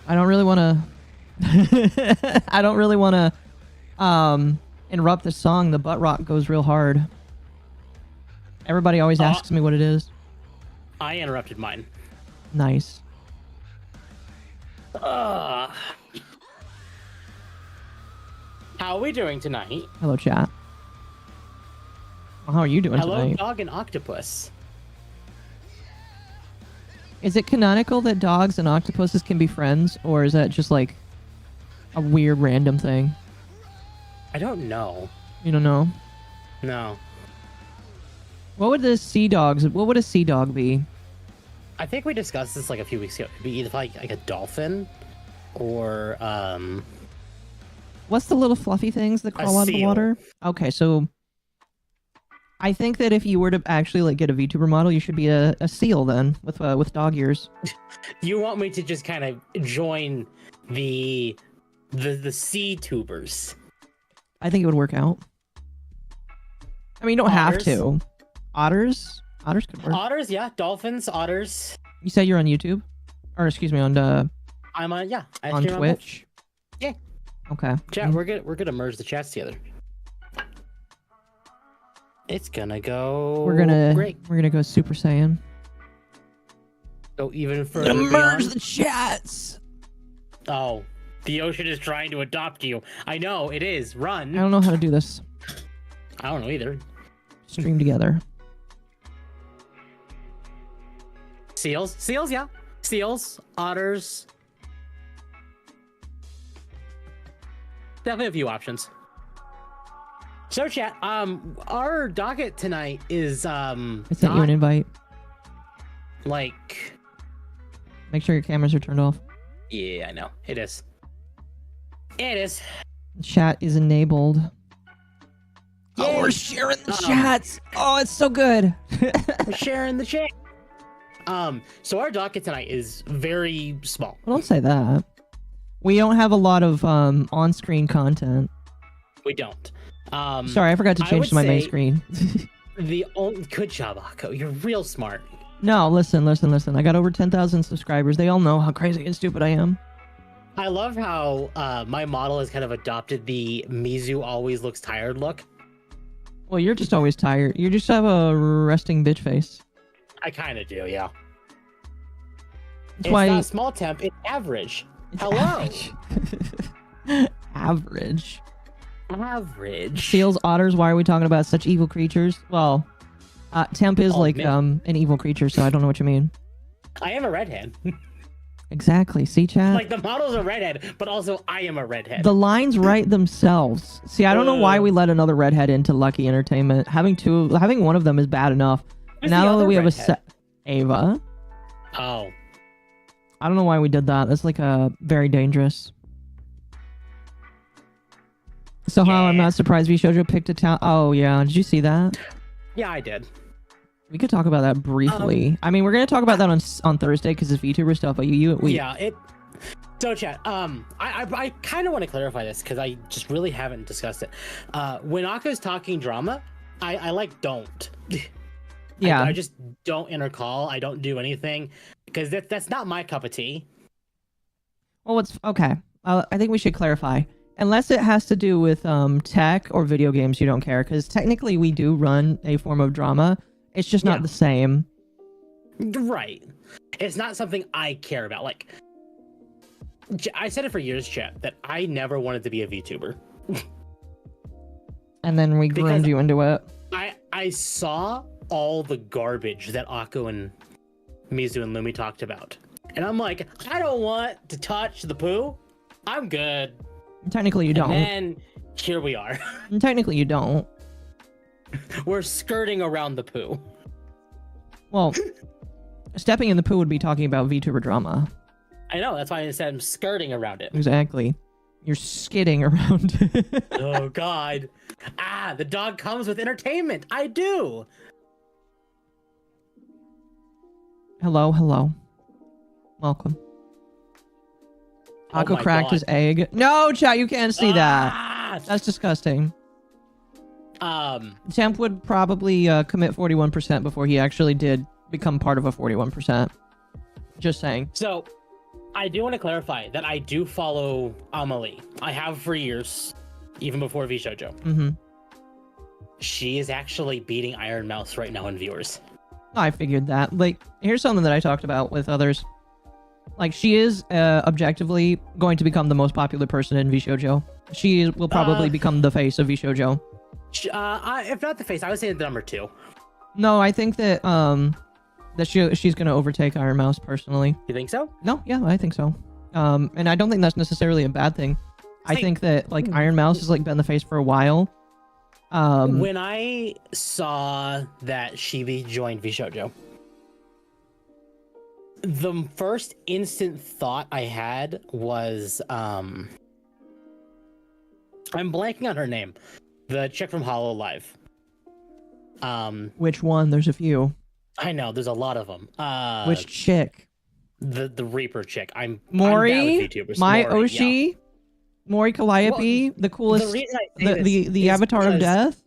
I don't really want to... I don't really want to interrupt the song. The butt rock goes real hard. Everybody always asks me what it is. I interrupted mine. Nice. How are we doing tonight? Hello, chat. Well, how are you doing Hello, tonight? dog and octopus. Is it canonical that dogs and octopuses can be friends, or is that just like a weird random thing? I don't know. You don't know? No. What would a sea dog be? I think we discussed this like a few weeks ago. It'd be either like a dolphin or What's the little fluffy things that crawl out of the seal. water? Okay, so I think that if you were to actually like get a VTuber model, you should be a seal then with dog ears. You want me to just kind of join the sea tubers? I think it would work out. I mean, you don't have Otters? to. Otters? Otters could work. Otters, yeah. Dolphins, otters. You said you're on YouTube? Or excuse me, on I'm on, yeah. I on stream Twitch? Yeah. Okay. Chat, we're gonna merge the chats together. It's gonna go great. We're gonna go Super Saiyan. Go even further Merge beyond. the chats! Oh, the ocean is trying to adopt you. I know, it is. Run. I don't know how to do this. I don't know either. Stream together. Seals? Seals, yeah. Seals, otters. Definitely a few options. So chat, our docket tonight is I sent you an invite. like, Make sure your cameras are turned off. yeah, I know. It is. It is. Chat is enabled. Yay! Oh, we're sharing the chats. Oh, it's so good. We're sharing the chat. So our docket tonight is very small. Well, don't say that. We don't have a lot of on-screen content. We don't. Sorry, I forgot to I change would to my main say- screen. The only good job, Akko. You're real smart. No, listen. I got over 10,000 subscribers. They all know how crazy and stupid I am. I love how my model has kind of adopted the Mizu always looks tired look. Well, you're just always tired. You just have a resting bitch face. I kind of do, yeah. That's It's why not small temp, it's average. it's Hello. average. Average. Average. Seals, otters. Why are we talking about such evil creatures? Well, temp is Oh, like man. an evil creature, so I don't know what you mean. I am a redhead. Exactly. See, chat. Like the model's a redhead, but also I am a redhead. The lines write themselves. See, I don't know why we let another redhead into Lucky Entertainment. Having one of them is bad enough. Who's Now the that other we have redhead? Ava. Oh. I don't know why we did that. That's like very dangerous. So how I'm Yeah. not surprised Vshojo picked a town. Oh yeah, did you see that? Yeah, I did. We could talk about that briefly. I mean, we're gonna talk about that on Thursday because it's VTuber stuff. But Yeah, it. So chat, I kind of want to clarify this because I just really haven't discussed it. When Akko's talking drama, I like don't. Yeah. I just don't intercall. I don't do anything because that's not my cup of tea. Well, it's okay. I think we should clarify. Unless it has to do with tech or video games, you don't care because technically we do run a form of drama. It's just not Yeah. the same. Right. It's not something I care about. Like, I said it for years, chat, that I never wanted to be a VTuber. And then we Because- groomed you into it. I saw all the garbage that Akko and Mizu and Lumi talked about. And I'm like, I don't want to touch the poo. I'm good. Technically, you don't. And then here we are. Technically, you don't. We're skirting around the poo. Well, stepping in the poo would be talking about VTuber drama. I know, that's why I said I'm skirting around it. Exactly. You're skidding around. Oh, God. The dog comes with entertainment. I do. Hello. Welcome. Oh Akko my cracked God. his egg. No, chat, you can't see that. Ah! That's disgusting. Temp would probably commit 41% before he actually did become part of a 41%. Just saying. So, I do want to clarify that I do follow Amelie. I have for years, even before Vshojo. Mm-hmm. She is actually beating Iron Mouse right now in viewers. I figured that. Like, here's something that I talked about with others. Like, she is objectively going to become the most popular person in Vshojo. She will probably become the face of Vshojo. If not the face, I would say the number 2. No, I think that she's going to overtake Iron Mouse personally. You think so? No, yeah, I think so. And I don't think that's necessarily a bad thing. I think that like Iron Mouse has like been the face for a while. When I saw that Shibi joined Vshojo, the first instant thought I had was I'm blanking on her name. The chick from Hollow Live. Which one? There's a few. I know, there's a lot of them. Which chick? The Reaper chick. Mori, I'm bad with VTubers. MommaOcco, Yeah. Mori Calliope, the coolest, the Avatar of Death.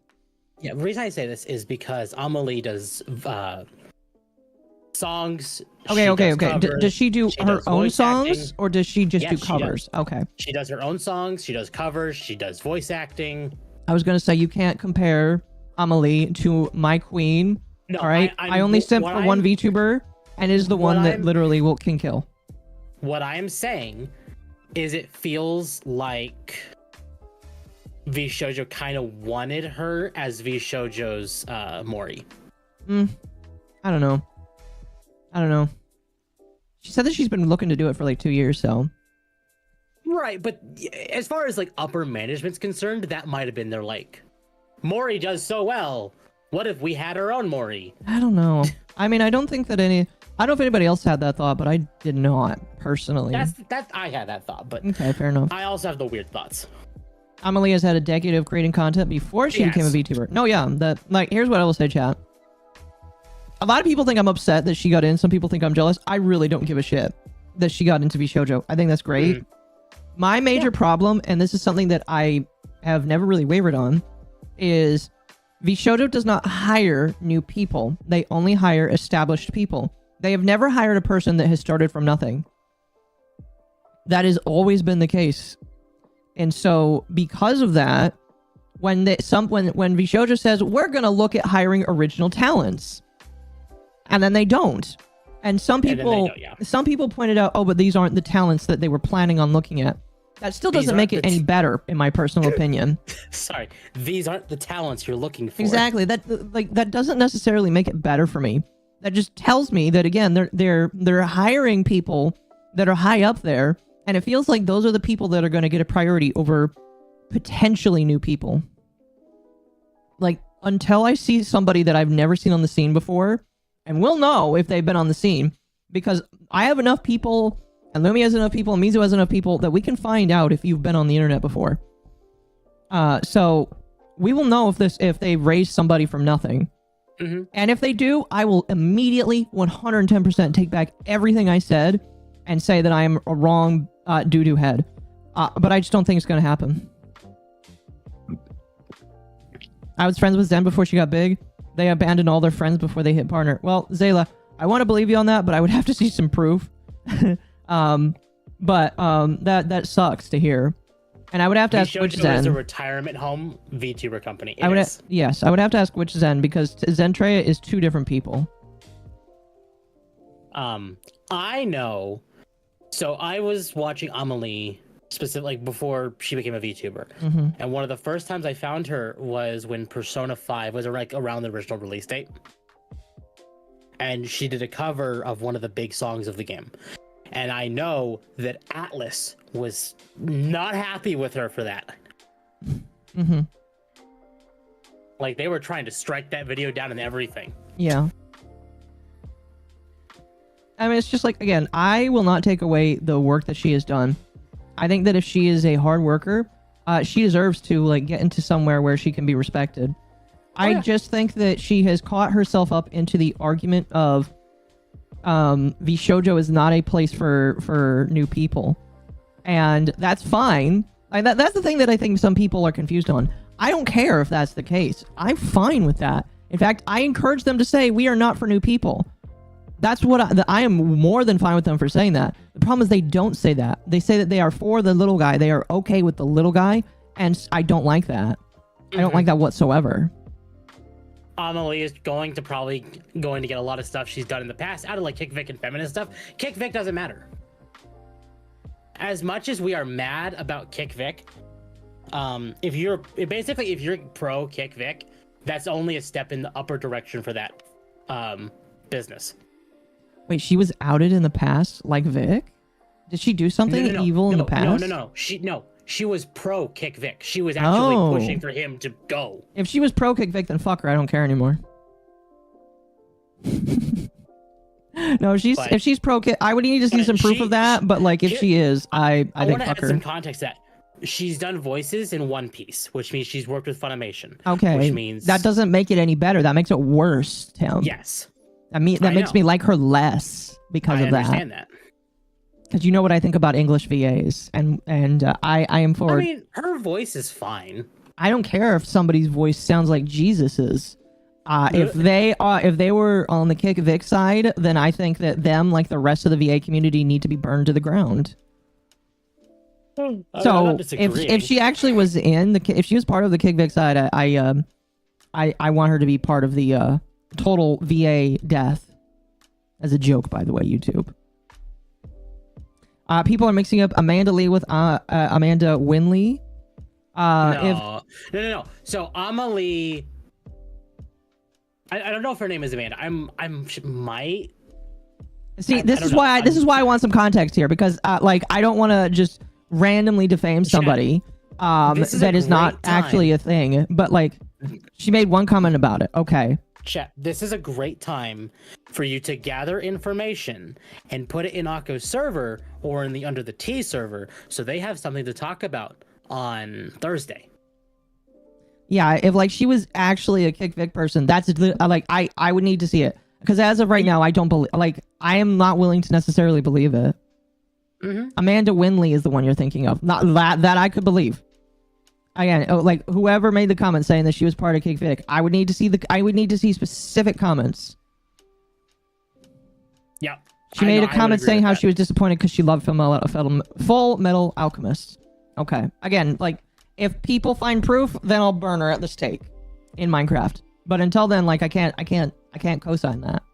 Yeah, the reason I say this is because Amelie does songs. Okay. Does she do her own songs, acting, or does she just do covers? Okay. She does her own songs. She does covers. She does voice acting. I was gonna say you can't compare Amelie to my queen. No, all right. I only simp for one VTuber, and is the one that literally can kill. What I am saying is, it feels like Vshojo kind of wanted her as Vshojo's Mori. I don't know. She said that she's been looking to do it for like 2 years, so. Right, but as far as like upper management's concerned, that might have been their like, Mori does so well. What if we had our own Mori? I don't know. I mean, I don't know if anybody else had that thought, but I did not personally. I had that thought, but okay, fair enough. I also have the weird thoughts. Amelie has had a decade of creating content before she became a VTuber. No, yeah, here's what I will say, chat. A lot of people think I'm upset that she got in. Some people think I'm jealous. I really don't give a shit that she got into Vshojo. I think that's great. My major problem, and this is something that I have never really wavered on, is Vshojo does not hire new people. They only hire established people. They have never hired a person that has started from nothing. That has always been the case. And so, because of that, when Vshojo says, we're going to look at hiring original talents, and then they don't. And some people pointed out, oh, but these aren't the talents that they were planning on looking at. That still doesn't make it any better, in my personal opinion. Sorry, these aren't the talents you're looking for. Exactly. That doesn't necessarily make it better for me. That just tells me that, again, they're hiring people that are high up there, and it feels like those are the people that are going to get a priority over potentially new people. Like, until I see somebody that I've never seen on the scene before, and we'll know if they've been on the scene, because I have enough people, and Lumi has enough people, and Mizu has enough people, that we can find out if you've been on the internet before. So we will know if they raised somebody from nothing. And if they do, I will immediately 110% take back everything I said and say that I am a wrong doo-doo head. But I just don't think it's going to happen. I was friends with Zen before she got big. They abandoned all their friends before they hit partner. Well, Zayla, I want to believe you on that, but I would have to see some proof. That sucks to hear. And I would have to ask which Zen. Is a retirement home VTuber company. Yes, I would have to ask which Zen, because Zentreya is two different people. I know. So I was watching Amelie specifically before she became a VTuber, and one of the first times I found her was when Persona 5 was around the original release date, and she did a cover of one of the big songs of the game. And I know that Atlas was not happy with her for that. Like, they were trying to strike that video down and everything. Yeah. I mean, it's just like, again, I will not take away the work that she has done. I think that if she is a hard worker, she deserves to like get into somewhere where she can be respected. I just think that she has caught herself up into the argument of Vshojo is not a place for new people, and that's fine. That's the thing that I think some people are confused on. I don't care if that's the case. I'm fine with that. In fact, I encourage them to say we are not for new people. That's what I am more than fine with them for saying that. The problem is they don't say that. They say that they are for the little guy. They are okay with the little guy, and I don't like that. I don't like that whatsoever. Amelie is probably going to get a lot of stuff she's done in the past out of like Kick Vic and feminist stuff. Kick Vic doesn't matter. As much as we are mad about Kick Vic, if you're pro Kick Vic, that's only a step in the upper direction for that business. Wait, she was outed in the past like Vic? Did she do something evil in the past? No. She was pro Kick Vic. She was actually pushing for him to go. If she was pro Kick Vic, then fuck her. I don't care anymore. No, if she's pro Kick, I would need to see some proof of that. But like, if she is, I think fuck her. I want to add some context that she's done voices in One Piece, which means she's worked with Funimation. Okay, which means that doesn't make it any better. That makes it worse, Tim. Yes. That makes me like her less because of that. I understand that. Because you know what I think about English VAs, and I am for. I mean, her voice is fine. I don't care if somebody's voice sounds like Jesus's. If they were on the Kick Vic side, then I think that them, like the rest of the VA community, need to be burned to the ground. So if she actually was if she was part of the Kick Vic side, I want her to be part of the total VA death. As a joke, by the way, YouTube. People are mixing up Amanda Lee with Amanda Winley. No. So Amelie, I don't know if her name is Amanda. This is why I want some context here, because like I don't want to just randomly defame somebody that is not actually a thing. But like, she made one comment about it. Okay. Chat, this is a great time for you to gather information and put it in Occo's server or in the Under the T server, so they have something to talk about on Thursday. Yeah, if like she was actually a Kick Vic person, that's like I would need to see it, because as of right now, I don't believe. Like, I am not willing to necessarily believe it. Amanda Winley is the one you're thinking of, not that I could believe. Again, like whoever made the comment saying that she was part of Kick Vic, I would need to see specific comments. Yeah. She made a comment saying how she was disappointed because she loved Full Metal Alchemist. Okay. Again, like, if people find proof, then I'll burn her at the stake in Minecraft. But until then, like, I can't co-sign that.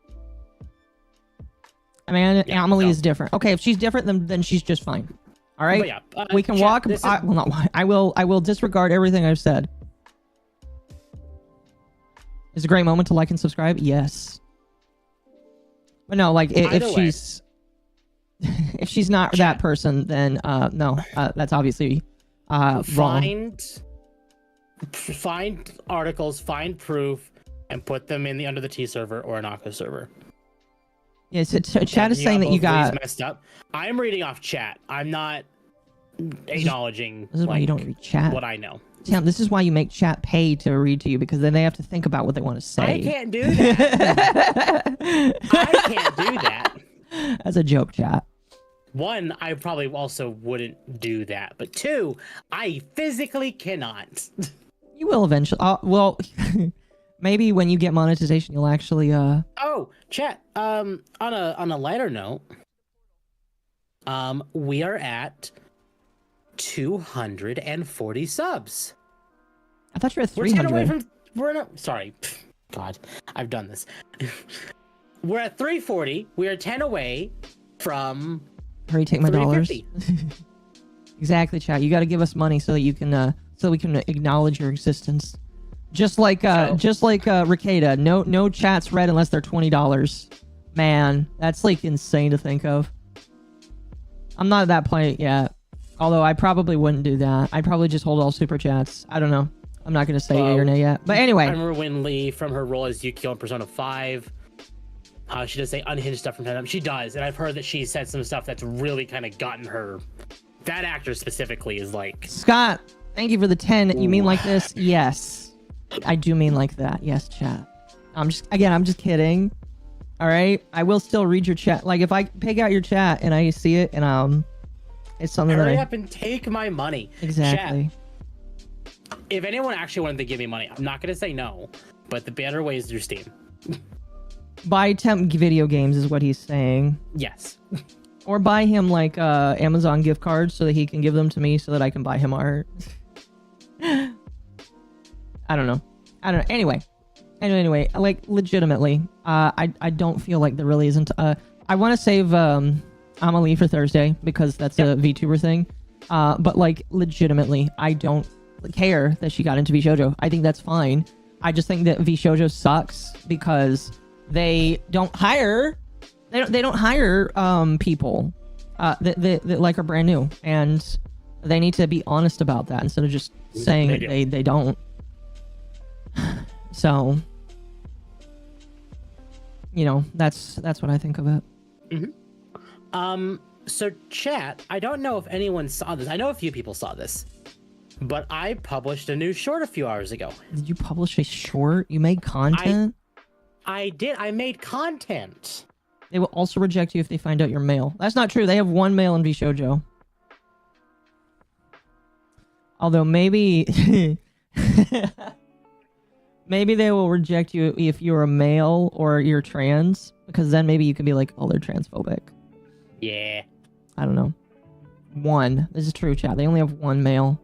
I mean, Amelie is different. Okay, if she's different, then she's just fine. All right, yeah, we can walk. I will disregard everything I've said. It's a great moment to like and subscribe. Yes, but no, like if she's if she's not that person, then no, that's obviously wrong. Find articles, find proof, and put them in the Under the T server or an Occo server. Yeah, so chat is saying that you got messed up. I'm reading off chat. I'm not acknowledging. This is why you don't read chat. What I know. Tim, this is why you make chat pay to read to you, because then they have to think about what they want to say. I can't do that. I can't do that. As a joke, chat. One, I probably also wouldn't do that. But two, I physically cannot. You will eventually. Well, maybe when you get monetization, you'll actually. Oh, chat. On a lighter note, we are at 240 subs. I thought you were at 300. Sorry. God, I've done this. We're at 340. We are 10 away from. Hurry, take my dollars. Exactly, chat. You got to give us money so that you can, so we can acknowledge your existence. Just like Ricada. No chats read unless they're $20. Man, that's like insane to think of. I'm not at that point yet. Although I probably wouldn't do that. I'd probably just hold all super chats. I don't know. I'm not gonna say yay or nay yet. But anyway. I remember Winley from her role as Yukio in Persona 5. She does say unhinged stuff from time to time. She does, and I've heard that she said some stuff that's really kind of gotten her. That actor specifically is like. Scott, thank you for the 10. You mean like this? Yes, I do mean like that. Yes, chat. I'm just kidding. All right, I will still read your chat. Like if I pick out your chat and I see it, and it's something hurry up and take my money. Exactly. Chat, if anyone actually wanted to give me money, I'm not gonna say no, but the better way is through Steam. Buy temp video games is what he's saying. Yes. Or buy him like Amazon gift cards so that he can give them to me so that I can buy him art. I don't know. Anyway, like legitimately, I don't feel like there really isn't. I want to save Amelie for Thursday because that's a VTuber thing. But like legitimately, I don't care that she got into Vshojo. I think that's fine. I just think that Vshojo sucks because they don't hire people that like are brand new, and they need to be honest about that instead of just saying they don't. So, you know, that's what I think of it. Mm-hmm. So chat, I don't know if anyone saw this. I know a few people saw this, but I published a new short a few hours ago. Did you publish a short? You made content? I did. I made content. They will also reject you if they find out you're male. That's not true. They have one male in Vshojo. Although maybe... maybe they will reject you if you're a male or you're trans, because then maybe you can be like, oh, they're transphobic. Yeah. I don't know. One. This is true, chat. They only have one male.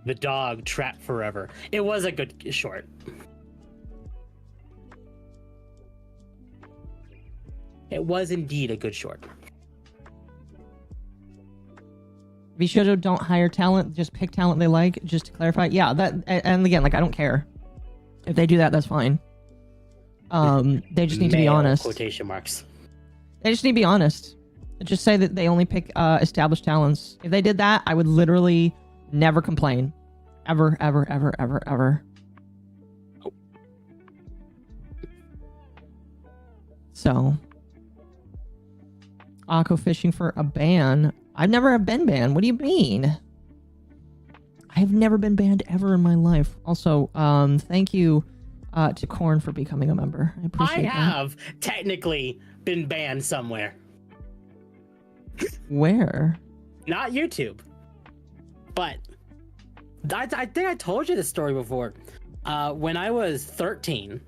The dog trapped forever. It was a good short. It was indeed a good short. Vshojo don't hire talent, just pick talent they like, just to clarify. Yeah, that, and again, like, I don't care. If they do that, that's fine. They just need to be honest. Quotation marks. They just need to be honest. Just say that they only pick established talents. If they did that, I would literally never complain. Ever, ever, ever, ever, ever. Oh. So... Occo fishing for a ban. I've never been banned. What do you mean? I've never been banned ever in my life. Also, thank you to Korn for becoming a member. I appreciate that. I have technically been banned somewhere. Where? Not YouTube. But I think I told you this story before. When I was 13,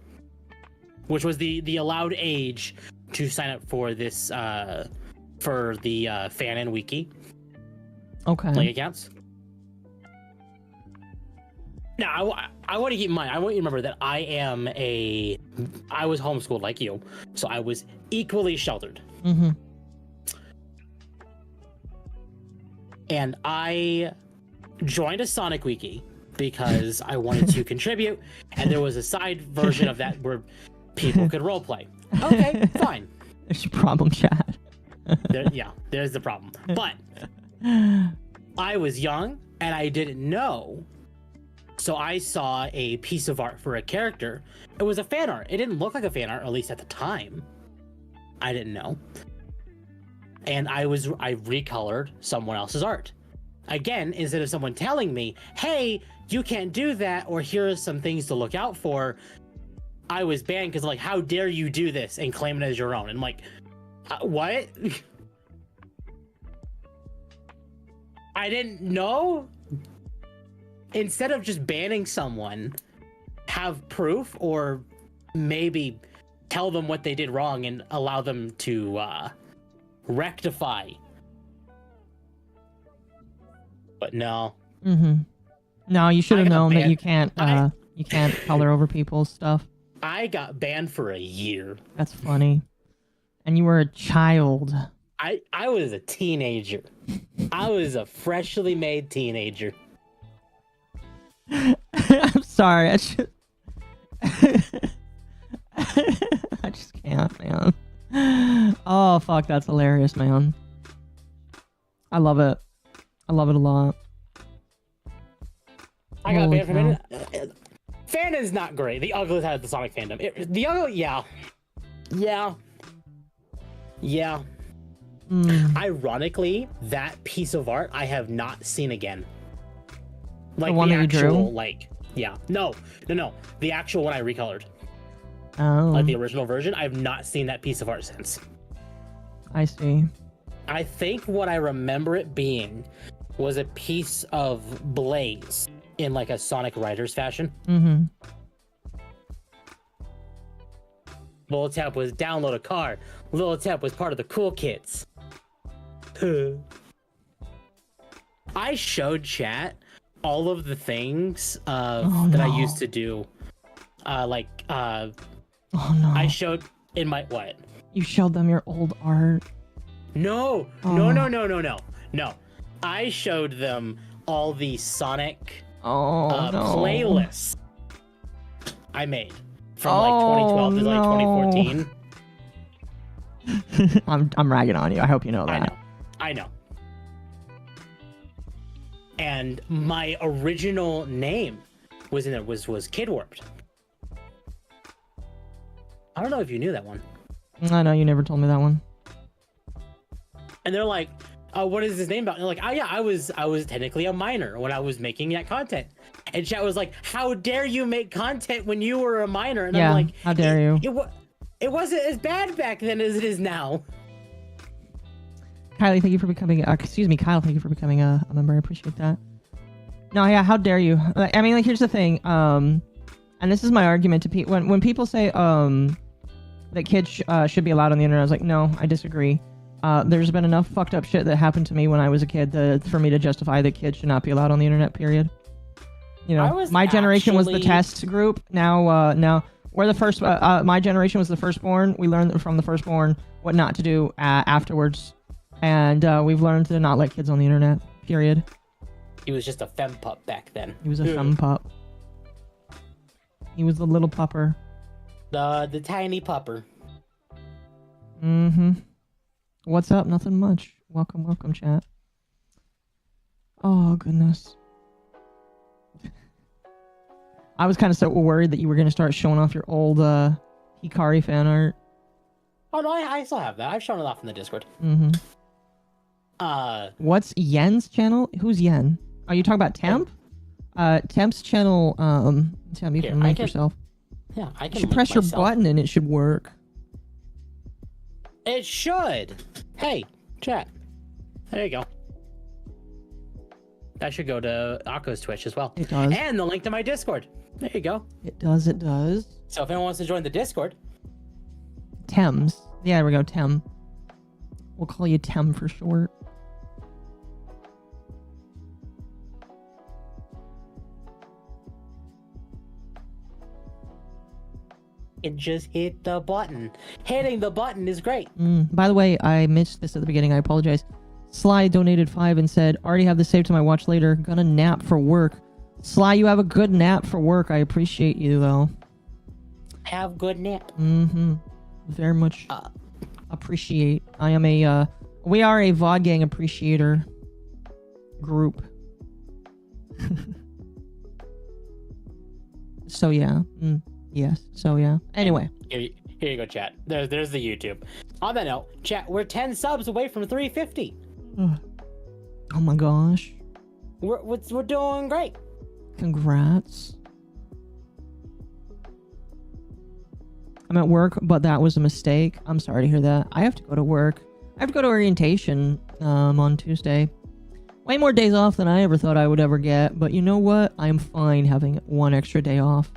which was the allowed age to sign up for this for the fan and wiki. Okay. Link accounts. Now, I want to keep in mind, I want you to remember that I was homeschooled like you, so I was equally sheltered. Mm-hmm. And I joined a Sonic wiki because I wanted to contribute, and there was a side version of that where people could roleplay. Okay, fine. There's your problem, chat. There's the problem. But I was young and I didn't know. So I saw a piece of art for a character. It was a fan art. It didn't look like a fan art, at least at the time. I didn't know. And I recolored someone else's art. Again, instead of someone telling me, hey, you can't do that, or here are some things to look out for, I was banned because, like, how dare you do this and claim it as your own? And I'm like, what? I didn't know? Instead of just banning someone, have proof, or maybe tell them what they did wrong and allow them to rectify. But no. Mm-hmm. No, you should have known that you can't color over people's stuff. I got banned for a year. That's funny. And you were a child. I was a teenager. I was a freshly made teenager. I'm sorry. I just can't, man. Oh, fuck. That's hilarious, man. I love it. I love it a lot. I got banned from it. Fandom is not great. The ugliest out of the Sonic fandom. Yeah. Ironically, that piece of art I have not seen again. Like the one that actual, you drew? like, yeah. No. The actual one I recolored. Oh. Like the original version. I have not seen that piece of art since. I see. I think what I remember it being was a piece of Blaze in like a Sonic Riders fashion. Mm-hmm. Lil Tep was download a car. Lil Tep was part of the cool kids. I showed chat all of the things that I used to do. Oh no. I showed in my what? You showed them your old art. No. No. I showed them all the Sonic playlists I made from like 2012 to like 2014. I'm ragging on you. I hope you know that. I know. And my original name was in there was Kid Warped. I don't know if you knew that one. I know you never told me that one. And they're like, what is his name about? And they're like, oh yeah, I was technically a minor when I was making that content. And chat was like, how dare you make content when you were a minor? And yeah, I'm like, how dare you? It wasn't as bad back then as it is now. Kylie, thank you for becoming. Kyle, thank you for becoming a member. I appreciate that. No, yeah, how dare you? I mean, like, here's the thing. And this is my argument to people. When people say that kids should be allowed on the internet, I was like, no, I disagree. There's been enough fucked up shit that happened to me when I was a kid for me to justify that kids should not be allowed on the internet. Period. You know, my generation was the test group. Now we're the first. My generation was the firstborn. We learned from the firstborn what not to do afterwards. And we've learned to not let kids on the internet, period. He was just a femme pup back then. He was a femme pup. He was the little pupper. The tiny pupper. Mm-hmm. What's up? Nothing much. Welcome, chat. Oh, goodness. I was kind of so worried that you were going to start showing off your old Hikari fan art. Oh, no, I still have that. I've shown it off in the Discord. Mm-hmm. What's Yen's channel? Who's Yen? Are you talking about Temp? Temp's channel, Temp, you can link yourself. Yeah, I can. You should press your button and it should work. It should. Hey, chat. There you go. That should go to Occo's Twitch as well. It does. And the link to my Discord. There you go. It does. So if anyone wants to join the Discord. Thames. Yeah, there we go, Tem. We'll call you Tem for short. And just hit the button. Hitting the button is great. By the way, I missed this at the beginning. I apologize. Sly donated 5 and said, already have this saved to my watch later. Gonna nap for work. Sly, you have a good nap for work. I appreciate you, though. Have good nap. Mm-hmm. Very much appreciate. I am a, we are a VOD gang appreciator group. So, yeah. Yes. So, yeah. Anyway. Here you go, chat. There's the YouTube. On that note, chat, we're 10 subs away from 350. Oh my gosh. We're doing great. Congrats. I'm at work, but that was a mistake. I'm sorry to hear that. I have to go to work. I have to go to orientation on Tuesday. Way more days off than I ever thought I would ever get. But you know what? I'm fine having one extra day off.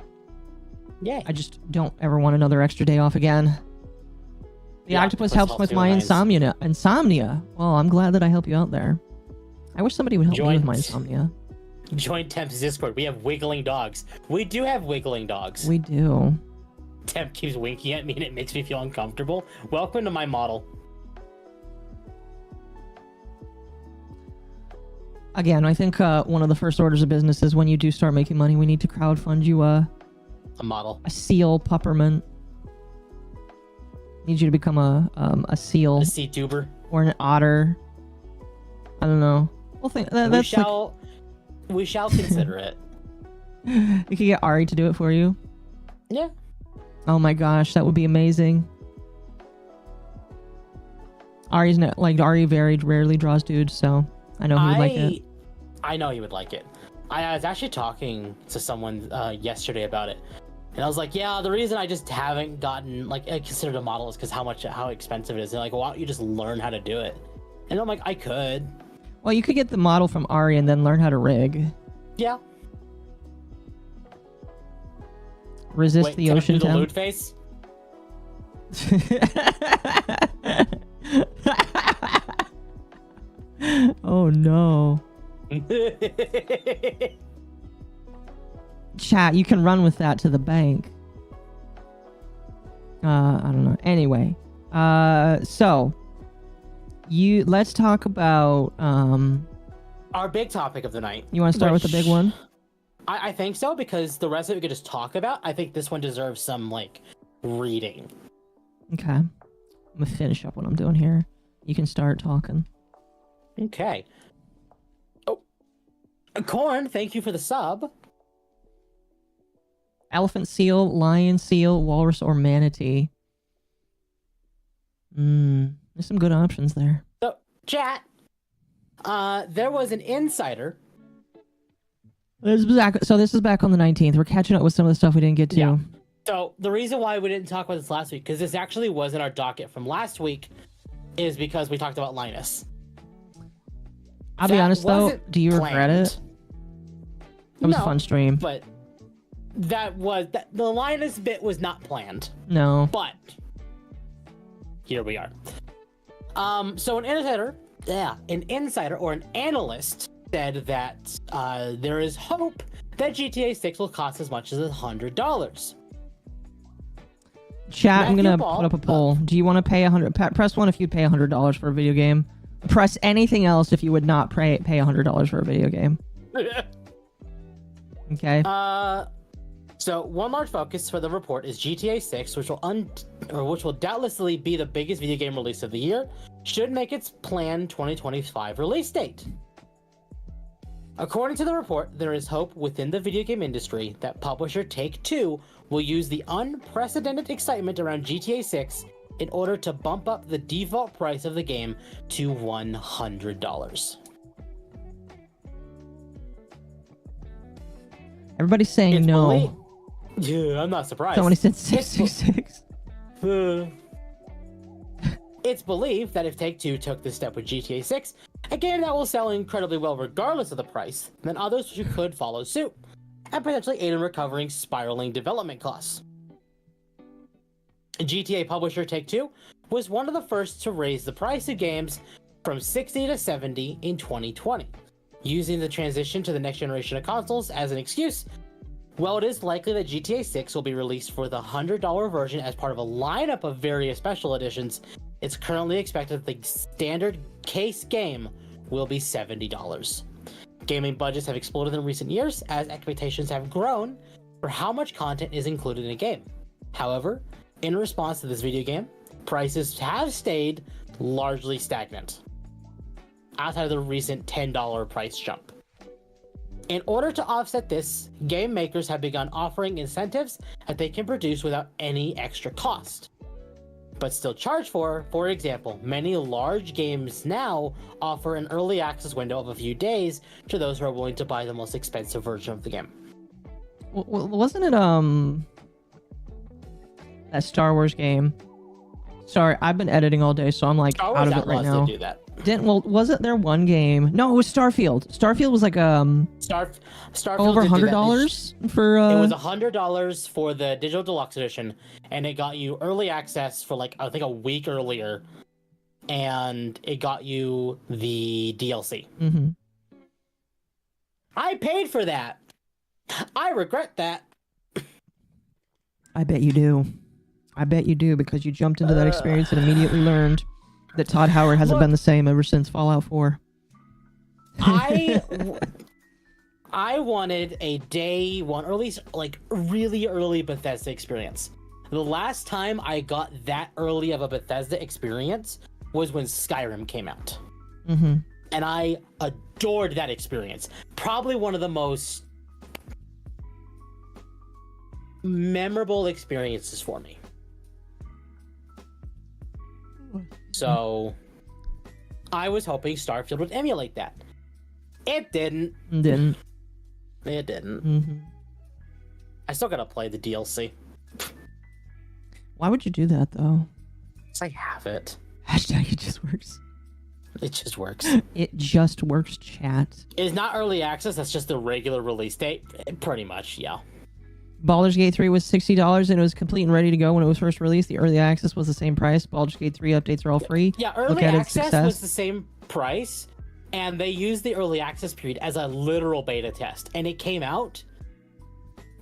Yeah. I just don't ever want another extra day off again. The octopus helps with my insomnia. Well, I'm glad that I help you out there. I wish somebody would help me with my insomnia. Join Temp's Discord. We have wiggling dogs. We do have wiggling dogs. We do. Temp keeps winking at me and it makes me feel uncomfortable. Welcome to my model. Again, I think one of the first orders of business is when you do start making money, we need to crowdfund you a model. A seal puppermint. Need you to become a seal. A Vtuber. Or an otter. I don't know. We'll think we shall consider it. You could get Ari to do it for you. Yeah. Oh my gosh, that would be amazing. Ari very rarely draws dudes, so I know he would like it. I know he would like it. I was actually talking to someone yesterday about it, and I was like, yeah, the reason I just haven't gotten considered a model is because how expensive it is. And why don't you just learn how to do it? And I'm like, I could. Well, you could get the model from Ari and then learn how to rig. Yeah. Resist the ocean temp. temp. Loot face? Oh no. Chat, you can run with that to the bank. I don't know. Anyway, so let's talk about our big topic of the night. You want to start with the big one? I think so, because the rest of it we could just talk about. I think this one deserves some like reading. Okay, I'm gonna finish up what I'm doing here. You can start talking. Okay. Oh, Corn, thank you for the sub. Elephant seal, lion seal, walrus, or manatee. There's some good options there. So, chat, there was an insider. This is back on the 19th. We're catching up with some of the stuff we didn't get to. Yeah. So the reason why we didn't talk about this last week, because this actually was in our docket from last week, is because we talked about Linus. I'll be honest though, do you regret it? It was a fun stream. But the Linus bit was not planned. No. But here we are. So an insider or an analyst said that there is hope that GTA 6 will cost as much as $100. Chat, I'm gonna put up a poll. Do you want to pay press 1 if you'd pay $100 for a video game. Press anything else if you would not pay $100 for a video game. Okay. So one large focus for the report is GTA 6, which will doubtlessly be the biggest video game release of the year, should make its planned 2025 release date. According to the report, there is hope within the video game industry that publisher Take-Two will use the unprecedented excitement around GTA 6 in order to bump up the default price of the game to $100. Everybody's saying no. Yeah, I'm not surprised. Somebody said 666. It's believed that if Take-Two took this step with GTA 6, a game that will sell incredibly well regardless of the price, then others could follow suit, and potentially aid in recovering spiraling development costs. GTA publisher Take-Two was one of the first to raise the price of games from $60 to $70 in 2020, using the transition to the next generation of consoles as an excuse. While it is likely that GTA 6 will be released for the $100 version as part of a lineup of various special editions, it's currently expected that the standard case game will be $70. Gaming budgets have exploded in recent years as expectations have grown for how much content is included in a game. However, in response to this video game, prices have stayed largely stagnant, outside of the recent $10 price jump. In order to offset this, game makers have begun offering incentives that they can produce without any extra cost, but still charge for example, many large games now offer an early access window of a few days to those who are willing to buy the most expensive version of the game. Wasn't it that Star Wars game? Sorry, I've been editing all day, so I'm like out of it right now. Do that. Wasn't there one game? No, it was Starfield. Starfield was like Starfield over $100 for. It was $100 for the digital deluxe edition, and it got you early access for like I think a week earlier, and it got you the DLC. Mm-hmm. I paid for that. I regret that. I bet you do. I bet you do, because you jumped into that experience and immediately learned that Todd Howard hasn't been the same ever since Fallout 4. I wanted a day one, or at least like really early Bethesda experience. The last time I got that early of a Bethesda experience was when Skyrim came out. Mm-hmm. And I adored that experience. Probably one of the most memorable experiences for me. So I was hoping Starfield would emulate that. It didn't. It didn't. Mm-hmm. I still gotta play the DLC. Why would you do that, though? Because I have it. Hashtag it just works. It just works. It just works, chat. It's not early access, that's just the regular release date. Pretty much, yeah. Baldur's Gate 3 was $60 and it was complete and ready to go when it was first released. The early access was the same price. Baldur's Gate 3 updates are all free. Yeah, early access was the same price, and they used the early access period as a literal beta test, and it came out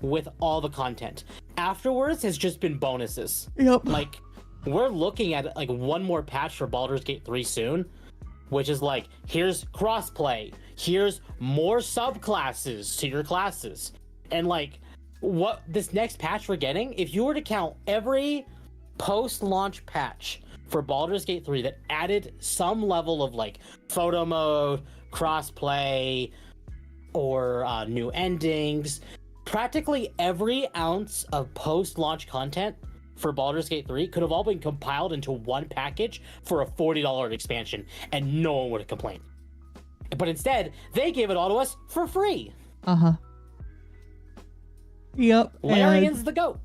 with all the content. Afterwards has just been bonuses. Yep. Like, we're looking at like one more patch for Baldur's Gate 3 soon, which is like, here's crossplay, here's more subclasses to your classes, and like, what this next patch we're getting, if you were to count every post-launch patch for Baldur's Gate 3 that added some level of like photo mode, crossplay, or new endings, practically every ounce of post-launch content for Baldur's Gate 3 could have all been compiled into one package for a $40 expansion, and no one would have complained. But instead, they gave it all to us for free. Uh-huh. Yep. Larian's the GOAT.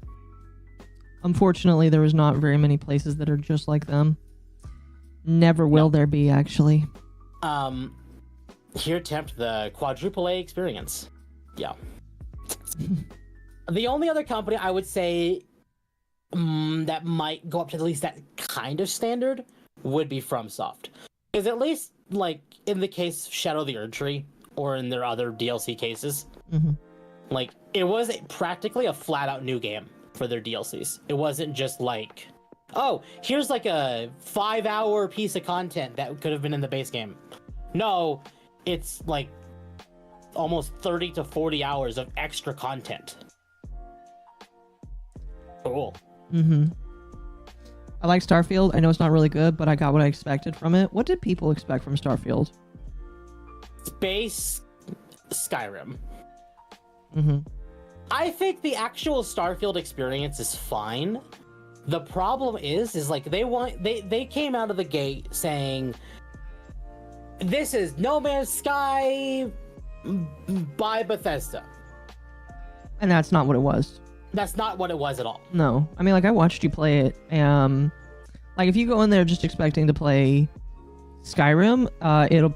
Unfortunately, there was not very many places that are just like them. Never will there be, actually. Here attempt the quadruple A experience. Yeah. The only other company I would say that might go up to at least that kind of standard would be FromSoft. Because at least, like, in the case of Shadow of the Erdtree, or in their other DLC cases, like, it was practically a flat-out new game for their DLCs. It wasn't just like, oh, here's like a 5-hour piece of content that could have been in the base game. No, it's like almost 30 to 40 hours of extra content. Cool. I like Starfield. I know it's not really good, but I got what I expected from it. What did people expect from Starfield? Space Skyrim. I think the actual Starfield experience is fine. The problem is like they came out of the gate saying, this is No Man's Sky by Bethesda. And that's not what it was. That's not what it was at all. No. I mean, like, I watched you play it. Like, if you go in there just expecting to play Skyrim, you'll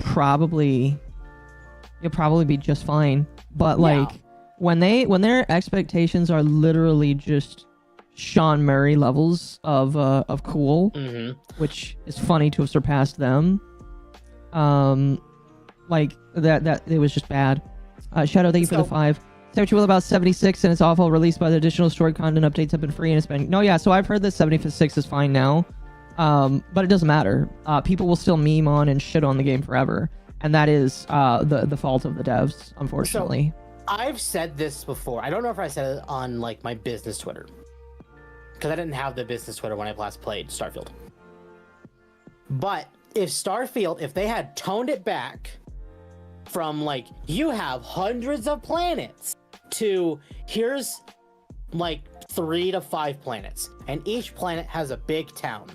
probably be just fine. But, like, when their expectations are literally just Sean Murray levels of cool, which is funny to have surpassed them, like, that it was just bad. Shadow, thank you for the 5. Say what you will about 76 and it's awful. Released by the additional story content updates have been free and it's been... No, yeah, so I've heard that 76 is fine now. But it doesn't matter. People will still meme on and shit on the game forever. And that is the fault of the devs, unfortunately. So, I've said this before. I don't know if I said it on like my business Twitter. Because I didn't have the business Twitter when I last played Starfield. But if Starfield, if they had toned it back from like, you have hundreds of planets, to here's like 3 to 5 planets, and each planet has a big town,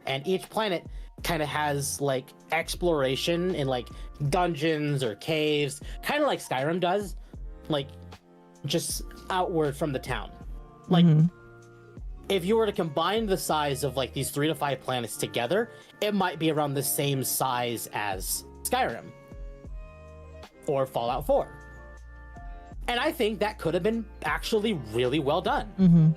and each planet kind of has like exploration in like dungeons or caves, kind of like Skyrim does, like just outward from the town. Like if you were to combine the size of like these 3 to 5 planets together, it might be around the same size as Skyrim or Fallout 4. And I think that could have been actually really well done.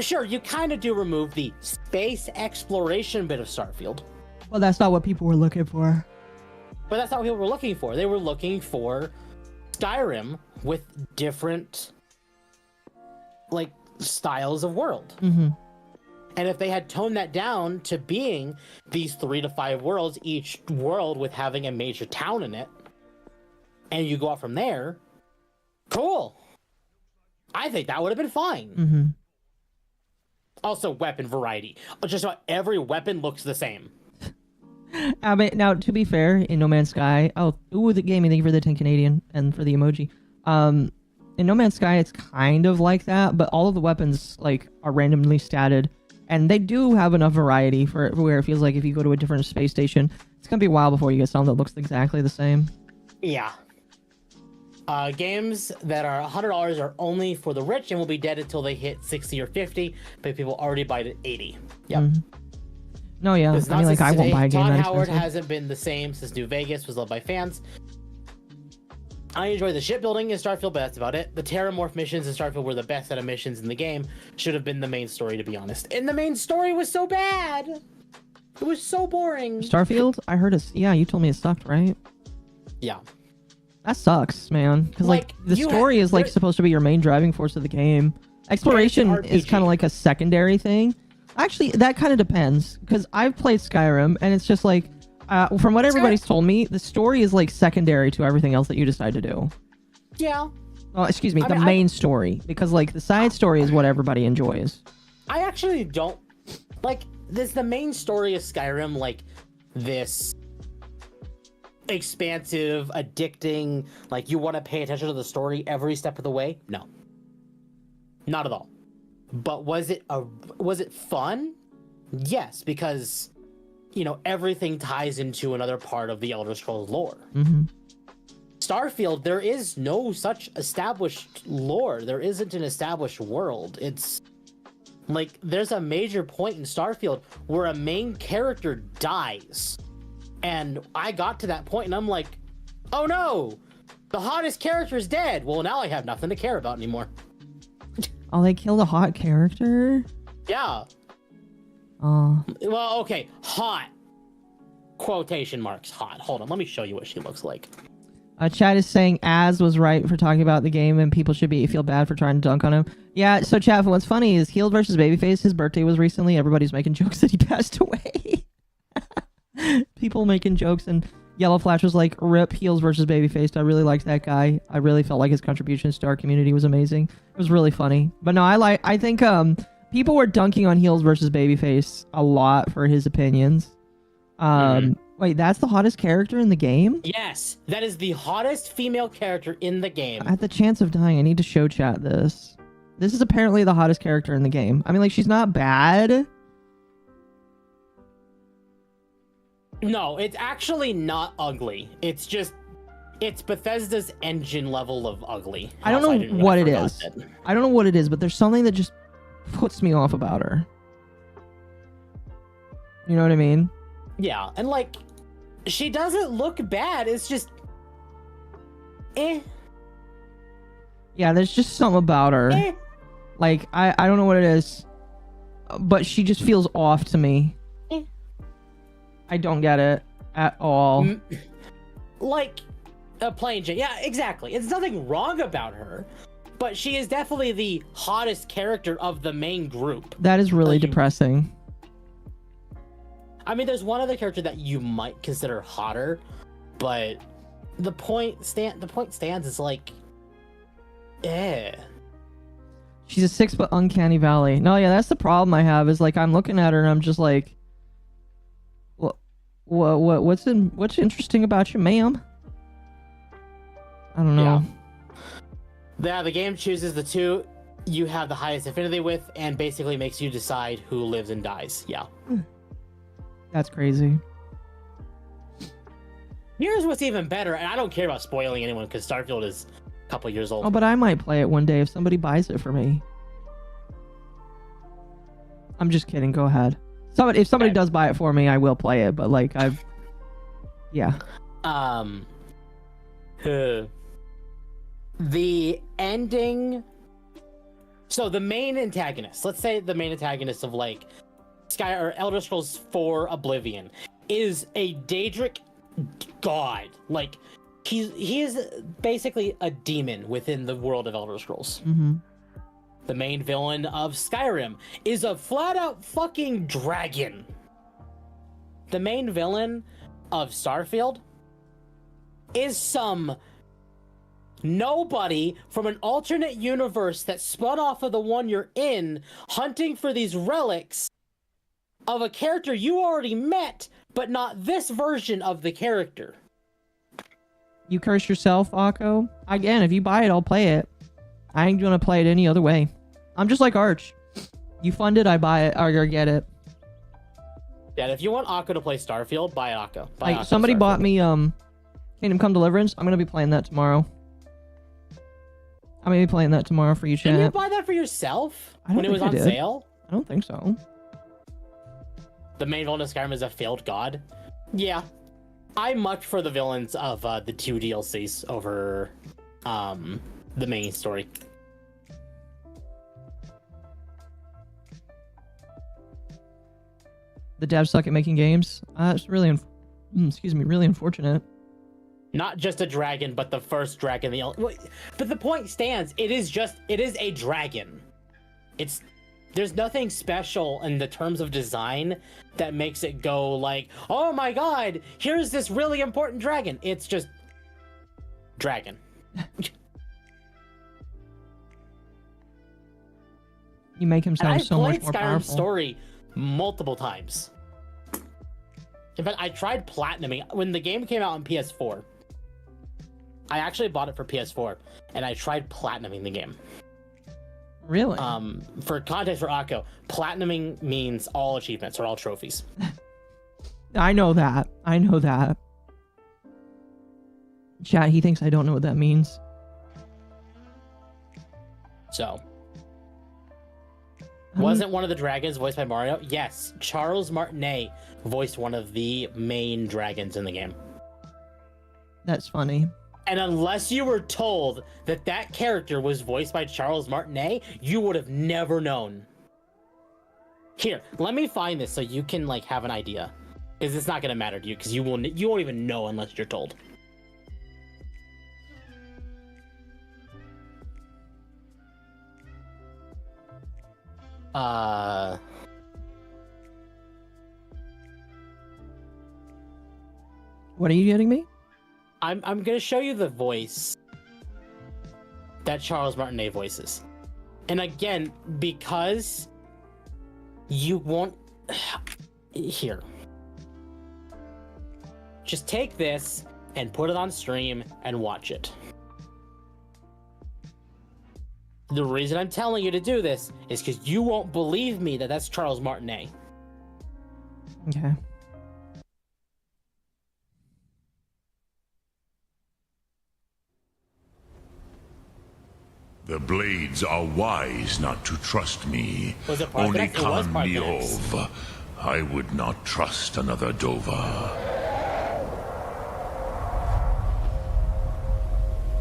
Sure, you kind of do remove the space exploration bit of Starfield. Well, that's not what people were looking for. But that's not what people were looking for. They were looking for Skyrim with different, like, styles of world. And if they had toned that down to being these 3 to 5 worlds, each world with having a major town in it, and you go out from there, cool. I think that would have been fine. Also, weapon variety. Just about every weapon looks the same. I mean, now, to be fair, in No Man's Sky... the gaming, thank you for the 10 Canadian and for the emoji. In No Man's Sky, it's kind of like that, but all of the weapons like are randomly statted. And they do have enough variety for where it feels like if you go to a different space station, it's going to be a while before you get something that looks exactly the same. Yeah. Games that are $100 are only for the rich and will be dead until they hit 60 or 50, but people already buy it at 80. Yep. No, yeah. I mean, like, I won't buy a game Todd that Howard expensive. hasn't been the same since New Vegas was loved by fans. I enjoy the shipbuilding in Starfield, but that's about it. The Terramorph missions in Starfield were the best set of missions in the game. Should have been the main story, to be honest. And the main story was so bad. It was so boring. Starfield? I heard it. Yeah, you told me it sucked, right? Yeah. That sucks, man. Because like the story is like supposed to be your main driving force of the game. Exploration is kind of like a secondary thing. Actually, that kind of depends. Because I've played Skyrim, and it's just like, from what everybody's told me, the story is like secondary to everything else that you decide to do. Yeah. Oh, excuse me, the main story. Because like the side story is what everybody enjoys. I actually don't like this. The main story of Skyrim, like this expansive, addicting, like you want to pay attention to the story every step of the way. No, not at all. But was it fun? Yes, because you know everything ties into another part of the Elder Scrolls lore. Mm-hmm. Starfield, there is no such established lore. There isn't an established world. It's like there's a major point in Starfield where a main character dies. And I got to that point and I'm like, oh no, the hottest character is dead. Well, now I have nothing to care about anymore. Oh, they killed a hot character? Yeah. Oh. Well, okay, hot. Quotation marks, hot. Hold on, let me show you what she looks like. Chad is saying Az was right for talking about the game and people should feel bad for trying to dunk on him. Yeah, so Chad, what's funny is Healed versus Babyface, his birthday was recently. Everybody's making jokes that he passed away. People making jokes, and Yellow Flash was like, rip Heels versus Babyface. I really liked that guy. I really felt like his contributions to our community was amazing. It was really funny. But no, I think people were dunking on Heels versus Babyface a lot for his opinions. Wait, that's the hottest character in the game? Yes, that is the hottest female character in the game. At the chance of dying, I need to show chat this. This is apparently the hottest character in the game. I mean, like, she's not bad. No, it's actually not ugly. It's just, it's Bethesda's engine level of ugly. I don't know what it is. I don't know what it is, but there's something that just puts me off about her. You know what I mean? Yeah, and like, she doesn't look bad. It's just, eh. Yeah, there's just something about her. Eh. Like, I don't know what it is, but she just feels off to me. Eh. I don't get it at all. Like, a plain Jane. Yeah, exactly. It's nothing wrong about her, but she is definitely the hottest character of the main group. That is really depressing. I mean, there's one other character that you might consider hotter, but the point stands is like, She's a 6 but uncanny valley. No, yeah, that's the problem I have. Is like I'm looking at her and I'm just like, what's interesting about you, ma'am? I don't know. Yeah, the game chooses the two you have the highest affinity with, and basically makes you decide who lives and dies. Yeah. That's crazy. Here's what's even better, and I don't care about spoiling anyone because Starfield is a couple years old. Oh, but I might play it one day if somebody buys it for me. I'm just kidding. Go ahead. If somebody does buy it for me, I will play it. But like yeah. The ending. So the main antagonist. Let's say the main antagonist of like Elder Scrolls 4 Oblivion is a Daedric god. Like he is basically a demon within the world of Elder Scrolls. Mm-hmm. The main villain of Skyrim is a flat out fucking dragon. The main villain of Starfield is some nobody from an alternate universe that spun off of the one you're in, hunting for these relics of a character you already met, but not this version of the character. You curse yourself, Akko. Again, if you buy it, I'll play it. I ain't gonna play it any other way. I'm just like Arch. You fund it, I buy it, or get it. Yeah, if you want Akko to play Starfield, buy Akko. Like, somebody bought me Kingdom Come Deliverance. I'm gonna be playing that tomorrow. I'm gonna be playing that tomorrow for you, chat. Didn't you buy that for yourself when it was on sale? I don't think so. The main villain of Skyrim is a failed god. Yeah. I much for the villains of the 2 DLCs over the main story. The devs suck at making games. It's really, really unfortunate. Not just a dragon, but the first dragon. But the point stands. It is a dragon. There's nothing special in the terms of design that makes it go like, oh my god, here's this really important dragon. It's just dragon. You make him sound so much more powerful. I've played Skyrim Story multiple times. In fact, I tried platinuming when the game came out on PS4. I actually bought it for PS4, and I tried platinuming the game. Really? For context for Akko, platinuming means all achievements or all trophies. I know that. Chat, he thinks I don't know what that means. So, wasn't one of the dragons voiced by Mario? Yes, Charles Martinet voiced one of the main dragons in the game. That's funny. And unless you were told that that character was voiced by Charles Martinet, you would have never known. Here, let me find this so you can like have an idea, because it's not gonna matter to you, because you won't even know unless you're told. What are you getting me? I'm gonna show you the voice that Charles Martinet voices. And again, because you won't... Here. Just take this and put it on stream and watch it. The reason I'm telling you to do this is because you won't believe me that that's Charles Martinet. Okay. The blades are wise not to trust me. Was it part Only of it? It was part of it. Khan I would not trust another Dova.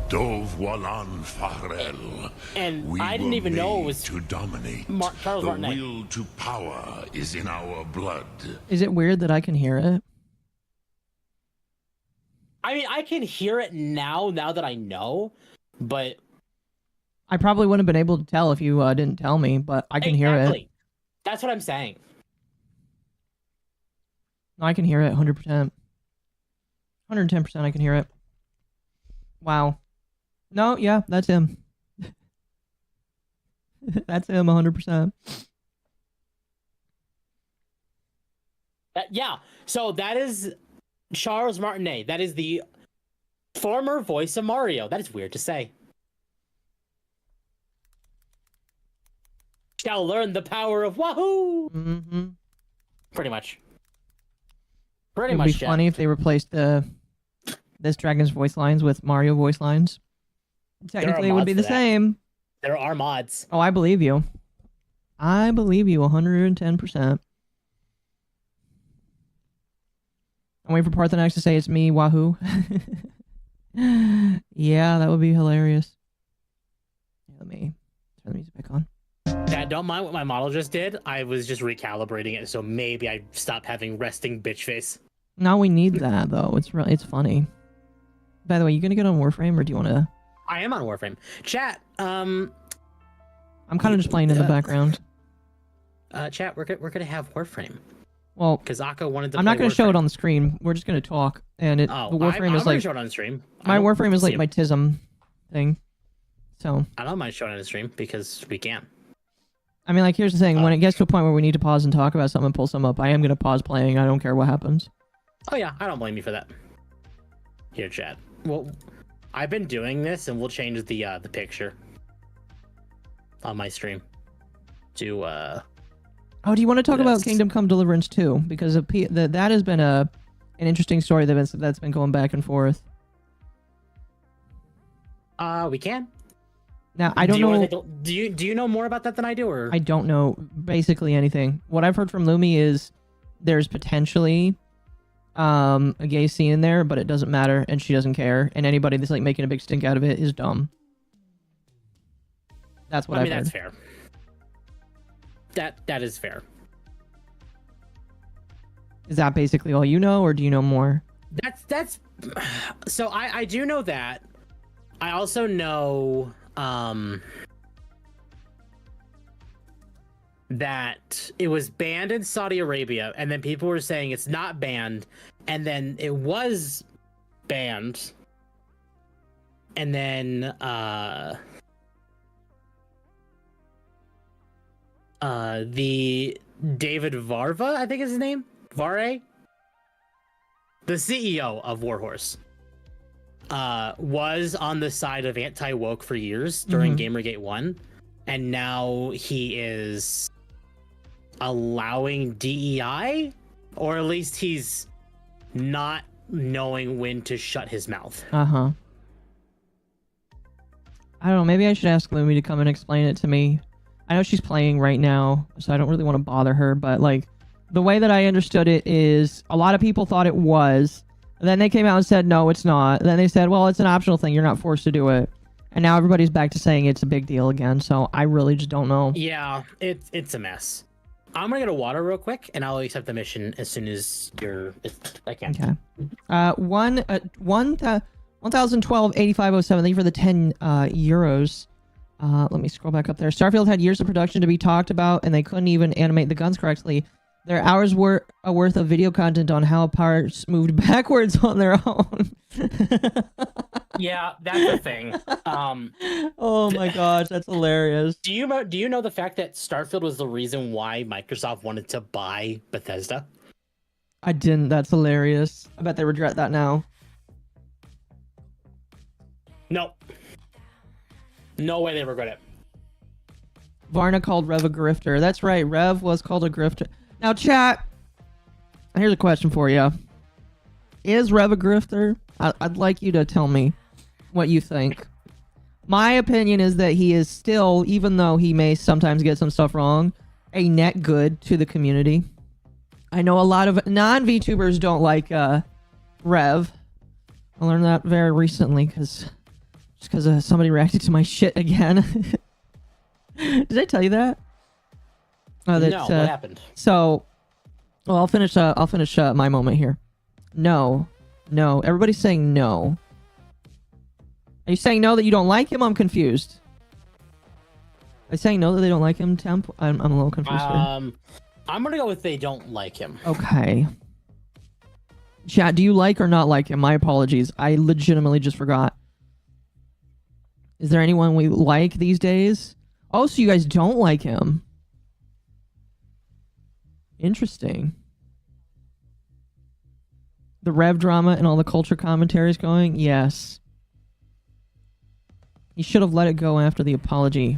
Dove Walan Farel. And we I didn't were even know it made was to dominate. Charles the Martinet. will to power is in our blood. Is it weird that I can hear it? I mean, I can hear it now that I know, but... I probably wouldn't have been able to tell if you didn't tell me, but I can hear it. That's what I'm saying. No, I can hear it 100%. 110% I can hear it. Wow. No, yeah, that's him. That's him 100%. Yeah, so that is Charles Martinet. That is the former voice of Mario. That is weird to say. Shall learn the power of Wahoo! Mm-hmm. Pretty much. It would be funny if they replaced this dragon's voice lines with Mario voice lines. Technically, it would be the same. There are mods. Oh, I believe you. I believe you 110%. I'm waiting for Parthenax to say it's me, Wahoo. Yeah, that would be hilarious. Let me turn the music back on. Dad, don't mind what my model just did. I was just recalibrating it, so maybe I stop having resting bitch face. No, we need that though. It's funny. By the way, you gonna get on Warframe or do you want to? I am on Warframe. Chat. I'm kind of just playing in the background. Chat. We're gonna have Warframe. Well, because Akko wanted to. I'm not gonna show it on the screen. We're just gonna talk, and the Warframe is like. Show it on the stream. My Warframe is like my TISM thing. So. I don't mind showing it on the stream because we can. I mean, like, here's the thing. When it gets to a point where we need to pause and talk about something and pull something up, I am going to pause playing. I don't care what happens. Oh, yeah. I don't blame you for that. Here, chat. Well, I've been doing this, and we'll change the picture on my stream to... Oh, do you want to talk about Kingdom Come Deliverance 2? Because that has been an interesting story that's been going back and forth. We can. Now, I don't know... Do you know more about that than I do, or...? I don't know basically anything. What I've heard from Lumi is there's potentially a gay scene in there, but it doesn't matter, and she doesn't care. And anybody that's like making a big stink out of it is dumb. That's what I've heard. That's fair. That is fair. Is that basically all you know, or do you know more? That's so I do know that. I also know that it was banned in Saudi Arabia, and then people were saying it's not banned, and then it was banned, and then the David Varva, I think is his name, Vare, the CEO of Warhorse, was on the side of anti-woke for years during Gamergate 1, and now he is allowing DEI, or at least he's not knowing when to shut his mouth. I don't know, maybe I should ask Lumi to come and explain it to me. I know she's playing right now, so I don't really want to bother her, but like the way that I understood it is a lot of people thought it was, and then they came out and said no, it's not. And then they said, well, it's an optional thing, you're not forced to do it. And now everybody's back to saying it's a big deal again, so I really just don't know. Yeah, it's a mess. I'm gonna get a water real quick, and I'll accept the mission as soon as I can. Okay. 1012-8507. Thank you for the 10 euros. Let me scroll back up there. Starfield had years of production to be talked about, and they couldn't even animate the guns correctly. There are hours worth of video content on how parts moved backwards on their own. Yeah, that's the thing. Oh my gosh, that's hilarious. Do you know the fact that Starfield was the reason why Microsoft wanted to buy Bethesda? I didn't. That's hilarious. I bet they regret that now. Nope. No way they regret it. Varna called Rev a grifter. That's right. Rev was called a grifter. Now, chat, here's a question for you. Is Rev a grifter? I'd like you to tell me what you think. My opinion is that he is still, even though he may sometimes get some stuff wrong, a net good to the community. I know a lot of non-VTubers don't like Rev. I learned that very recently because somebody reacted to my shit again. Did I tell you that? No, what happened? So, well, I'll finish my moment here. No. Everybody's saying no. Are you saying no that you don't like him? I'm confused. Are you saying no that they don't like him, Temp? I'm a little confused here. I'm gonna go with they don't like him. Okay. Chat, do you like or not like him? My apologies. I legitimately just forgot. Is there anyone we like these days? Oh, so you guys don't like him. Interesting. The Rev drama and all the culture commentaries going? Yes. He should have let it go after the apology.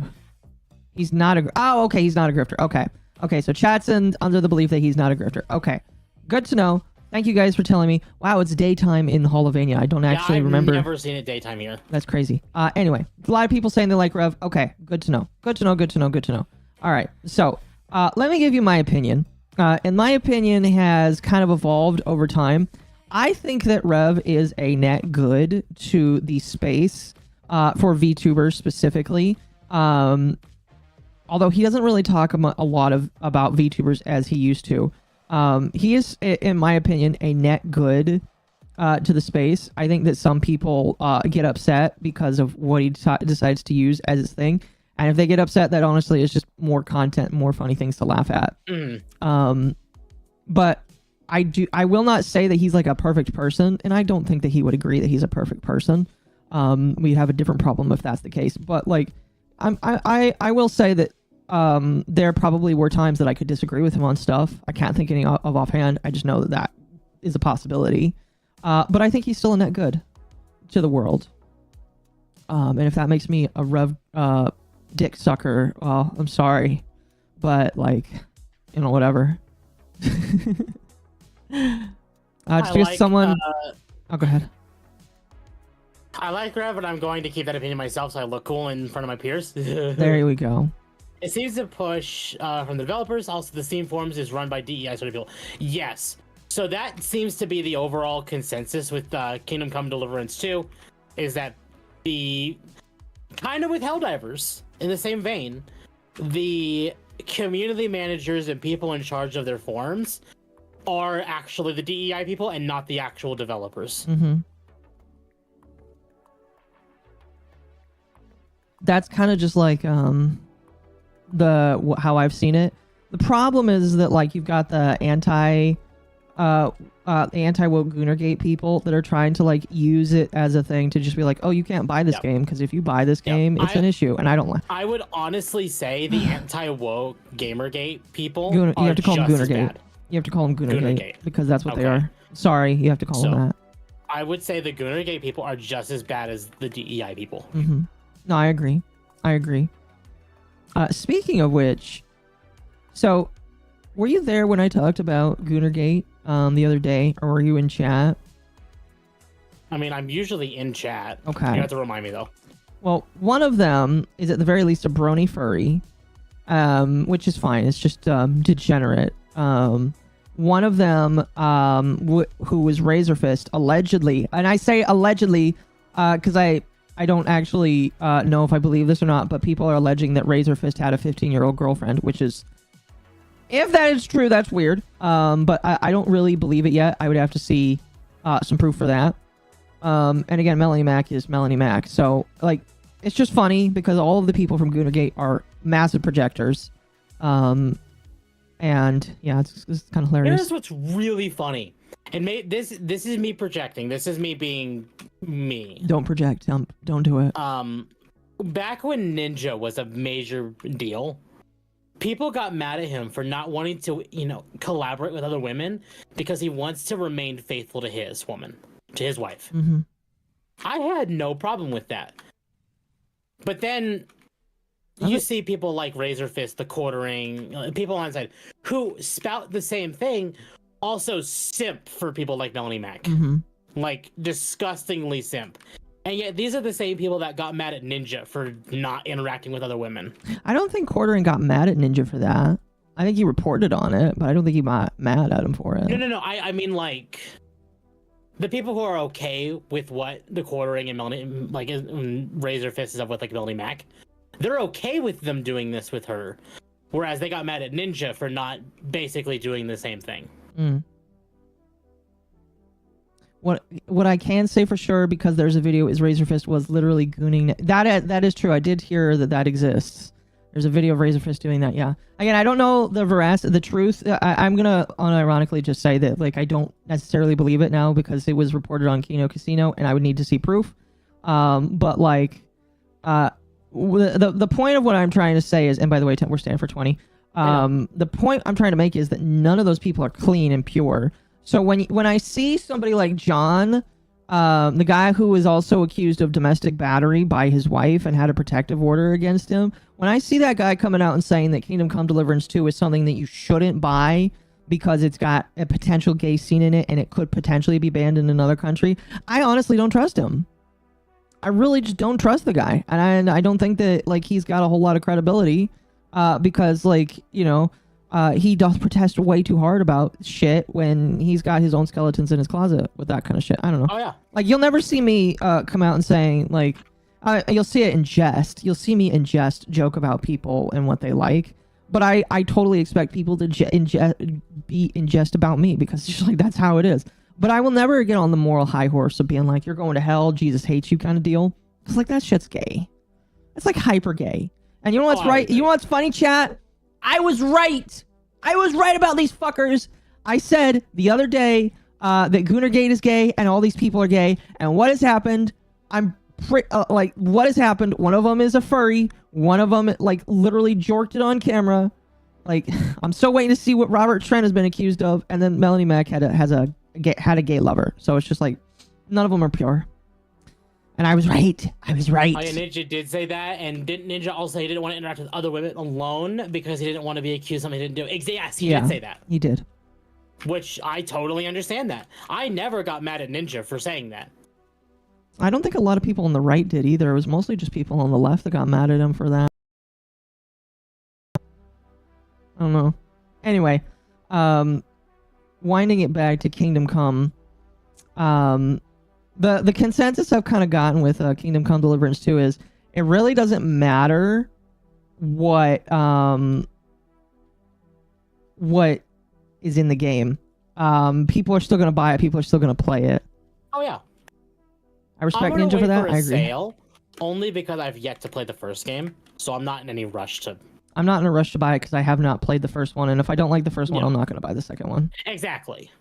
He's not a... Oh, okay, he's not a grifter. Okay, so chat's under the belief that he's not a grifter. Okay, good to know. Thank you guys for telling me. Wow, it's daytime in Hall of Vania. I don't actually remember. I've never seen it daytime here. That's crazy. Anyway, a lot of people saying they like Rev. Okay, good to know. Good to know. All right, so let me give you my opinion. And my opinion has kind of evolved over time. I think that Rev is a net good to the space for VTubers specifically. Although he doesn't really talk a lot about VTubers as he used to. He is, in my opinion, a net good to the space. I think that some people get upset because of what he decides to use as his thing. And if they get upset, that honestly is just more content, more funny things to laugh at. But I will not say that he's like a perfect person, and I don't think that he would agree that he's a perfect person. We'd have a different problem if that's the case. But like, I will say that there probably were times that I could disagree with him on stuff. I can't think any of offhand. I just know that is a possibility. But I think he's still a net good to the world. And if that makes me a Rev dick sucker, well, I'm sorry. But like, whatever. Just because someone... oh, go ahead. I like Rev, but I'm going to keep that opinion myself so I look cool in front of my peers. There we go. It seems to push from the developers. Also, the Steam forums is run by DEI sort of people. Yes. So that seems to be the overall consensus with Kingdom Come Deliverance 2, is that the kind of with Helldivers, in the same vein, the community managers and people in charge of their forums are actually the DEI people and not the actual developers. Mm-hmm. That's kind of just like how I've seen it. The problem is that like you've got the anti-woke Goonergate people that are trying to like use it as a thing to just be like, oh, you can't buy this game because if you buy this game, it's an issue, and I don't like. I would honestly say the anti-woke Gamergate people you have to call them just as Goonergate. bad. You have to call them Goonergate because that's what they are. Sorry, you have to call them that. I would say the Goonergate people are just as bad as the DEI people. Mm-hmm. No, I agree. Speaking of which, so were you there when I talked about Goonergate the other day, or were you in chat? I mean, I'm usually in chat. Okay. You have to remind me though. Well, one of them is at the very least a brony furry, which is fine. It's just degenerate. One of them, who was Razor Fist, allegedly, and I say allegedly because I don't actually know if I believe this or not, but people are alleging that Razor Fist had a 15-year-old girlfriend, which is, if that is true, that's weird. But I don't really believe it yet. I would have to see some proof for that. And again, Melanie Mac is Melanie Mac. So, like, it's just funny because all of the people from Goonergate are massive projectors. And, yeah, it's kind of hilarious. Here's what's really funny. And this is me projecting. This is me being me. Don't project. Don't do it. Back when Ninja was a major deal, people got mad at him for not wanting to, collaborate with other women because he wants to remain faithful to his woman, to his wife. Mm-hmm. I had no problem with that. But then you see people like Razor Fist, the Quartering, people on the side who spout the same thing, also simp for people like Melanie Mac. Mm-hmm. Like, disgustingly simp. And yet these are the same people that got mad at Ninja for not interacting with other women. I don't think Quartering got mad at Ninja for that. I think he reported on it, but I don't think he got mad at him for it. No. I mean, like, the people who are okay with what the Quartering and Melanie, like, Razor Fist is up with, like, Melanie Mac, they're okay with them doing this with her. Whereas they got mad at Ninja for not basically doing the same thing. Mm. What I can say for sure, because there's a video, is Razor Fist was literally gooning. That is true. I did hear that exists. There's a video of Razor Fist doing that. Yeah. Again, I don't know the truth. I'm gonna unironically just say that, like, I don't necessarily believe it now because it was reported on Kino Casino, and I would need to see proof. But like, the point of what I'm trying to say is, and by the way, we're staying for 20. The point I'm trying to make is that none of those people are clean and pure. So when I see somebody like John, the guy who was also accused of domestic battery by his wife and had a protective order against him, when I see that guy coming out and saying that Kingdom Come Deliverance 2 is something that you shouldn't buy because it's got a potential gay scene in it and it could potentially be banned in another country, I honestly don't trust him. I really just don't trust the guy. And I don't think that, like, he's got a whole lot of credibility because, like, he does protest way too hard about shit when he's got his own skeletons in his closet with that kind of shit. I don't know. Oh, yeah. Like, you'll never see me come out and saying, like, you'll see it in jest. You'll see me in jest joke about people and what they like. But I totally expect people to be in jest about me because it's just like, that's how it is. But I will never get on the moral high horse of being like, you're going to hell, Jesus hates you kind of deal. It's like, that shit's gay. It's like hyper gay. And you know what's right? You know what's funny, chat? I was right. I was right about these fuckers. I said the other day that Goonergate is gay and all these people are gay. And what has happened? What has happened? One of them is a furry. One of them, like, literally jorked it on camera. Like, I'm still waiting to see what Robert Trent has been accused of. And then Melanie Mac had a gay lover. So it's just like, none of them are pure. And I was right. I was right. Oh, yeah, Ninja did say that, and didn't Ninja also, he didn't want to interact with other women alone because he didn't want to be accused of something he didn't do. Yes, he did say that. He did. Which I totally understand that. I never got mad at Ninja for saying that. I don't think a lot of people on the right did either. It was mostly just people on the left that got mad at him for that. I don't know. Anyway, winding it back to Kingdom Come, the consensus I've kind of gotten with Kingdom Come Deliverance 2 is it really doesn't matter what is in the game. People are still going to buy it. People are still going to play it. Oh yeah. I respect Ninja for that. I agree. Sale, only because I've yet to play the first game, so I'm not in any rush to. I'm not in a rush to buy it because I have not played the first one, and if I don't like the first one, I'm not going to buy the second one. Exactly.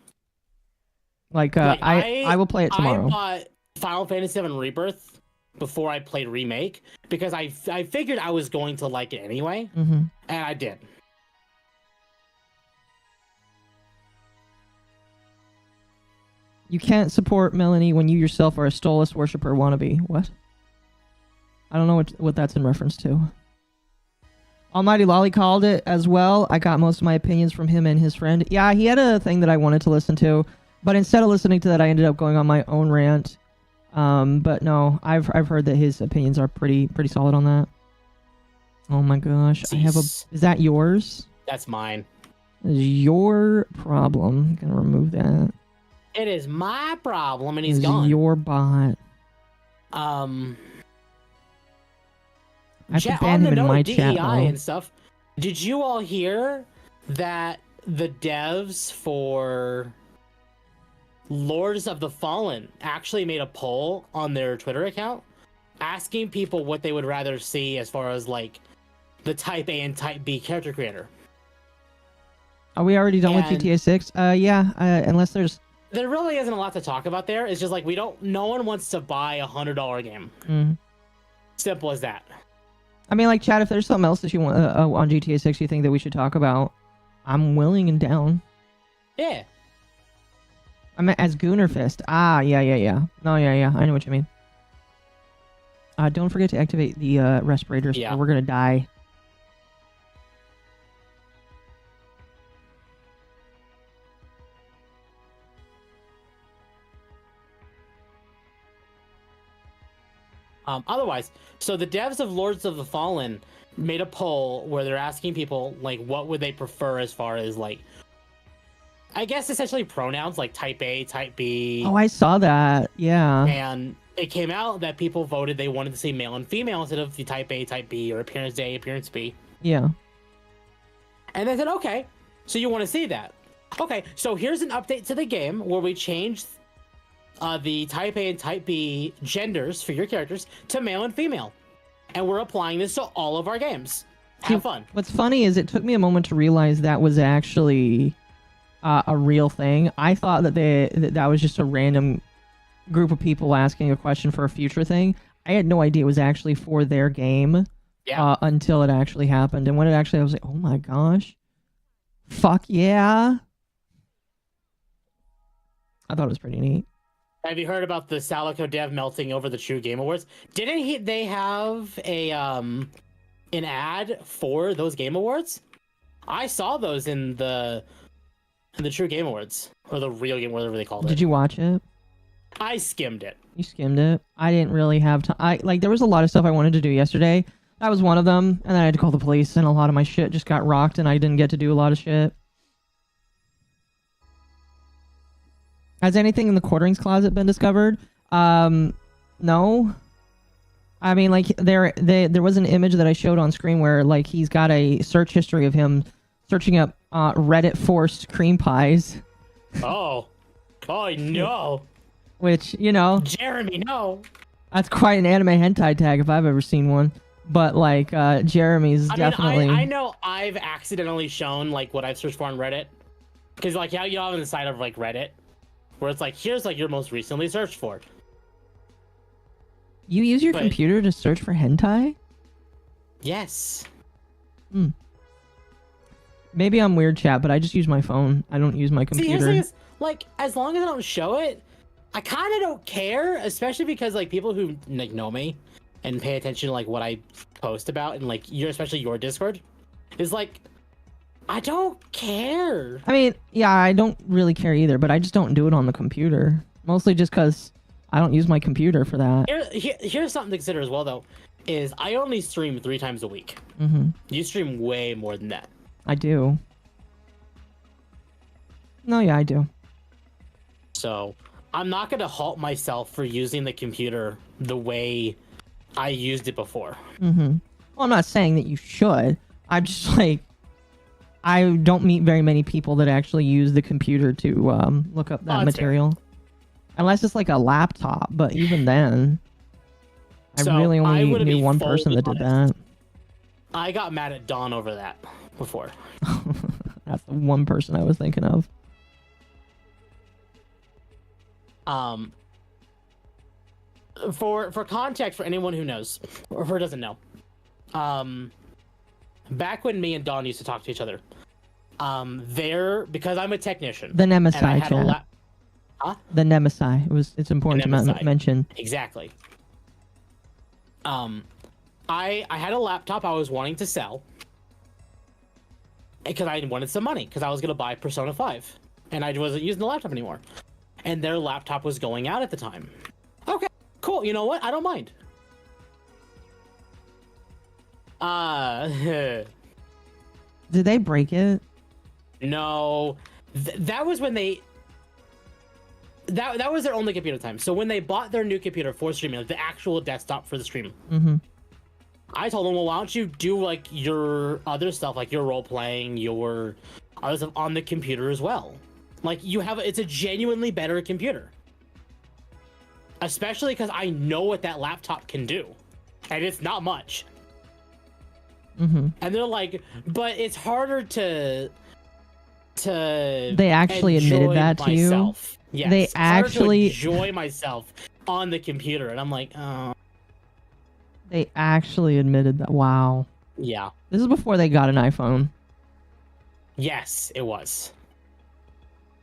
Like I will play it tomorrow. I bought Final Fantasy VII Rebirth before I played Remake because I figured I was going to like it anyway, and I did. You can't support Melanie when you yourself are a Stolas worshiper wannabe. What? I don't know what that's in reference to. Almighty Lolly called it as well. I got most of my opinions from him and his friend. Yeah, he had a thing that I wanted to listen to, but instead of listening to that, I ended up going on my own rant. But no, I've heard that his opinions are pretty solid on that. Oh my gosh, I have a. Is that yours? That's mine. It's your problem. I'm gonna remove that. It is my problem, and he's It's gone. your bot. I have to ban him in my chat now. And stuff. Did you all hear that the devs for Lords of the Fallen actually made a poll on their Twitter account asking people what they would rather see as far as like the Type A and Type B character creator? Are we already done with GTA 6? Yeah, unless there's... There really isn't a lot to talk about there. It's just like no one wants to buy $100 game. Simple as that. I mean, like, Chad, if there's something else that you want on GTA 6 you think that we should talk about, I'm willing and down. Yeah. I meant as Goonerfist. Ah, yeah. No, yeah. I know what you mean. Don't forget to activate the respirators, or we're gonna die. Otherwise, so the devs of Lords of the Fallen made a poll where they're asking people, like, what would they prefer as far as, like, I guess essentially pronouns, like Type A, Type B. Oh, I saw that. Yeah. And it came out that people voted they wanted to see male and female instead of the Type A, Type B, or Appearance A, Appearance B. Yeah. And they said, okay, so you want to see that. Okay, so here's an update to the game where we changed the Type A and Type B genders for your characters to male and female. And we're applying this to all of our games. Have fun. What's funny is it took me a moment to realize that was actually a real thing. I thought that that was just a random group of people asking a question for a future thing. I had no idea it was actually for their game until it actually happened. And when it actually, I was like, oh my gosh. Fuck yeah. I thought it was pretty neat. Have you heard about the Salico dev melting over the True Game Awards? Didn't they have a an ad for those Game Awards? I saw those in the True Game Awards, or the Real Game, whatever they called it. Did you watch it? I skimmed it. You skimmed it? I didn't really have time. There was a lot of stuff I wanted to do yesterday. That was one of them, and then I had to call the police, and a lot of my shit just got rocked, and I didn't get to do a lot of shit. Has anything in the quarterings closet been discovered? No. I mean, like, there was an image that I showed on screen where, like, he's got a search history of him searching up Reddit forced cream pies. Oh no. Which, you know, Jeremy, no. That's quite an anime hentai tag if I've ever seen one. But, like, Jeremy's definitely... I know I've accidentally shown, like, what I've searched for on Reddit. Because, like, you have on the side of, like, Reddit, where it's like, here's, like, your most recently searched for. You use your computer to search for hentai? Yes. Maybe I'm weird, chat, but I just use my phone. I don't use my computer. See, here's the thing is, like, as long as I don't show it, I kind of don't care, especially because, like, people who, like, know me and pay attention to, like, what I post about and, like, especially your Discord, is, like, I don't care. I mean, yeah, I don't really care either, but I just don't do it on the computer. Mostly just because I don't use my computer for that. Here's something to consider as well, though, is I only stream 3 times a week. You stream way more than that. I do. No, yeah, I do. So I'm not going to halt myself for using the computer the way I used it before. Well, I'm not saying that you should. I'm just like, I don't meet very many people that actually use the computer to look up that material. Fair. Unless it's like a laptop, but even then, I really only knew one person that did that. I got mad at Dawn over that before. That's the one person I was thinking of. For context, for anyone who knows or who doesn't know, back when me and Dawn used to talk to each other, because I'm a technician. The Nemesis chat. The Nemesis. It's important to mention. Exactly. I had a laptop I was wanting to sell because I wanted some money because I was gonna buy Persona 5 and I wasn't using the laptop anymore. And their laptop was going out at the time. Okay, cool. You know what? I don't mind. Did they break it? No. That was when they... That was their only computer time. So when they bought their new computer for streaming, like the actual desktop for the stream, I told them, well, why don't you do like your other stuff, like your role playing, your other stuff on the computer as well. Like it's a genuinely better computer. Especially because I know what that laptop can do. And it's not much. And they're like, but it's harder to they actually admitted that to you? Yes, they actually enjoy myself on the computer, and I'm like, oh. They actually admitted that. Wow. Yeah. This is before they got an iPhone. Yes, it was.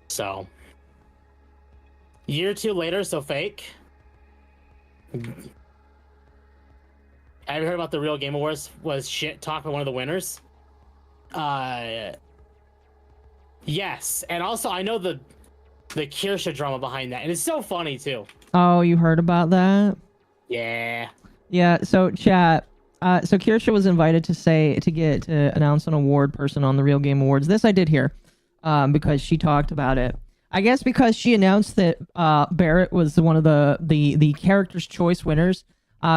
So, year or two later, so fake. Have you heard about the Real Game Awards? Was shit talk by one of the winners? Yes, and also I know the Kirsha drama behind that, and it's so funny too. Oh, you heard about that? Yeah. Yeah. So chat. So Kirsha was invited to announce an award person on the Real Game Awards. This I did hear, because she talked about it. I guess because she announced that Barrett was one of the Character's Choice winners.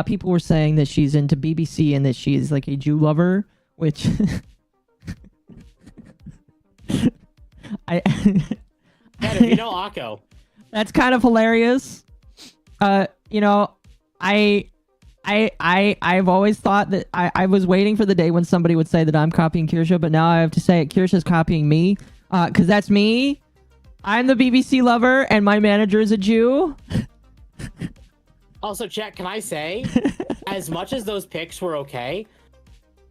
People were saying that she's into BBC and that she's like a Jew lover, which MommaOcco. That's kind of hilarious. You know, I've always thought that I was waiting for the day when somebody would say that I'm copying Kirsha, but now I have to say it. Kirsha's copying me, because that's me. I'm the BBC lover, and my manager is a Jew. Also, chat, can I say, as much as those picks were okay,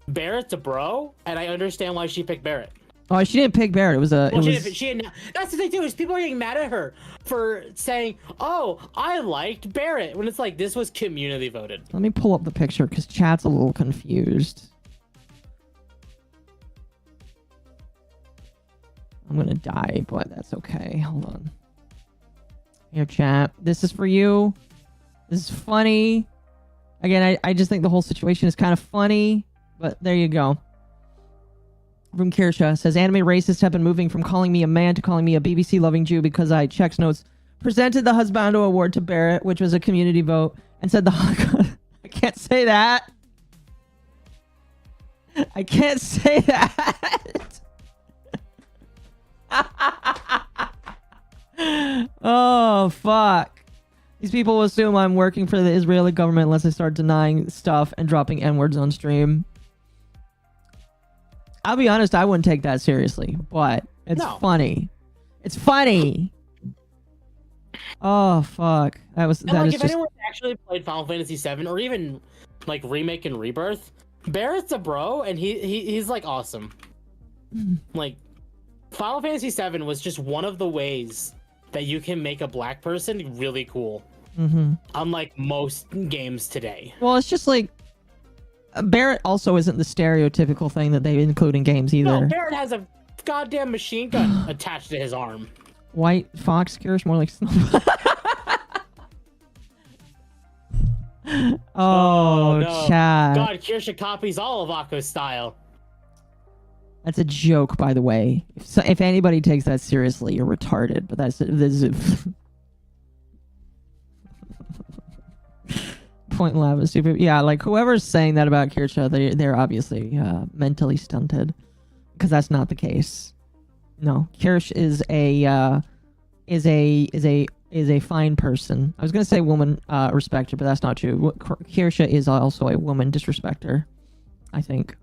Barrett's a bro, and I understand why she picked Barrett. Oh, she didn't pick Barrett. It was a. That's the thing too. Is people are getting mad at her for saying, "Oh, I liked Barrett," when it's like this was community voted. Let me pull up the picture because chat's a little confused. I'm gonna die, but that's okay. Hold on. Here, chat. This is for you. This is funny. Again, I just think the whole situation is kind of funny, but there you go. From Kirsha says, anime racists have been moving from calling me a man to calling me a BBC loving Jew because I, checks notes, presented the Husbando Award to Barrett, which was a community vote, and said I can't say that. I can't say that. Oh, fuck. These people will assume I'm working for the Israeli government unless I start denying stuff and dropping N-words on stream. I'll be honest, I wouldn't take that seriously, but it's funny. It's funny. Oh, fuck. That like, is if anyone actually played Final Fantasy VII or even like Remake and Rebirth, Barrett's a bro and he's like awesome. Like Final Fantasy VII was just one of the ways that you can make a black person really cool. Unlike most games today. Well, it's just like Barrett also isn't the stereotypical thing that they include in games either. No, Barrett has a goddamn machine gun attached to his arm. White fox Kirsch, more like Oh, no. Chad. God, Kirsha copies all of Akko's style. That's a joke, by the way. If anybody takes that seriously, you're retarded. But this is Point Lab is stupid. Yeah, like whoever's saying that about Kirsha, they're obviously mentally stunted, because that's not the case. No, Kirsch is a fine person. I was gonna say woman respecter, but that's not true. Kirsha is also a woman disrespecter, I think.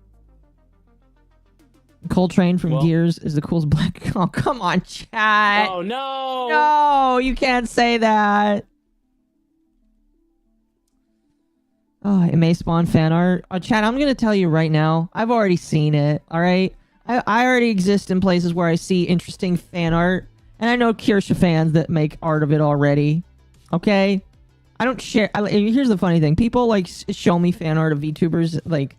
Coltrane from Gears is the coolest black. Oh, come on, chat. Oh no! No, you can't say that. Oh, it may spawn fan art. Chat, I'm gonna tell you right now. I've already seen it. All right, I already exist in places where I see interesting fan art, and I know Kirsha fans that make art of it already. Okay, I don't share. Here's the funny thing: people like show me fan art of VTubers, like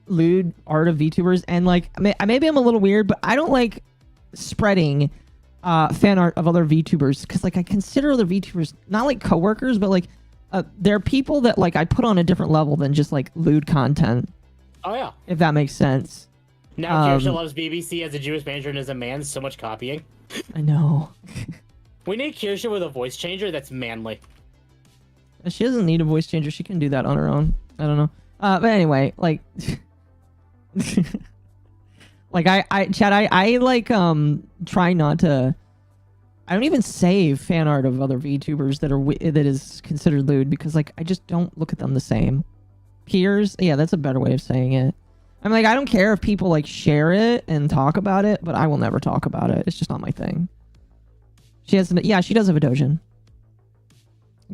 lewd art of VTubers, and like maybe I'm a little weird, but I don't like spreading fan art of other VTubers, because like I consider other VTubers not like coworkers, but like they're people that like I put on a different level than just like lewd content. Oh yeah, if that makes sense. Now Kirsha loves BBC as a Jewish manager and as a man. So much copying. I know. We need Kirsha with a voice changer that's manly. She doesn't need a voice changer. She can do that on her own. I don't know. But anyway, like, like I like try not to. I don't even save fan art of other VTubers that is considered lewd, because like I just don't look at them the same. Peers, yeah, that's a better way of saying it. I'm like, I don't care if people like share it and talk about it, but I will never talk about it. It's just not my thing. She has, yeah, she does have a dojin.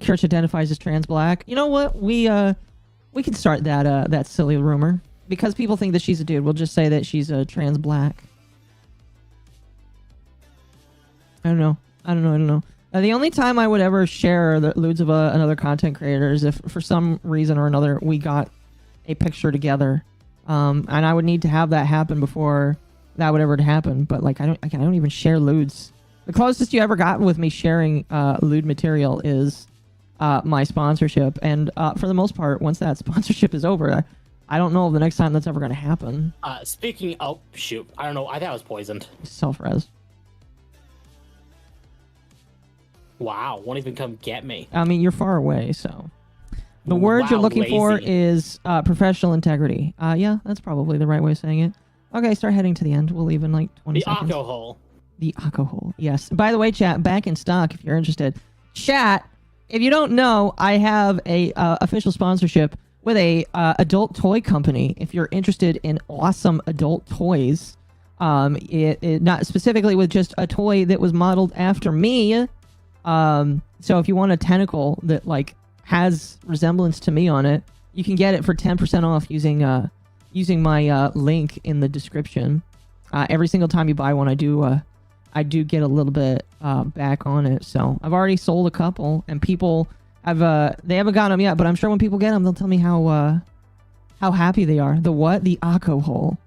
Kirch identifies as trans black. You know what? We can start that silly rumor, because people think that she's a dude. We'll just say that she's a trans black. I don't know. The only time I would ever share the lewds of another content creator is if for some reason or another we got a picture together, and I would need to have that happen before that would ever happen. But like I don't even share lewds. The closest you ever got with me sharing lewd material is my sponsorship, and for the most part, once that sponsorship is over, I don't know the next time that's ever going to happen. Speaking, oh shoot, I don't know. I thought I was poisoned. Self-res. Wow, won't even come get me. I mean, you're far away, so. The word you're looking for is professional integrity. Yeah, that's probably the right way of saying it. Okay, start heading to the end. We'll leave in like 20 seconds. The alcohol. The alcohol, yes. By the way, chat, back in stock if you're interested. Chat, if you don't know, I have a official sponsorship with a adult toy company. If you're interested in awesome adult toys, it not specifically with just a toy that was modeled after me. So if you want a tentacle that like has resemblance to me on it, you can get it for 10% off using my link in the description. Every single time you buy one, I do get a little bit back on it. So I've already sold a couple, and people have they haven't got them yet, but I'm sure when people get them, they'll tell me how happy they are. The what? The alcohol.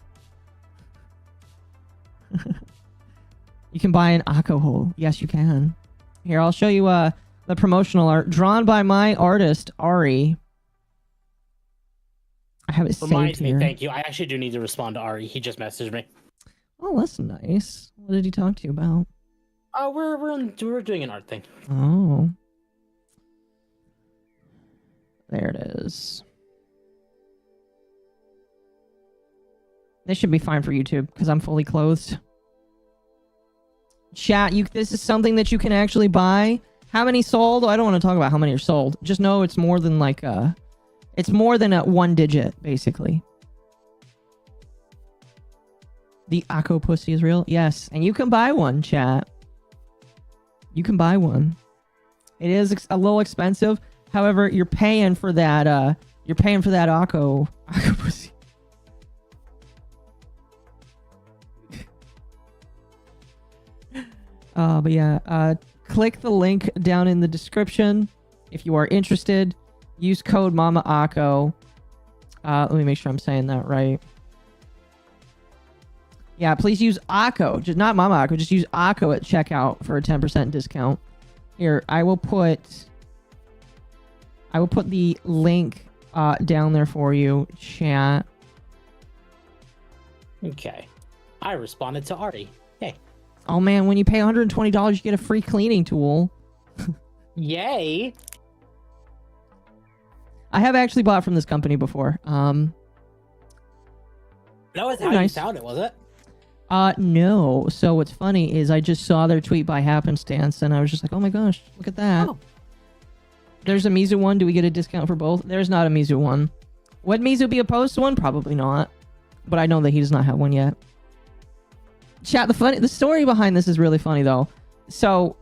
You can buy an alcohol. Yes, you can. Here, I'll show you the promotional art drawn by my artist, Ari. I have it saved here. Thank you. I actually do need to respond to Ari. He just messaged me. Oh, that's nice. What did he talk to you about? We're doing an art thing. Oh. There it is. This should be fine for YouTube, because I'm fully clothed. Chat, this is something that you can actually buy. How many sold? I don't want to talk about how many are sold. Just know it's more than like it's more than a 1 digit, basically. The Akko pussy is real? Yes. And you can buy one, chat. You can buy one. It is a little expensive. However, you're paying for that Akko pussy. But yeah, click the link down in the description if you are interested. Use code MommaOcco. Let me make sure I'm saying that right. Yeah, please use Occo, just not MommaOcco. Just use Occo at checkout for a 10% discount. Here, I will put the link down there for you, chat. Okay. I responded to Artie. Hey. Oh man, when you pay $120, you get a free cleaning tool. Yay. I have actually bought from this company before. That was how nice. you found it, was it? No. So what's funny is I just saw their tweet by happenstance, and I was just like, oh my gosh, look at that. Oh. There's a Mizu one. Do we get a discount for both? There's not a Mizu one. Would Mizu be opposed to one? Probably not. But I know that he does not have one yet. Chat, the story behind this is really funny though. So,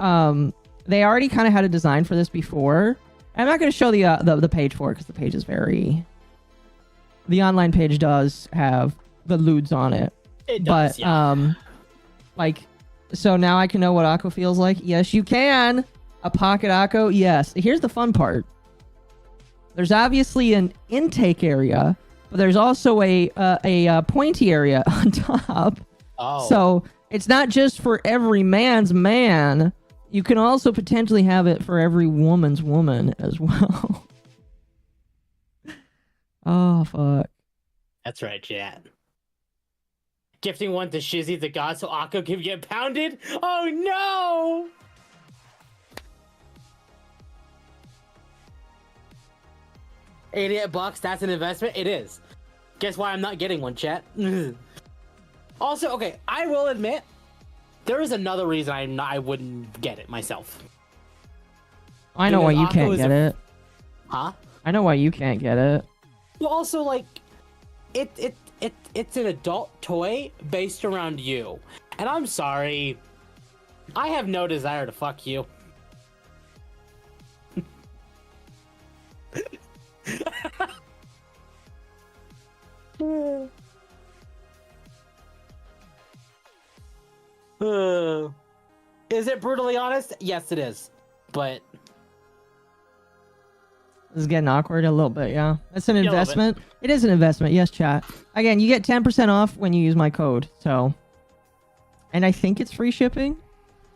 they already kind of had a design for this before. I'm not going to show the page for it because the page is very... The online page does have the lewds on it. It does, but, yeah. like, so now I can know what Occo feels like? Yes, you can! A pocket Occo? Yes. Here's the fun part. There's obviously an intake area, but there's also a pointy area on top. Oh. So it's not just for every man's man. You can also potentially have it for every woman's woman as well. Oh, fuck. That's right, chat. Gifting one to Shizzy the God so Occo can get pounded? Oh no! $88, that's an investment? It is. Guess why I'm not getting one, chat? Also, okay, I will admit, there is another reason I wouldn't get it myself. I know why you Occo can't get it. Huh? I know why you can't get it. Well, also, like, it's an adult toy based around you. And I'm sorry, I have no desire to fuck you. Is it brutally honest? Yes, it is. But this is getting awkward a little bit, yeah. It's an investment. It is an investment, yes, chat. Again, you get 10% off when you use my code, so. And I think it's free shipping.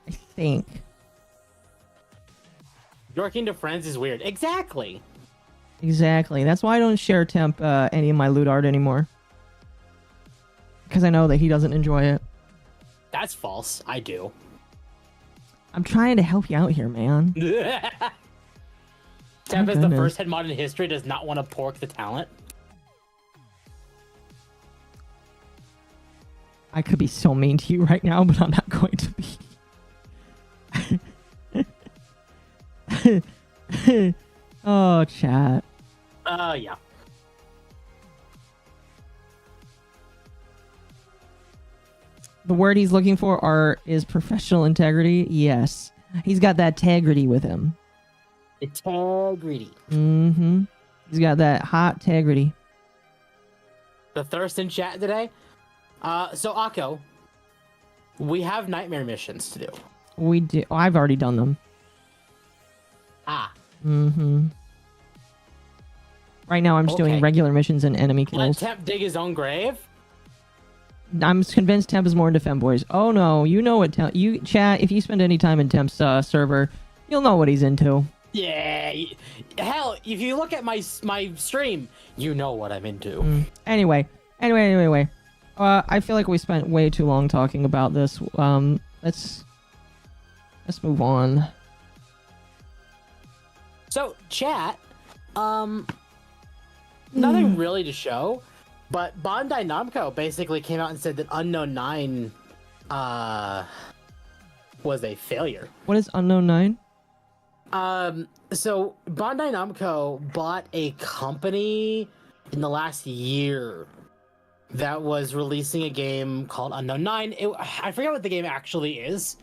I think. Yorking to friends is weird. Exactly. Exactly. That's why I don't share temp any of my loot art anymore. Because I know that he doesn't enjoy it. That's false. I do. I'm trying to help you out here, man. Temp is the first head mod in history does not want to pork the talent. I could be so mean to you right now, but I'm not going to be. Oh, chat. Yeah. The word he's looking for is professional integrity. Yes. He's got that integrity with him. Integrity. Mm-hmm. He's got that hot integrity. The thirst in chat today. So Occo, we have nightmare missions to do. We do. Oh, I've already done them. Ah. Mm-hmm. Right now, I'm just doing regular missions and enemy kills. Let Temp dig his own grave? I'm convinced Temp is more into femboys. Oh no, you know what Temp... You, chat, if you spend any time in Temp's server, you'll know what he's into. Yeah. Hell, if you look at my stream, you know what I'm into. Anyway. I feel like we spent way too long talking about this. Let's move on. So, chat, nothing really to show, but Bandai Namco basically came out and said that Unknown 9 was a failure. What is Unknown 9? So Bandai Namco bought a company in the last year that was releasing a game called Unknown 9. I forget what the game actually is,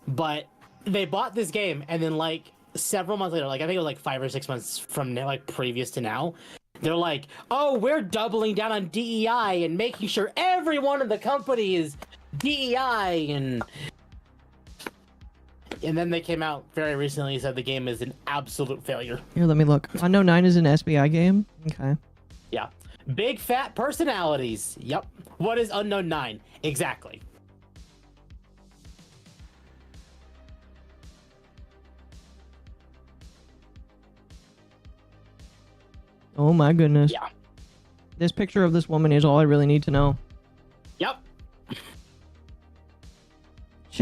but they bought this game and then like several months later, like I think it was like 5 or 6 months from now, like previous to now, they're like, oh, we're doubling down on DEI and making sure everyone in the company is DEI, and then they came out very recently and said the game is an absolute failure. Here, let me look. Unknown 9 is an SBI game? Okay. Yeah. Big fat personalities. Yep. What is Unknown 9? Exactly. Oh my goodness. Yeah. This picture of this woman is all I really need to know.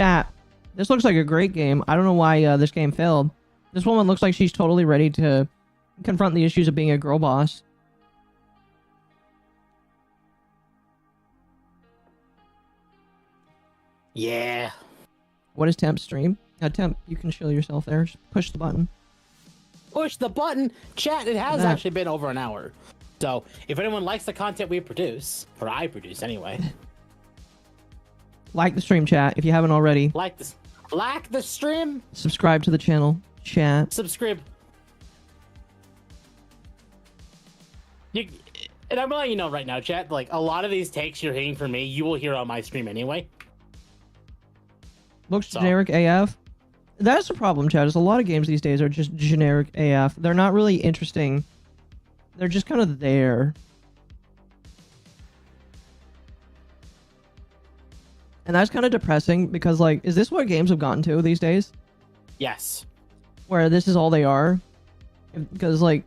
Chat. This looks like a great game. I don't know why this game failed. This woman looks like she's totally ready to confront the issues of being a girl boss. Yeah. What is Temp's stream? Temp, you can show yourself there. Just push the button. Push the button. Chat, it has actually been over an hour. So, if anyone likes the content we produce, or I produce anyway. Like the stream, chat, if you haven't already. Like the stream. Subscribe to the channel, chat. Subscribe. And I'm gonna let you know right now, chat, like, a lot of these takes you're hitting for me, you will hear on my stream anyway. Looks generic AF. That's the problem, chat, is a lot of games these days are just generic AF. They're not really interesting. They're just kind of there. And that's kind of depressing because, like, is this what games have gotten to these days? Yes. Where this is all they are? Because, like,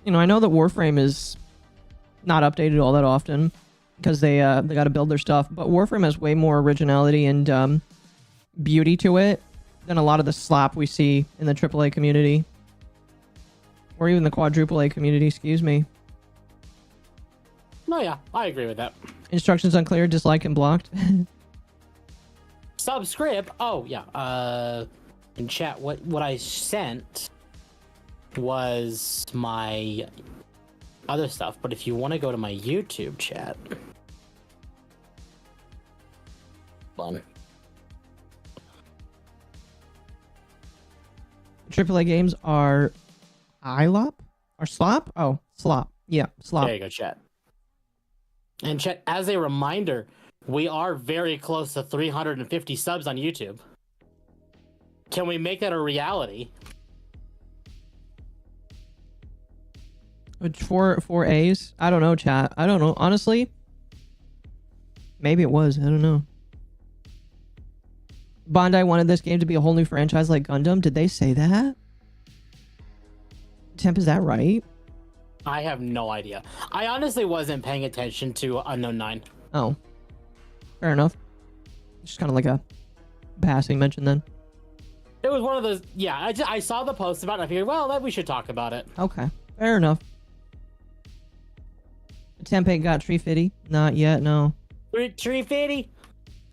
you know, I know that Warframe is not updated all that often because they got to build their stuff, but Warframe has way more originality and beauty to it than a lot of the slop we see in the AAA community. Or even the quadruple A community, excuse me. No, yeah, I agree with that. Instructions unclear, dislike and blocked. Subscribe. Oh, yeah. In chat, what I sent was my other stuff, but if you want to go to my YouTube chat. Fun. AAA games are ILOP? Or slop? Oh, slop. Yeah, slop. There you go, chat. And chat, as a reminder, we are very close to 350 subs on YouTube. Can we make that a reality? Which four A's? I don't know, chat. I don't know. Honestly, maybe it was. I don't know. Bandai wanted this game to be a whole new franchise like Gundam. Did they say that? Temp, is that right? I have no idea. I honestly wasn't paying attention to Unknown 9. Oh. Fair enough. Just kind of like a passing mention then. It was one of those... Yeah, I saw the post about it. I figured, well, we should talk about it. Okay. Fair enough. Temp ain't got Tree Fitty? Not yet, no. Tree Fitty?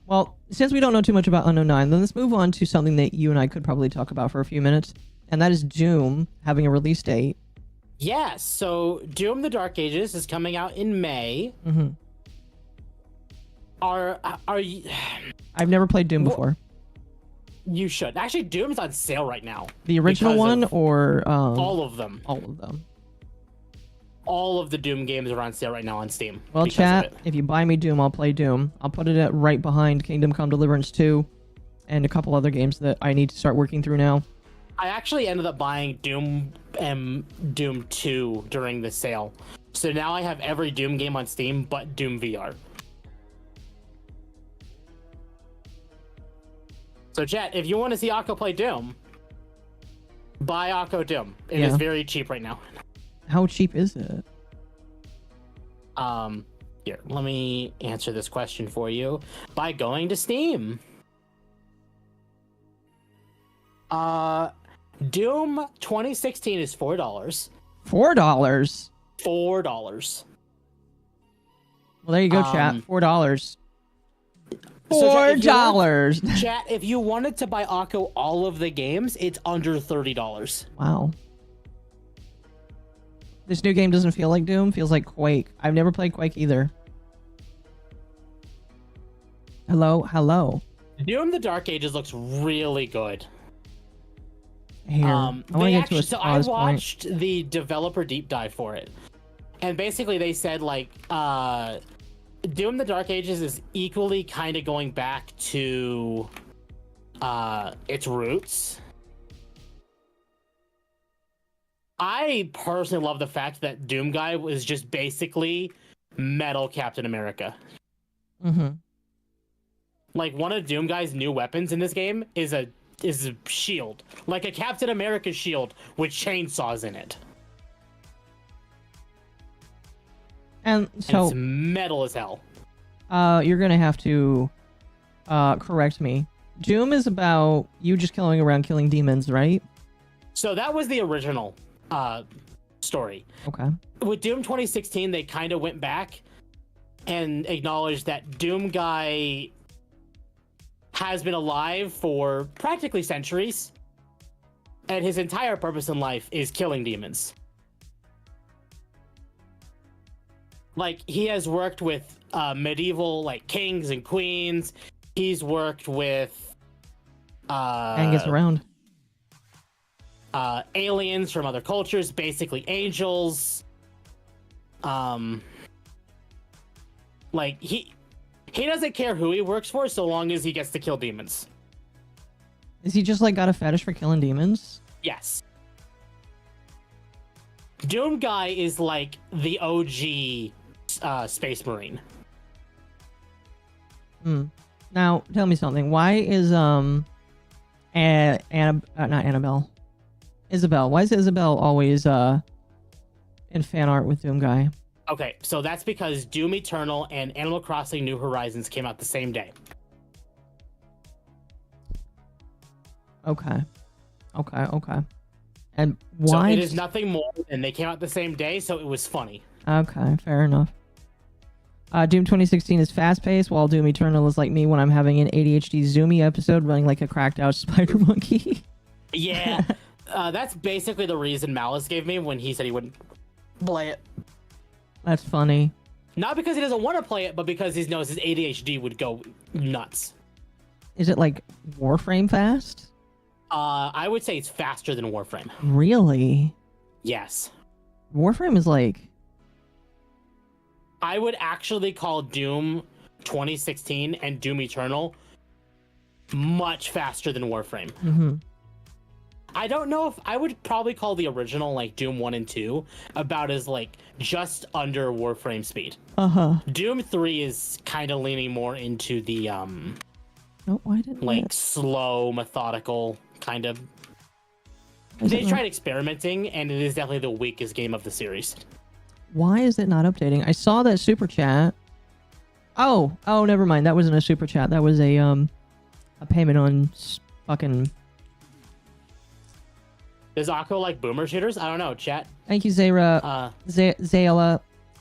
Well, since we don't know too much about Unknown 9, then let's move on to something that you and I could probably talk about for a few minutes. And that is Doom having a release date. Yes, so Doom the Dark Ages is coming out in May. Mm-hmm. Are you... I've never played Doom before. You should. Actually, Doom's on sale right now. The original one or... all of them. All of them. All of the Doom games are on sale right now on Steam. Well, chat, if you buy me Doom, I'll play Doom. I'll put it right behind Kingdom Come Deliverance 2 and a couple other games that I need to start working through now. I actually ended up buying Doom and Doom 2 during the sale. So now I have every Doom game on Steam but Doom VR. So chat, if you want to see Occo play Doom, buy Occo Doom. It is very cheap right now. How cheap is it? Here, let me answer this question for you by going to Steam. Doom 2016 is $4. $4? $4. Well, there you go, chat. $4. $4. Chat, if you wanted to buy Occo all of the games, it's under $30. Wow. This new game doesn't feel like Doom, feels like Quake. I've never played Quake either. Hello, hello. Doom the Dark Ages looks really good. Here, I want to get to a so I watched the developer deep dive for it. And basically they said, like, Doom the Dark Ages is equally kind of going back to its roots. I personally love the fact that Doom Guy was just basically Metal Captain America. Mm-hmm. Like, one of Doom Guy's new weapons in this game is a shield. Like a Captain America shield with chainsaws in it. And so... it's metal as hell. You're gonna have to correct me. Doom is about you just going around killing demons, right? So that was the original story. Okay. With Doom 2016, they kind of went back and acknowledged that Doom Guy has been alive for practically centuries, and his entire purpose in life is killing demons. Like, he has worked with medieval like kings and queens. He's worked with And gets around. Aliens from other cultures, basically angels. Like, he doesn't care who he works for so long as he gets to kill demons. Is he just like got a fetish for killing demons? Yes. Doom Guy is like the OG Space Marine. Now, tell me something. Why is not Annabelle, Isabel? Why is Isabel always in fan art with Doom Guy? Okay, so that's because Doom Eternal and Animal Crossing New Horizons came out the same day. Okay. And why? So it is nothing more than they came out the same day, so it was funny. Okay, fair enough. Doom 2016 is fast-paced, while Doom Eternal is like me when I'm having an ADHD Zoomy episode running like a cracked-out spider monkey. Yeah, that's basically the reason Malice gave me when he said he wouldn't play it. That's funny. Not because he doesn't want to play it, but because he knows his ADHD would go nuts. Is it like Warframe fast? I would say it's faster than Warframe. Really? Yes. Warframe is like... I would actually call Doom 2016 and Doom Eternal much faster than Warframe. Mm-hmm. I don't know if I would probably call the original like Doom 1 and 2 about as like just under Warframe speed. Uh-huh. Doom 3 is kind of leaning more into the Oh, why didn't like slow, methodical kind of. They tried experimenting, and it is definitely the weakest game of the series. Why is it not updating? I saw that super chat. Oh, never mind. That wasn't a super chat. That was a payment on fucking. Does Occo like boomer shooters? I don't know, chat. Thank you, Zayla. Zayla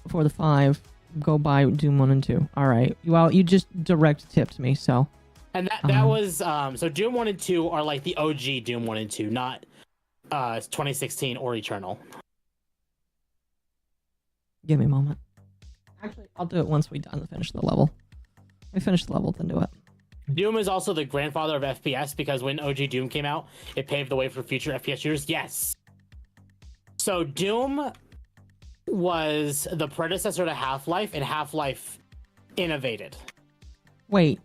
for the 5. Go buy Doom 1 and 2. All right. Well, you just direct tipped me, so. And that was so Doom 1 and 2 are like the OG Doom 1 and 2, not 2016 or Eternal. Give me a moment. Actually, I'll do it once we finish the level. We finish the level, then do it. Doom is also the grandfather of FPS because when OG Doom came out, it paved the way for future FPS shooters. Yes. So Doom was the predecessor to Half-Life, and Half-Life innovated. Wait,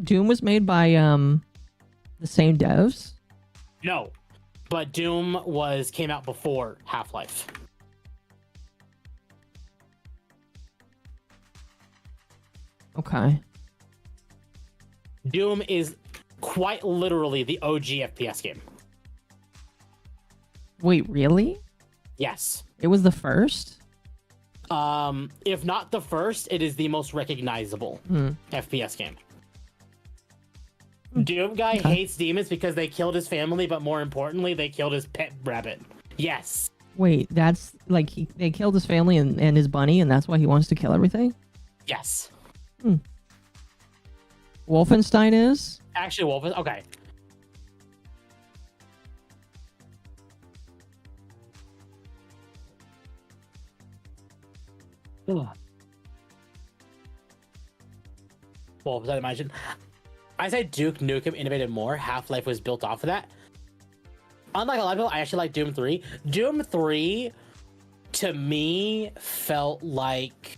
Doom was made by the same devs? No, but Doom came out before Half-Life. Okay. Doom is quite literally the OG FPS game. Wait, really? Yes. It was the first? If not the first, it is the most recognizable FPS game. Doom Guy hates demons because they killed his family, but more importantly, they killed his pet rabbit. Yes. Wait, that's like they killed his family and his bunny, and that's why he wants to kill everything? Yes. Wolfenstein is? Actually, Wolfenstein. Okay. Wolfenstein, imagine. I say Duke Nukem innovated more. Half-Life was built off of that. Unlike a lot of people, I actually like Doom 3. Doom 3, to me, felt like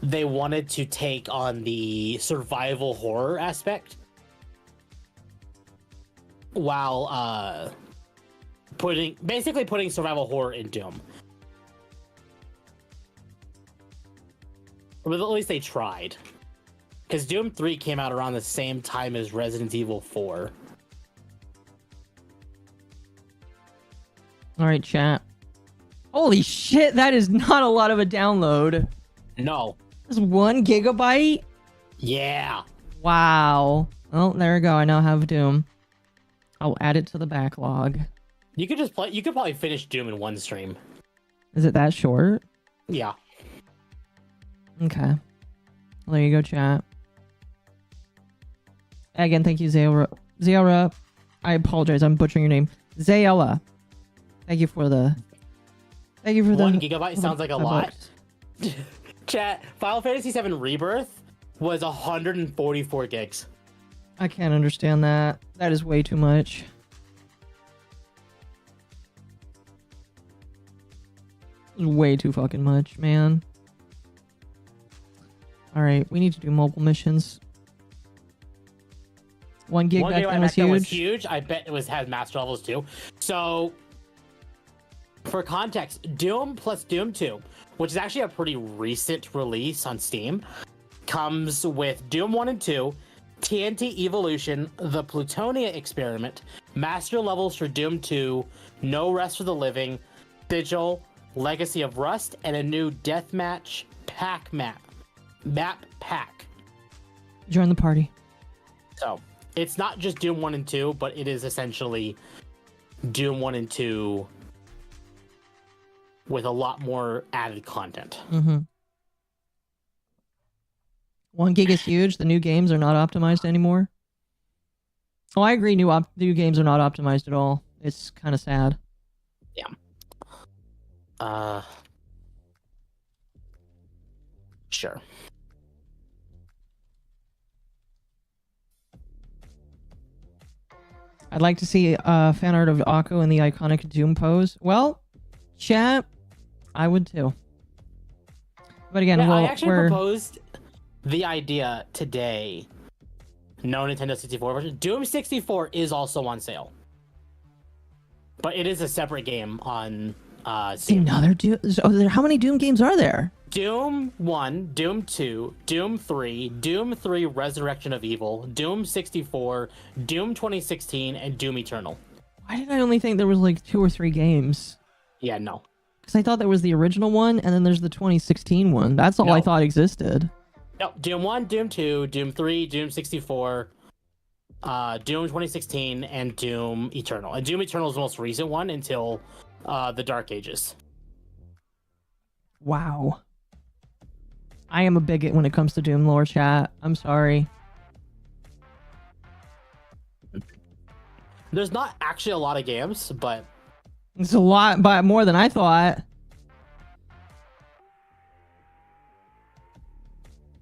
they wanted to take on the survival horror aspect while basically putting survival horror in Doom. Or at least they tried. Because Doom 3 came out around the same time as Resident Evil 4. Alright, chat. Holy shit, that is not a lot of a download. No. That's 1 gigabyte? Yeah. Wow. Oh, there we go. I now have Doom. I'll add it to the backlog. You could just play. You could probably finish Doom in one stream. Is it that short? Yeah. Okay. Well, there you go, chat. Again, thank you, Zayora. Zayora, I apologize. I'm butchering your name. Zayella. Thank you for the... 1 gigabyte sounds like a lot. Chat, Final Fantasy VII Rebirth was 144 gigs. I can't understand that. That is way too much. Way too fucking much, man. Alright, we need to do mobile missions. 1 gig back then was huge. I bet it had master levels too. So, for context, Doom plus Doom 2, which is actually a pretty recent release on Steam, comes with Doom 1 and 2, TNT Evolution, the Plutonia Experiment, master levels for Doom 2, No Rest for the Living, Sigil, Legacy of Rust, and a new deathmatch map pack. Join the party. So, it's not just Doom 1 and 2, but it is essentially Doom 1 and 2 with a lot more added content. 1 gig is huge. The new games are not optimized anymore. Oh, I agree. New games are not optimized at all. It's kind of sad. Yeah. Sure. I'd like to see fan art of Akko in the iconic Doom pose. Well, chat, I would too. But again, I actually proposed the idea today. No Nintendo 64 version. Doom 64 is also on sale, but it is a separate game on Steam. Another Doom. Oh, how many Doom games are there? Doom 1, Doom 2, Doom 3, Doom 3 Resurrection of Evil, Doom 64, Doom 2016, and Doom Eternal. Why did I only think there was like 2 or 3 games? Yeah, no. Because I thought there was the original one, and then there's the 2016 one. That's all I thought existed. No, Doom 1, Doom 2, Doom 3, Doom 64, Doom 2016, and Doom Eternal. And Doom Eternal is the most recent one until the Dark Ages. Wow. I am a bigot when it comes to Doom lore, chat. I'm sorry. There's not actually a lot of games, but... It's a lot, but more than I thought.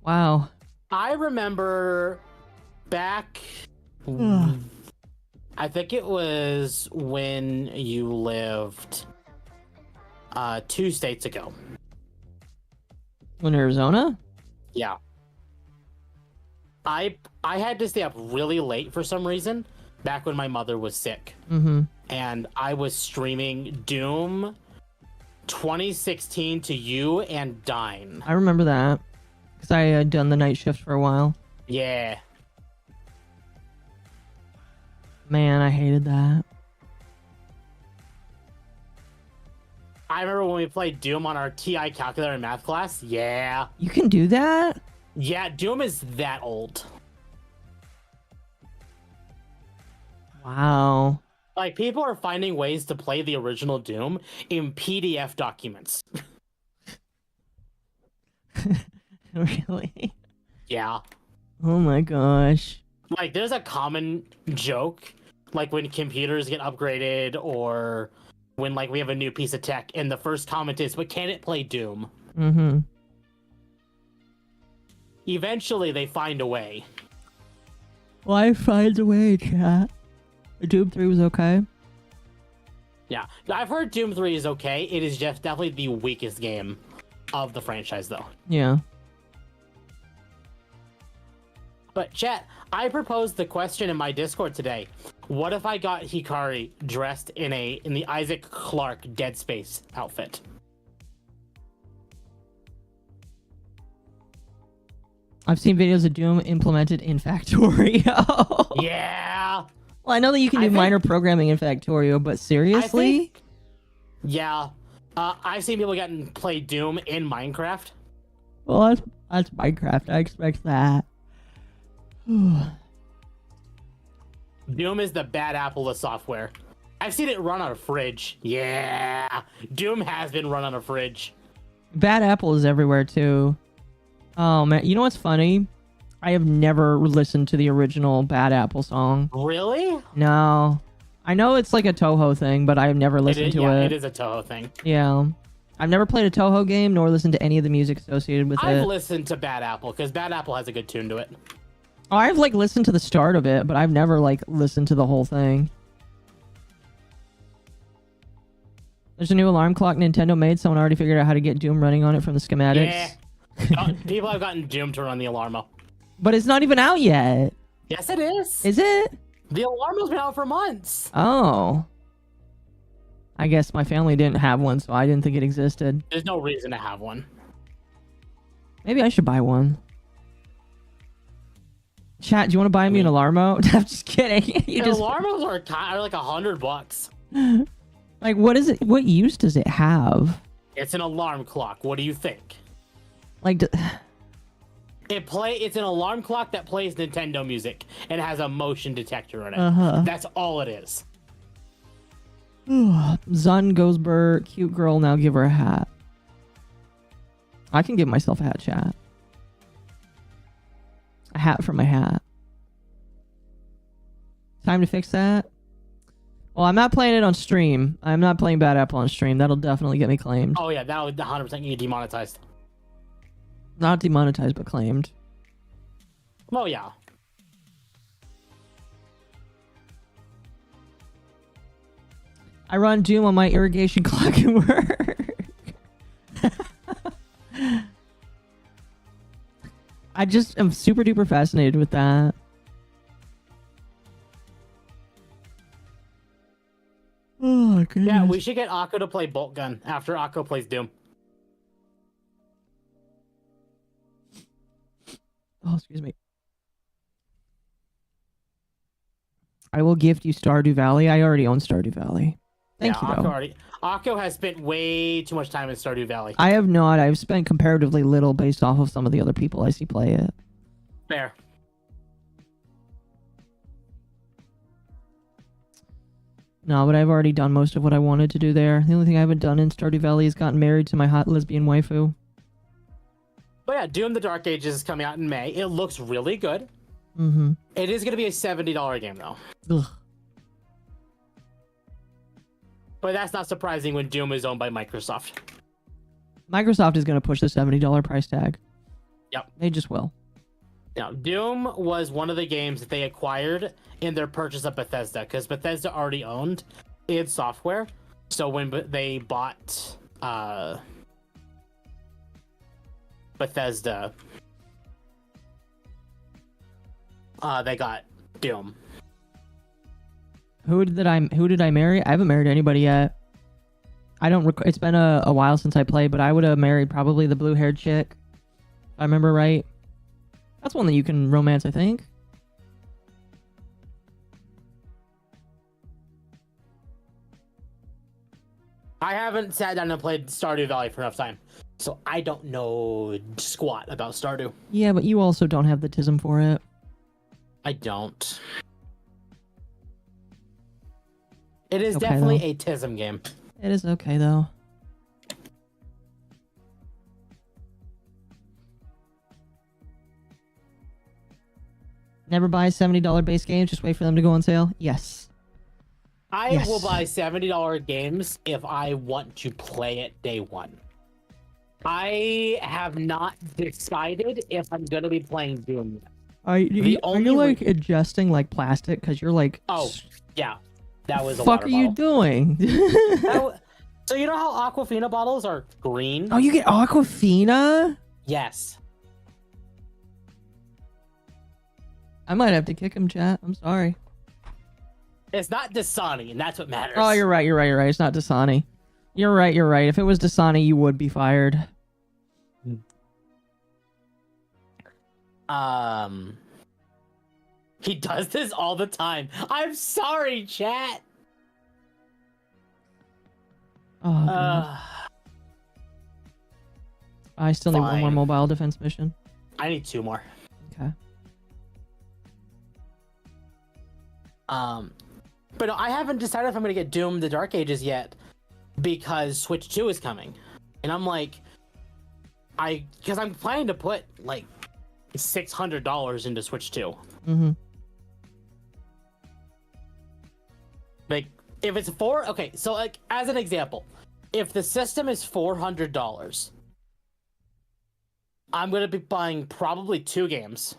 Wow. I remember back... I think it was when you lived 2 states ago. In Arizona? Yeah. I had to stay up really late for some reason back when my mother was sick. And I was streaming Doom 2016 to you and Dine. I remember that. Because I had done the night shift for a while. Yeah. Man, I hated that. I remember when we played Doom on our TI calculator in math class. Yeah. You can do that? Yeah, Doom is that old. Wow. Like, people are finding ways to play the original Doom in PDF documents. Really? Yeah. Oh my gosh. Like, there's a common joke, like when computers get upgraded or when, like, we have a new piece of tech, and the first comment is, but can it play Doom? Eventually, they find a way. Life finds a way, chat. Doom 3 was okay. Yeah. I've heard Doom 3 is okay. It is just definitely the weakest game of the franchise, though. Yeah. But chat, I proposed the question in my Discord today. What if I got Hikari dressed in the Isaac Clarke Dead Space outfit? I've seen videos of Doom implemented in Factorio. Yeah. Well, I know that you can do minor programming in Factorio, but seriously? Yeah. I've seen people play Doom in Minecraft. Well, that's Minecraft. I expect that. Doom is the bad apple of software. I've seen it run on a fridge. Yeah, Doom has been run on a fridge. Bad apple is everywhere too. Oh man, you know what's funny? I have never listened to the original Bad Apple song. Really? No. I know it's like a Toho thing, but I have never listened to it. It is a Toho thing. Yeah. I've never played a Toho game, nor listened to any of the music associated with it. I've listened to Bad Apple, because Bad Apple has a good tune to it. Oh, I've like listened to the start of it, but I've never like listened to the whole thing. There's a new alarm clock Nintendo made. Someone already figured out how to get Doom running on it from the schematics. Yeah. People have gotten Doom to run the Alarmo. But it's not even out yet. Yes, it is. Is it? The Alarmo's been out for months. Oh. I guess my family didn't have one, so I didn't think it existed. There's no reason to have one. Maybe I should buy one. Chat, do you want to buy me an Alarmo? I'm just kidding. Alarmos are like $100. Like, what is it? What use does it have? It's an alarm clock. What do you think? Like, it's an alarm clock that plays Nintendo music and has a motion detector in it. That's all it is. Zun Gosber, cute girl, now give her a hat. I can give myself a hat, chat. A hat for my hat. Time to fix that? Well, I'm not playing it on stream. I'm not playing Bad Apple on stream. That'll definitely get me claimed. Oh yeah, that would 100% get you demonetized. Not demonetized, but claimed. Oh yeah. I run Doom on my irrigation clock at work. I just am super duper fascinated with that. Oh, goodness. Yeah, we should get Occo to play Bolt Gun after Occo plays Doom. Oh, excuse me. I will gift you Stardew Valley. I already own Stardew Valley. Thank you, though. Occo has spent way too much time in Stardew Valley. I have not. I've spent comparatively little based off of some of the other people I see play it. Fair. No, but I've already done most of what I wanted to do there. The only thing I haven't done in Stardew Valley is gotten married to my hot lesbian waifu. But yeah, Doom the Dark Ages is coming out in May. It looks really good. Mm-hmm. It is going to be a $70 game, though. Ugh. But that's not surprising when Doom is owned by Microsoft. Microsoft is going to push the $70 price tag. Yep. They just will. Now, Doom was one of the games that they acquired in their purchase of Bethesda, because Bethesda already owned id Software. So when they bought Bethesda, they got Doom. Who did I marry? I haven't married anybody yet. I don't it's been a while since I played, but I would have married probably the blue-haired chick. If I remember right. That's one that you can romance, I think. I haven't sat down and played Stardew Valley for enough time, so I don't know squat about Stardew. Yeah, but you also don't have the tism for it. I don't. It is definitely a tism game. It is okay, though. Never buy $70 base games, just wait for them to go on sale? Yes. I will buy $70 games if I want to play it day one. I have not decided if I'm going to be playing Doom yet. Are you like ingesting like plastic? Because you're like... Oh, yeah. That was a fuck water are you doing? So you know how Aquafina bottles are green? Oh, you get Aquafina? Yes. I might have to kick him, chat. I'm sorry. It's not Dasani, and that's what matters. Oh, you're right. It's not Dasani. You're right. If it was Dasani, you would be fired. He does this all the time. I'm sorry, chat. Oh, I still need one more mobile defense mission. I need 2 more. Okay. But no, I haven't decided if I'm gonna get Doom: The Dark Ages yet, because Switch 2 is coming, and I'm like, because I'm planning to put like $600 into Switch 2. Mm-hmm. Like, if it's okay, so like as an example, if the system is $400, I'm gonna be buying probably 2 games.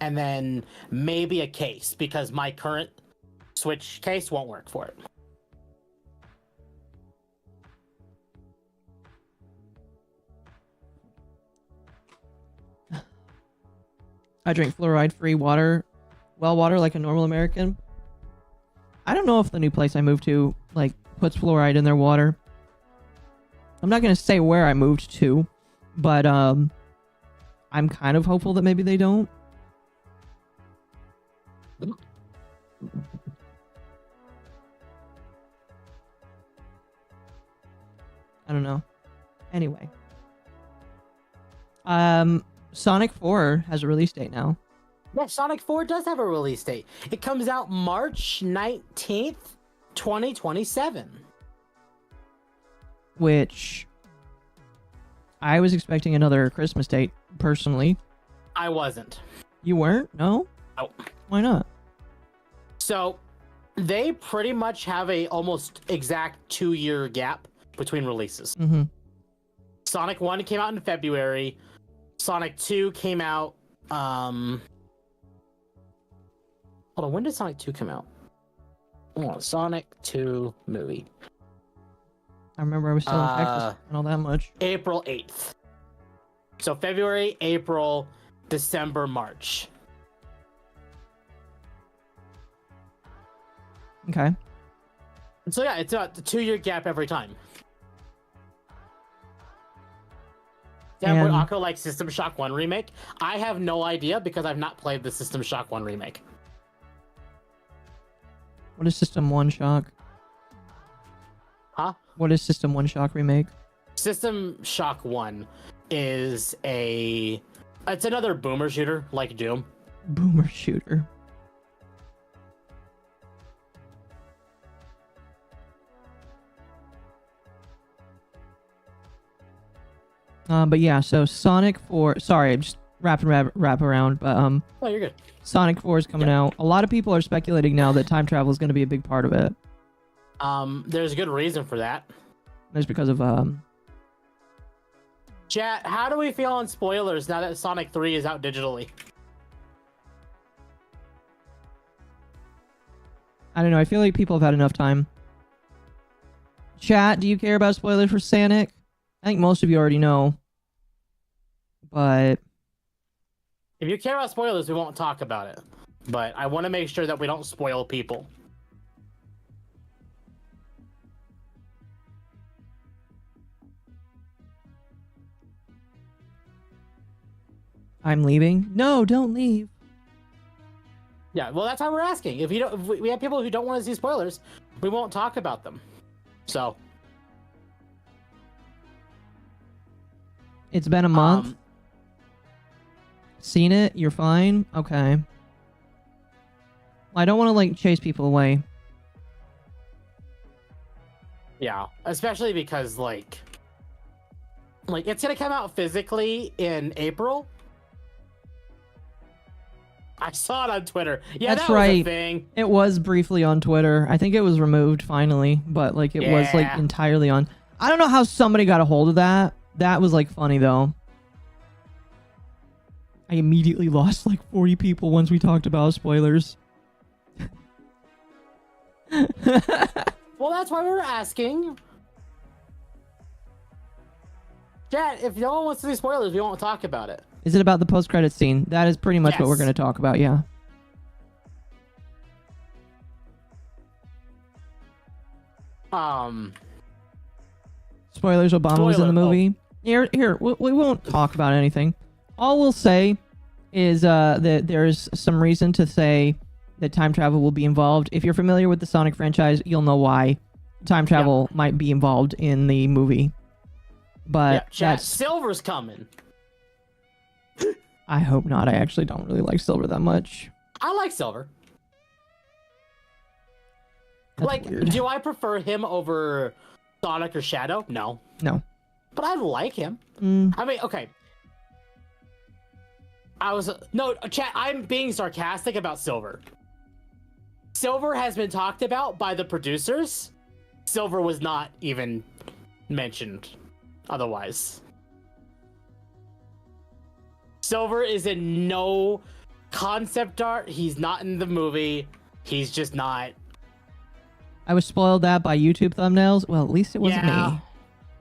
And then maybe a case, because my current Switch case won't work for it. I drink fluoride-free water, well water like a normal American. I don't know if the new place I moved to like puts fluoride in their water. I'm not gonna say where I moved to, but I'm kind of hopeful that maybe they don't. I don't know. Anyway. Sonic 4 has a release date now. Yeah, Sonic 4 does have a release date. It comes out March 19th, 2027. Which I was expecting another Christmas date, personally. I wasn't. You weren't? No? Oh. Why not? So, they pretty much have a almost exact 2-year gap between releases. Mm-hmm. Sonic 1 came out in February. Sonic 2 came out, hold on, when did Sonic 2 come out? Oh, Sonic 2 movie. I remember I was still in Texas, and all that much. April 8th. So February, April, December, March. Okay. So yeah, it's about a 2-year gap every time. Yeah, would Akko like System Shock 1 remake? I have no idea because I've not played the System Shock 1 remake. What is System 1 Shock? Huh? What is System 1 Shock remake? System Shock 1 is it's another boomer shooter like Doom. Boomer shooter. But yeah, so Sonic 4... Sorry, I'm just wrap around, but Oh, you're good. Sonic 4 is coming out. A lot of people are speculating now that time travel is going to be a big part of it. There's a good reason for that. That's because of Chat, how do we feel on spoilers now that Sonic 3 is out digitally? I don't know. I feel like people have had enough time. Chat, do you care about spoilers for Sonic? I think most of you already know. But if you care about spoilers, we won't talk about it. But I want to make sure that we don't spoil people. I'm leaving? No, don't leave. Yeah, well, that's why we're asking. If we have people who don't want to see spoilers, we won't talk about them. So it's been a month. Seen it? You're fine? Okay. I don't want to, like, chase people away. Yeah, especially because, like it's gonna come out physically in April. I saw it on Twitter. Yeah, that's that right. was a thing. It was briefly on Twitter. I think it was removed finally, but, like, it was, like, entirely on. I don't know how somebody got a hold of that. That was, like, funny, though. I immediately lost like 40 people once we talked about spoilers. Well, that's why we were asking. Chat, if no one wants to see spoilers, we won't talk about it. Is it about the post-credit scene? That is pretty much what we're going to talk about, yeah. Spoilers, Obama was in the movie. Here, we won't talk about anything. All we'll say is that there's some reason to say that time travel will be involved. If you're familiar with the Sonic franchise, you'll know why time travel might be involved in the movie. But that's... Silver's coming. I hope not. I actually don't really like Silver that much. I like Silver. That's like, weird. do I prefer him over Sonic or Shadow? No. No. But I like him. I mean, okay. No, chat, I'm being sarcastic about Silver. Silver has been talked about by the producers. Silver was not even mentioned otherwise. Silver is in no concept art. He's not in the movie. He's just not. I was spoiled that by YouTube thumbnails. Well, at least it wasn't me.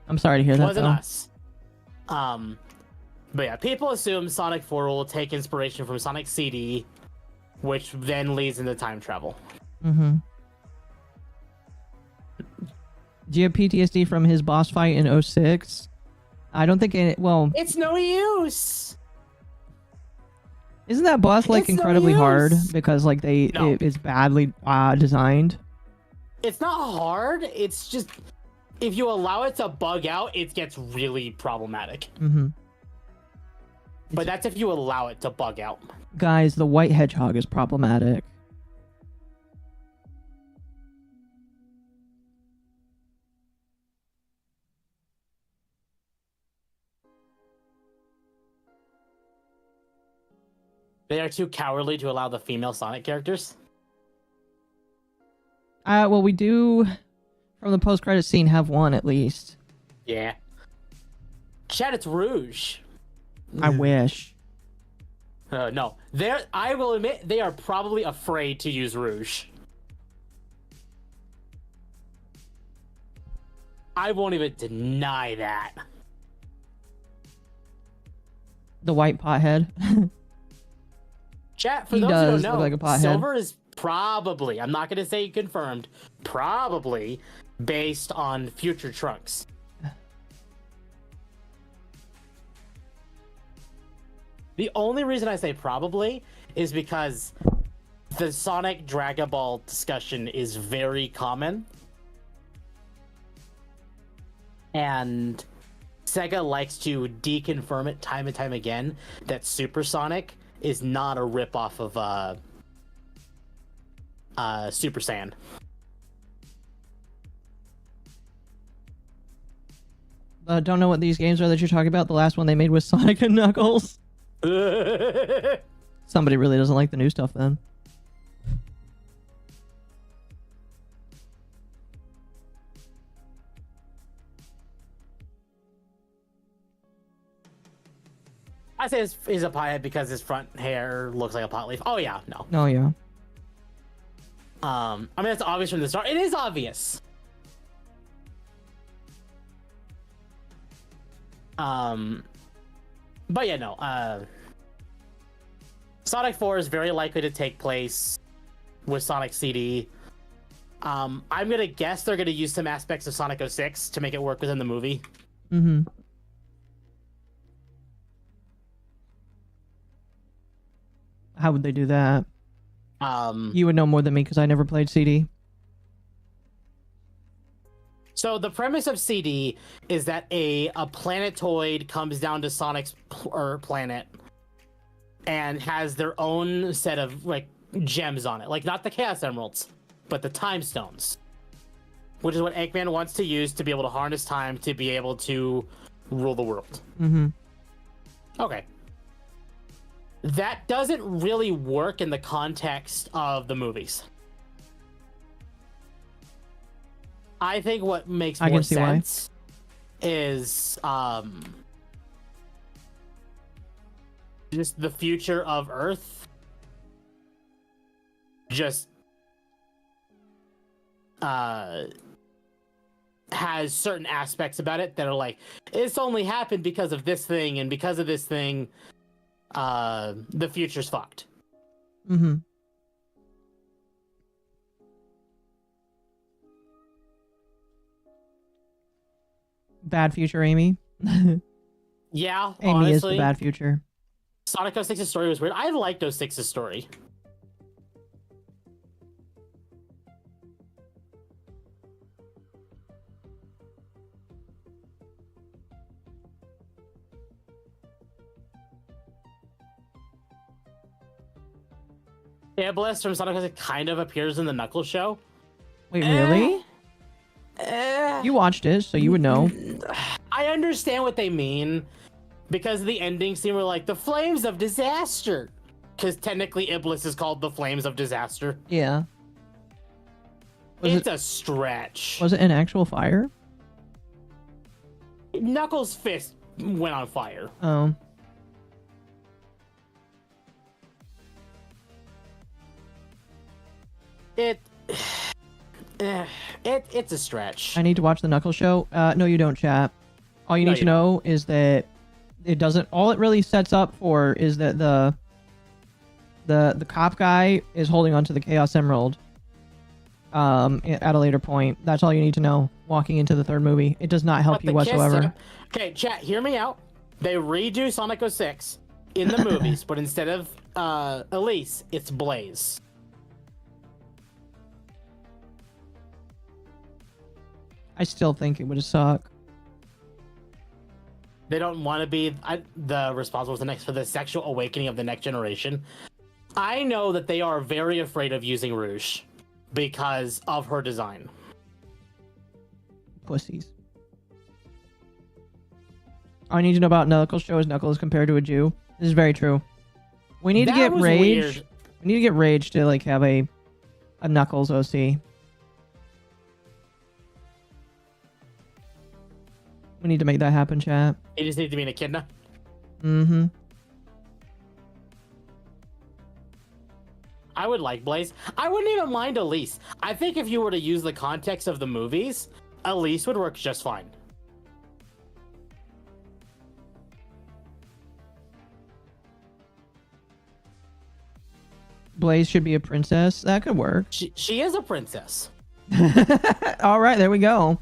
I'm sorry to hear that. Wasn't us. But yeah, people assume Sonic 4 will take inspiration from Sonic CD, which then leads into time travel. Mm-hmm. Do you have PTSD from his boss fight in 06? I don't think it. Well, it's no use. Isn't that boss like incredibly hard because like it's badly designed? It's not hard. It's just if you allow it to bug out, it gets really problematic. Mm-hmm. But that's if you allow it to bug out. Guys, the white hedgehog is problematic. They are too cowardly to allow the female Sonic characters. Well, we do, from the post-credit scene, have one at least. Yeah. Chat, it's Rouge. I wish. No. I will admit, they are probably afraid to use Rouge. I won't even deny that. The white pothead. Chat, for he those who does don't know, look like a pothead. Silver is probably, I'm not going to say confirmed, probably based on future Trunks. The only reason I say probably is because the Sonic Dragon Ball discussion is very common. And Sega likes to deconfirm it time and time again that Super Sonic is not a ripoff of Super Saiyan. Don't know what these games are that you're talking about. The last one they made was Sonic and Knuckles. Somebody really doesn't like the new stuff then. I say he's a pothead because his front hair looks like a pot leaf. Oh yeah, no. Oh yeah. I mean it's obvious from the start. It is obvious. But yeah, no. Sonic 4 is very likely to take place with Sonic CD. I'm gonna guess they're gonna use some aspects of Sonic 06 to make it work within the movie. Mm-hmm. How would they do that? You would know more than me because I never played CD. So the premise of CD is that a planetoid comes down to Sonic's planet and has their own set of like gems on it, like not the Chaos Emeralds, but the Time Stones, which is what Eggman wants to use to be able to harness time to be able to rule the world. Mm-hmm. Okay. That doesn't really work in the context of the movies. I think what makes more sense is just the future of Earth just has certain aspects about it that are like, it's only happened because of this thing, and because of this thing the future's fucked. Mm-hmm. Bad future, Amy. Yeah, Amy honestly, is the bad future. Sonic 06's story was weird. I liked 06's story. Iblis from Sonic 06 kind of appears in the Knuckles show. Wait, really? You watched it, so you would know. I understand what they mean because the ending scene were like the flames of disaster. Because technically Iblis is called the flames of disaster. Yeah. It's a stretch. Was it an actual fire? Knuckles' fist went on fire. Oh. It's a stretch. I need to watch the Knuckles show. No, you don't, chat. All you need to know is that it doesn't. All it really sets up for is that the cop guy is holding onto the Chaos Emerald. At a later point. That's all you need to know. Walking into the third movie, it does not help you whatsoever. Okay, chat. Hear me out. They redo Sonic 06 in the movies, but instead of Elise, it's Blaze. I still think it would suck. They don't want to be the responsible for the sexual awakening of the next generation. I know that they are very afraid of using Rouge because of her design. Pussies. All I need to know about Knuckles show is Knuckles compared to a Jew. This is very true. We need to get Rage. Weird. We need to get Rage to like have a Knuckles OC. We need to make that happen, chat. You just need to be an echidna. Mm-hmm. I would like Blaze. I wouldn't even mind Elise. I think if you were to use the context of the movies, Elise would work just fine. Blaze should be a princess. That could work. She is a princess. All right, there we go.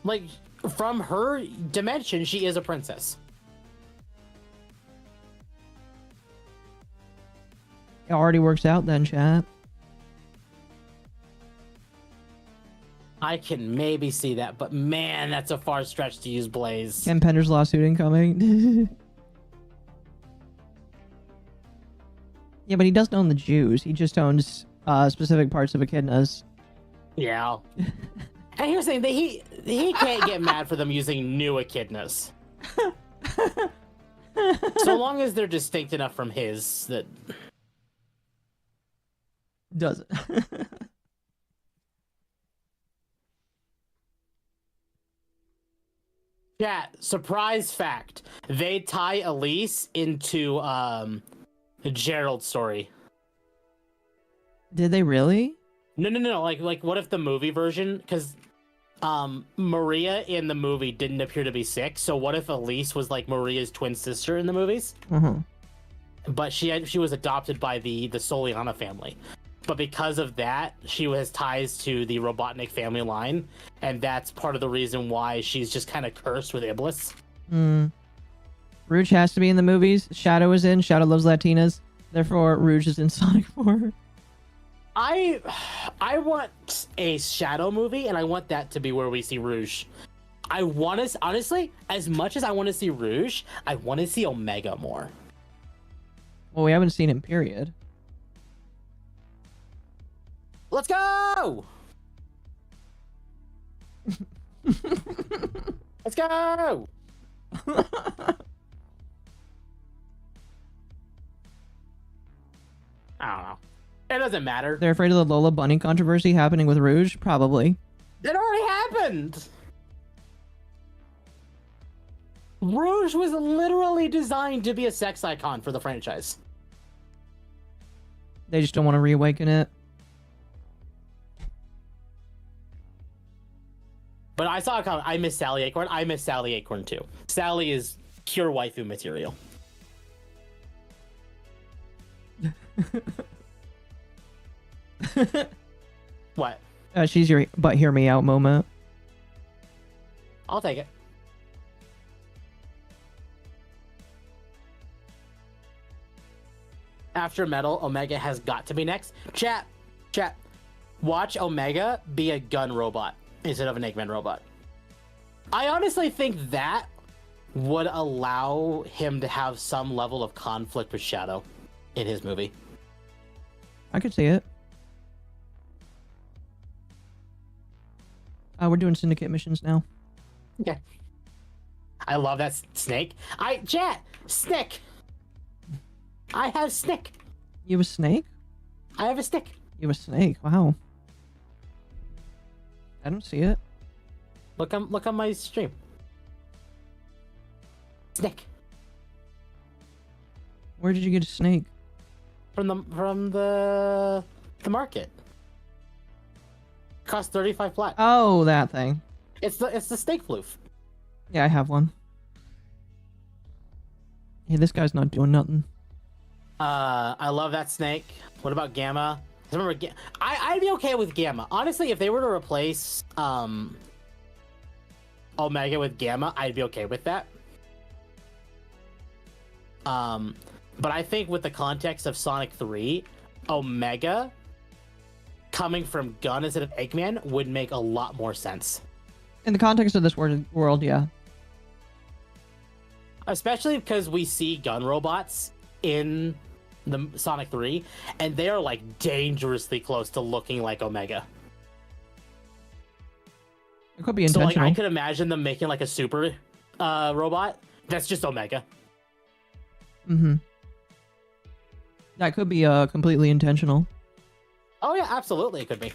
Like, from her dimension, she is a princess. It already works out then, chat. I can maybe see that, but man, that's a far stretch to use Blaze. Ken Pender's lawsuit incoming. Yeah, but he doesn't own the Jews. He just owns specific parts of echidnas. Yeah. And here's the thing, that he can't get mad for them using new echidnas. So long as they're distinct enough from his that... Does it? Yeah, surprise fact. They tie Elise into Gerald's story. Did they really? No. Like what if the movie version, because Maria in the movie didn't appear to be sick, so what if Elise was like Maria's twin sister in the movies? Uh-huh. But she was adopted by the Soliana family. But because of that, she has ties to the Robotnik family line, and that's part of the reason why she's just kind of cursed with Iblis. Rouge has to be in the movies. Shadow is in. Shadow loves Latinas. Therefore, Rouge is in Sonic 4. I want a Shadow movie, and I want that to be where we see Rouge. I want to, honestly, as much as I want to see Rouge, I want to see Omega more. Well, we haven't seen him, period. Let's go! Let's go! I don't know. It doesn't matter. They're afraid of the Lola Bunny controversy happening with Rouge? Probably. It already happened! Rouge was literally designed to be a sex icon for the franchise. They just don't want to reawaken it. But I saw a comment. I miss Sally Acorn. I miss Sally Acorn too. Sally is pure waifu material. What? She's your but hear me out moment. I'll take it. After Metal, Omega has got to be next. Chat. Watch Omega be a gun robot instead of an Eggman robot. I honestly think that would allow him to have some level of conflict with Shadow in his movie. I could see it. We're doing syndicate missions now. Okay. I love that snake. Snake. I have snake. You have a snake? I have a stick. You have a snake. Wow. I don't see it. Look on my stream. Snake. Where did you get a snake? From the market. Cost 35 plat. Oh, that thing. It's the snake floof. Yeah, I have one. Hey, this guy's not doing nothing. I love that snake. What about Gamma? I remember I'd be okay with Gamma. Honestly, if they were to replace Omega with Gamma, I'd be okay with that. But I think with the context of Sonic 3, Omega coming from Gun instead of Eggman would make a lot more sense. In the context of this world, yeah. Especially because we see gun robots in the Sonic 3, and they are like dangerously close to looking like Omega. It could be intentional. So like I could imagine them making like a super robot that's just Omega. Mm-hmm. That could be completely intentional. Oh yeah, absolutely it could be.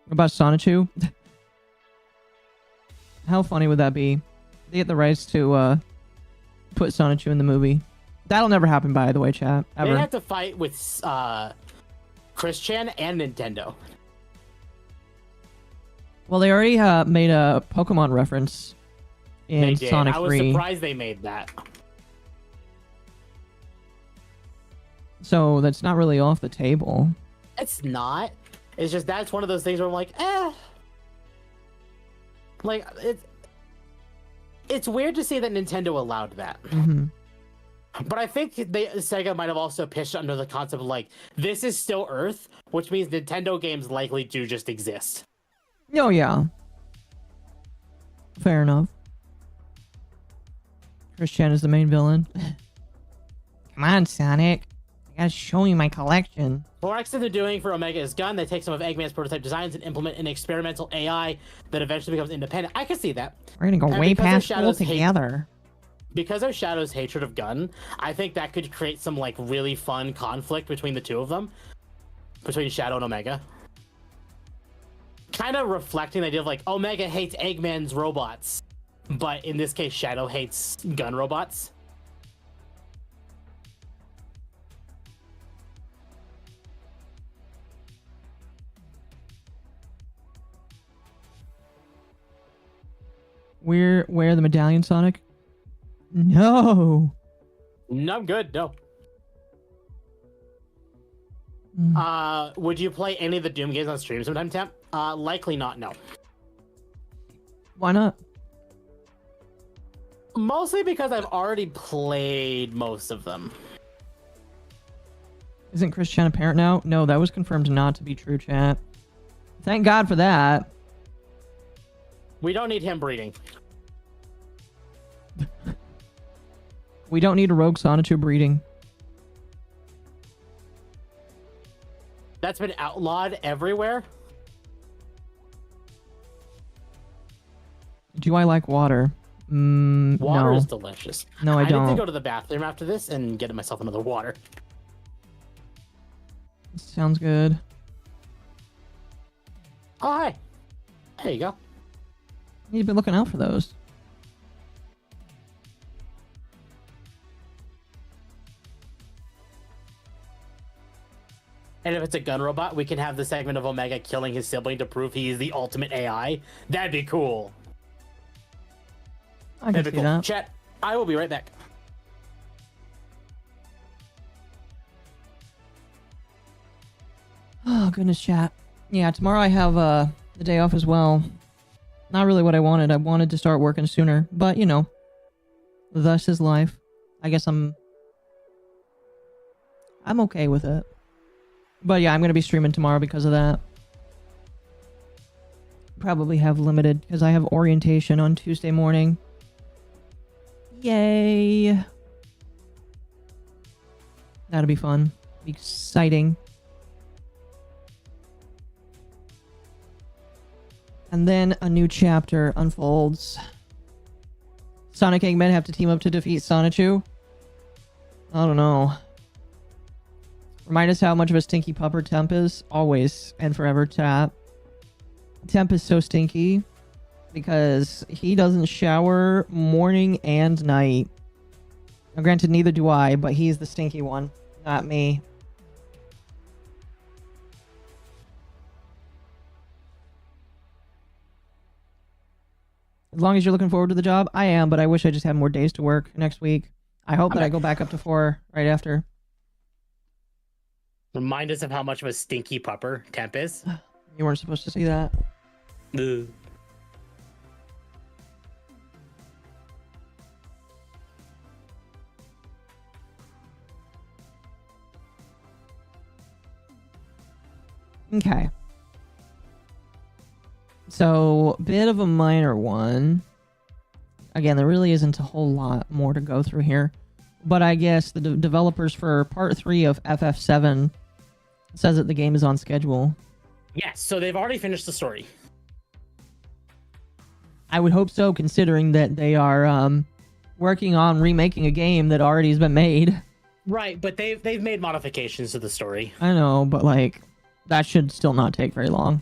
What about Sonichu? How funny would that be? They get the rights to put Sonichu in the movie. That'll never happen, by the way, chat. Ever. They'd have to fight with Chris Chan and Nintendo. Well, they already made a Pokemon reference in Sonic 3. I was surprised they made that. So that's not really off the table. It's not. It's just that's one of those things where I'm like, eh. Like it's weird to see that Nintendo allowed that. Mm-hmm. But I think Sega might have also pitched under the concept of like, this is still Earth, which means Nintendo games likely do just exist. Oh yeah. Fair enough. Chris Chan is the main villain. Come on, Sonic. I gotta show you my collection. The next thing they're doing for Omega is Gun. They take some of Eggman's prototype designs and implement an experimental AI that eventually becomes independent. I can see that. We're gonna go way past school together. Because of Shadow's hatred of Gun, I think that could create some like really fun conflict between the two of them. Between Shadow and Omega. Kind of reflecting the idea of like, Omega hates Eggman's robots. But in this case, Shadow hates Gun robots. Where the medallion, Sonic? No. No, I'm good. No. Would you play any of the Doom games on stream sometime, Temp? Likely not, no. Why not? Mostly because I've already played most of them. Isn't Chris Chan a parent now? No, that was confirmed not to be true, chat. Thank God for that. We don't need him breeding. We don't need a rogue Sonichu breeding. That's been outlawed everywhere. Do I like water? Water no. is delicious. No, I don't. need to go to the bathroom after this and get myself another water. Sounds good. Oh, hi. There you go. You've been looking out for those. And if it's a gun robot, we can have the segment of Omega killing his sibling to prove he is the ultimate AI. That'd be cool. I can see that. Chat, I will be right back. Oh, goodness, chat. Yeah, tomorrow I have the day off as well. Not really what I wanted. I wanted to start working sooner. But, you know, thus is life. I guess I'm okay with it. But yeah, I'm going to be streaming tomorrow because of that. Probably have limited because I have orientation on Tuesday morning. Yay. That'll be fun. Exciting. And then a new chapter unfolds. Sonic Eggman have to team up to defeat Sonichu? I don't know. Remind us how much of a stinky pupper Temp is. Always and forever, chat. Temp is so stinky because he doesn't shower morning and night. Now, granted, neither do I, but he's the stinky one, not me. As long as you're looking forward to the job, I am, but I wish I just had more days to work next week. I hope that I go back up to 4 right after. Remind us of how much of a stinky pupper Temp is. You weren't supposed to see that. Ugh. Okay. So, bit of a minor one. Again, there really isn't a whole lot more to go through here. But I guess the developers for Part 3 of FF7 says that the game is on schedule. Yes, so they've already finished the story. I would hope so, considering that they are working on remaking a game that already has been made. Right, but they've made modifications to the story. I know, but like, that should still not take very long.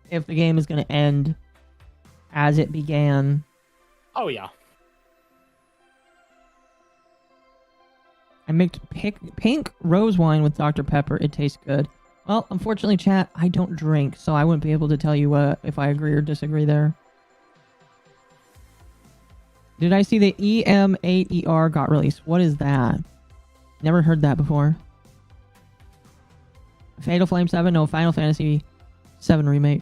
If the game is going to end as it began. Oh, yeah. I mixed pink rose wine with Dr. Pepper. It tastes good. Well, unfortunately, chat, I don't drink, so I wouldn't be able to tell you if I agree or disagree there. Did I see the EM8ER got released? What is that? Never heard that before. Fatal Flame 7? No, Final Fantasy 7 Remake.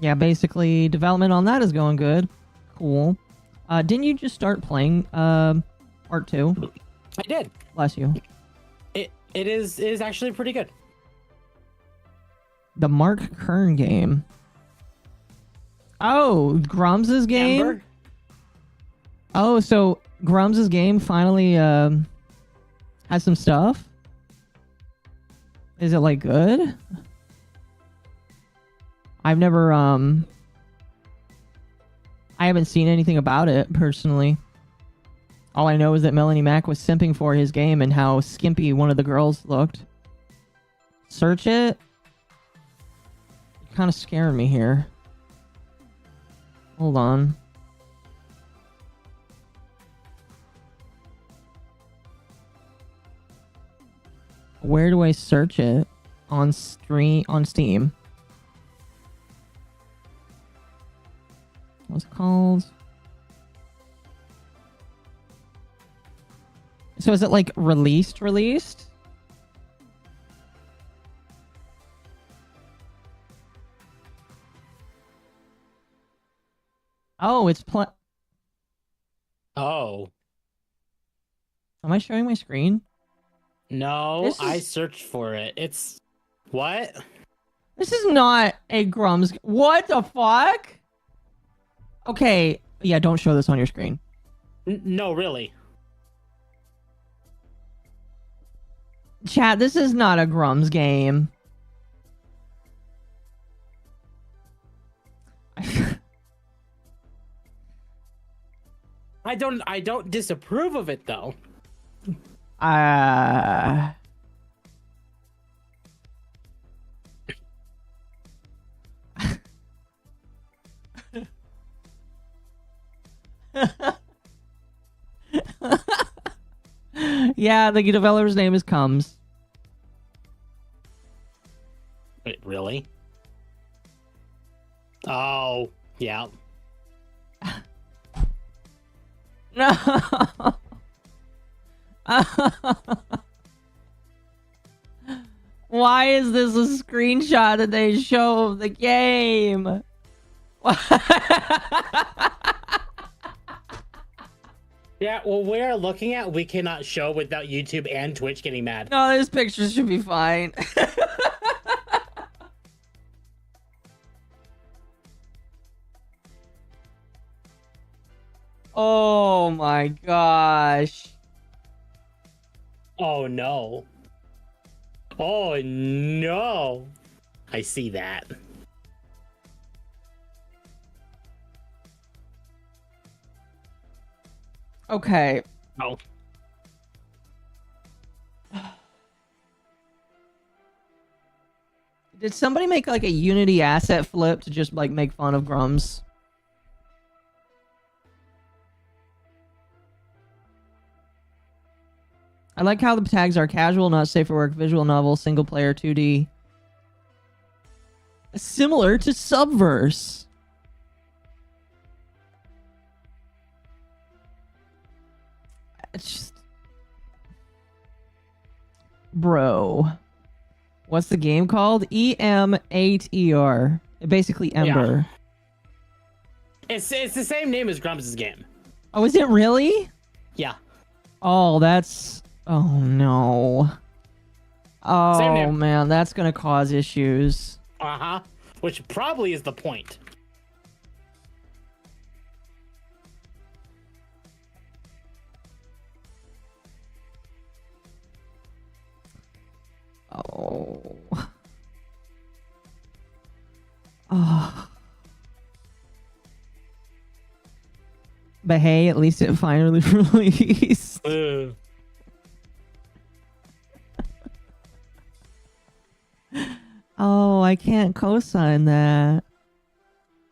Yeah, basically, development on that is going good. Cool. Didn't you just start playing Part 2? I did. Bless you. It is actually pretty good. The Mark Kern game. Oh, Grum's game? Amber? Oh, so Grum's game finally has some stuff? Is it, like, good? I've never, I haven't seen anything about it, personally. All I know is that Melanie Mac was simping for his game and how skimpy one of the girls looked. Search it? You're kind of scaring me here. Hold on. Where do I search it? On Steam. What's it called? So is it like released? Oh, it's Oh. Am I showing my screen? No, I searched for it. It's... What? This is not a Grum's... What the fuck? Okay, yeah, don't show this on your screen. No, really. Chat, this is not a Grum's game. I don't disapprove of it though. Yeah, the developer's name is Comes. Wait, really? Oh, yeah. No. Why is this a screenshot that they show of the game? Yeah, well, we're looking at we cannot show without YouTube and Twitch getting mad. No, this picture should be fine. Oh my gosh. Oh no. Oh no. I see that. Okay. Oh. Did somebody make like a Unity asset flip to just like make fun of Grums? I like how the tags are casual, not safe for work, visual novel, single player, 2D. Similar to Subverse. It's just... Bro. What's the game called? EM8ER. Basically Ember. Yeah. It's the same name as Grumps' game. Oh, is it really? Yeah. Oh, that's... Oh, no. Oh, man, that's gonna cause issues. Uh-huh. Which probably is the point. Oh. Oh. But hey, at least it finally released. Oh, I can't co-sign that.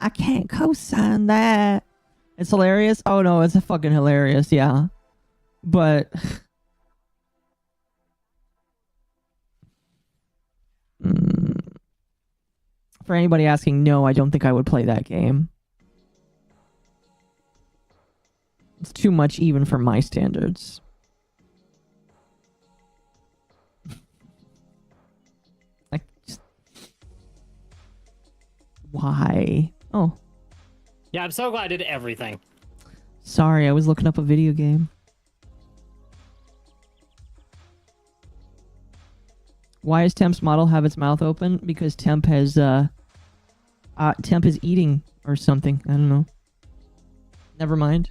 I can't co-sign that. It's hilarious. Oh no, it's fucking hilarious, yeah. But for anybody asking, no, I don't think I would play that game. It's too much even for my standards. Like, just... Why? Oh. Yeah, I'm so glad I did everything. Sorry, I was looking up a video game. Why does Temp's model have its mouth open? Because Temp has, Temp is eating or something. I don't know. Never mind.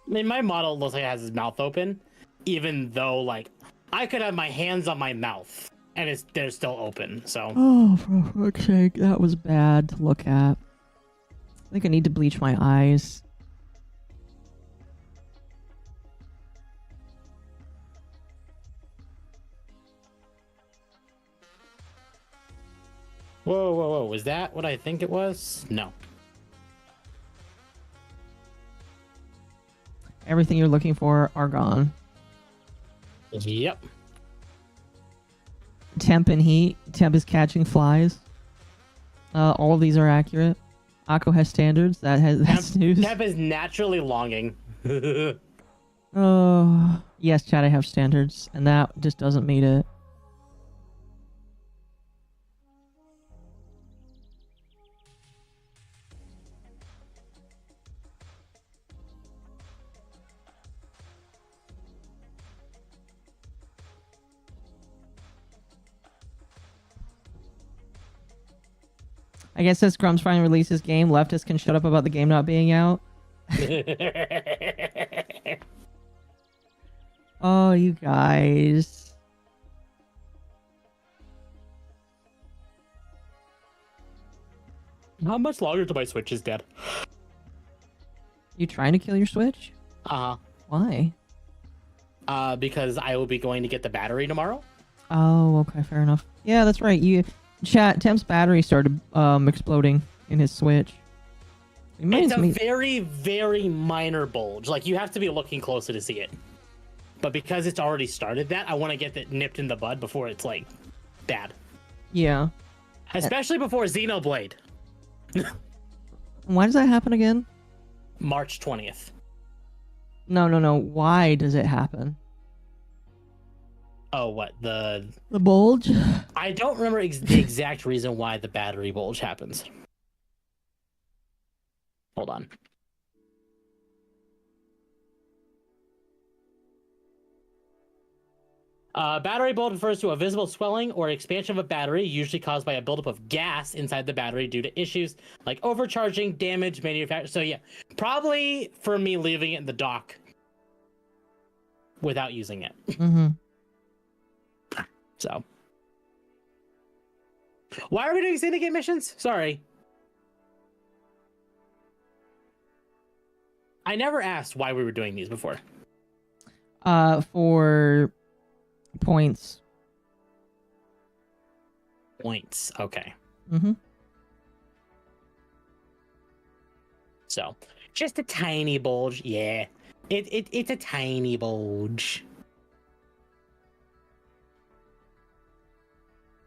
I mean, my model looks like it has his mouth open, even though, like, I could have my hands on my mouth, and they're still open, so... Oh, for fuck's sake, that was bad to look at. I think I need to bleach my eyes. Whoa, whoa, whoa. Was that what I think it was? No. Everything you're looking for are gone. Yep. Temp and heat. Temp is catching flies. All of these are accurate. Occo has standards. That's news. Temp is naturally longing. Oh, yes, chat, I have standards. And that just doesn't meet it. I guess since Grumps finally released his game, leftists can shut up about the game not being out. Oh, you guys. How much longer till my Switch is dead? You trying to kill your Switch? Uh-huh. Why? Because I will be going to get the battery tomorrow. Oh, okay, fair enough. Yeah, that's right. Temp's battery started exploding in his Switch. It's a very, very minor bulge. Like, you have to be looking closer to see it. But because it's already started that, I want to get that nipped in the bud before it's, like, bad. Yeah. Especially before Xenoblade. Why does that happen again? March 20th. No. Why does it happen? Oh, what? The bulge? I don't remember the exact reason why the battery bulge happens. Hold on. Battery bulge refers to a visible swelling or expansion of a battery, usually caused by a buildup of gas inside the battery due to issues like overcharging, damage, manufacture. So yeah, Probably for me leaving it in the dock without using it. Mm-hmm. So, why are we doing syndicate missions? Sorry. I never asked why we were doing these before. For points. Points. Okay. Mm-hmm. So, just a tiny bulge. Yeah. It's a tiny bulge.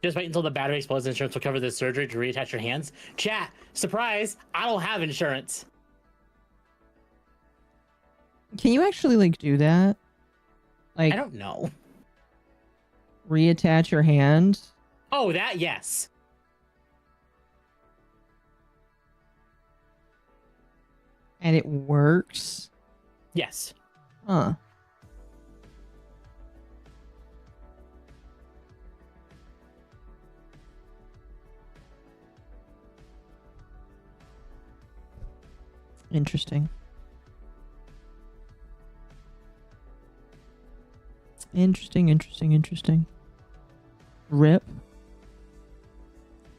Just wait until the battery explodes. Insurance will cover the surgery to reattach your hands. Chat. Surprise. I don't have insurance. Can you actually, like, do that? Like, I don't know. reattach your hand? Oh, that, yes. And it works? Yes. Huh. Interesting. Interesting. Rip.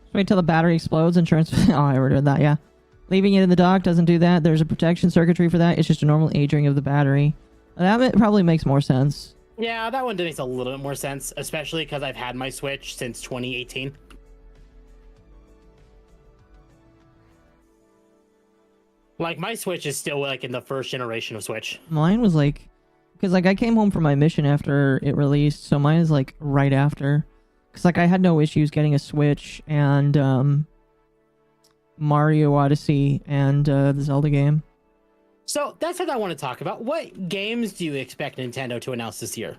Just wait till the battery explodes. Insurance. Oh, I already read that, yeah. Leaving it in the dock doesn't do that. There's a protection circuitry for that. It's just a normal aging of the battery. That probably makes more sense. Yeah, that one makes a little bit more sense, especially because I've had my Switch since 2018. Like, my Switch is still, like, in the first generation of Switch. Mine was like... Because, like, I came home from my mission after it released, so mine is, like, right after. Because, like, I had no issues getting a Switch and, Mario Odyssey and, the Zelda game. So, that's what I want to talk about. What games do you expect Nintendo to announce this year?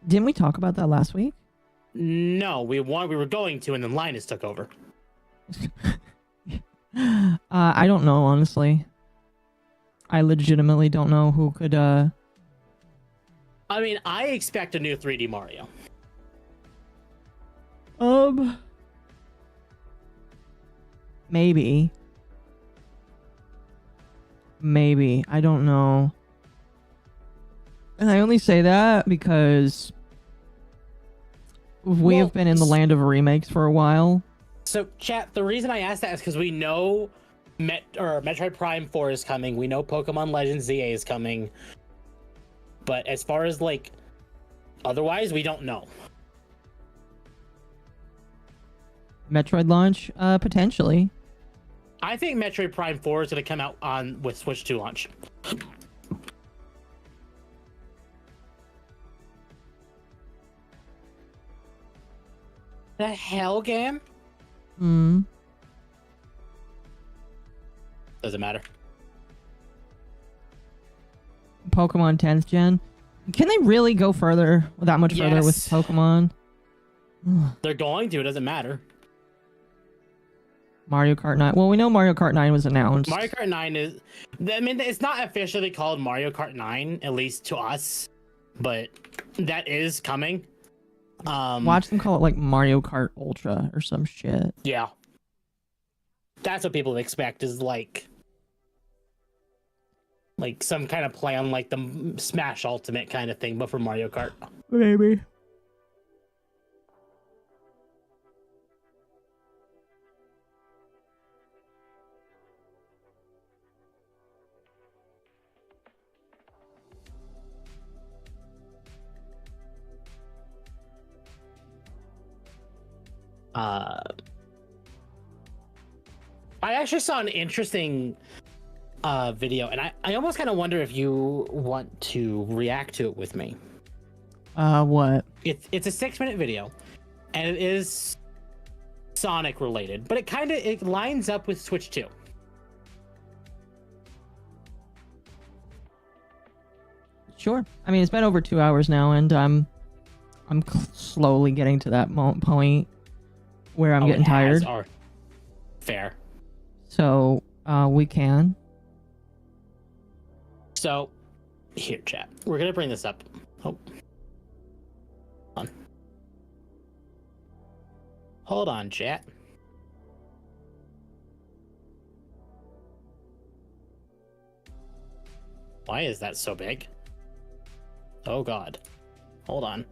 Didn't we talk about that last week? No, we were going to, and then Linus took over. I don't know, honestly. I legitimately don't know who could, I mean, I expect a new 3D Mario. Maybe. I don't know. And I only say that because we have been in the land of remakes for a while. So, chat, the reason I asked that is because we know Metroid Prime 4 is coming. We know Pokemon Legends ZA is coming. But as far as, like, otherwise, we don't know. Metroid launch? Potentially. I think Metroid Prime 4 is going to come out with Switch 2 launch. The hell, game? Doesn't matter. Pokemon 10th gen. Can they really go further, that much further with Pokemon? They're going to. It doesn't matter. Mario Kart 9. Well, we know Mario Kart 9 was announced. Mario Kart 9 is... I mean, it's not officially called Mario Kart 9, at least to us. But that is coming. Watch them call it, like, Mario Kart Ultra or some shit. Yeah. That's what people expect, is, like some kind of play on, like, the Smash Ultimate kind of thing, but for Mario Kart. Maybe. I actually saw an interesting video, and I almost kind of wonder if you want to react to it with me. What? It's a 6-minute video, and it is Sonic related, but it lines up with Switch 2. Sure. I mean, it's been over 2 hours now, and I'm slowly getting to that point where I'm getting tired. Fair. So, we can. So, here, chat. We're gonna bring this up. Hold on, chat. Why is that so big? Oh god. Hold on.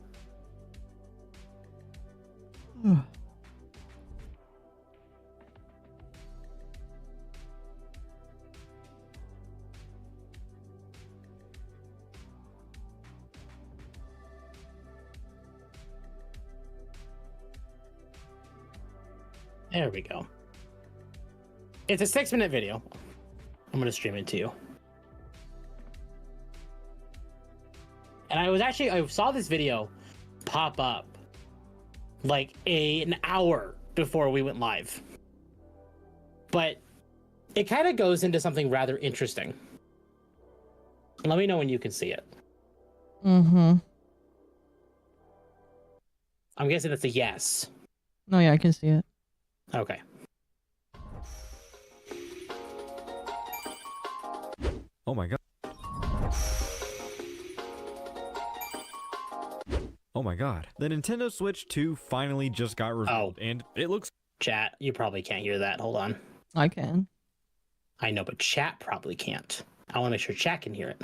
There we go. It's a 6-minute video. I'm gonna stream it to you. And I saw this video pop up like an hour before we went live. But it kind of goes into something rather interesting. Let me know when you can see it. Mm-hmm. I'm guessing that's a yes. No, yeah, I can see it. Okay. Oh my god. Oh my god. The Nintendo Switch 2 finally just got revealed, and it looks... Chat, you probably can't hear that. Hold on. I can. I know, but chat probably can't. I want to make sure chat can hear it.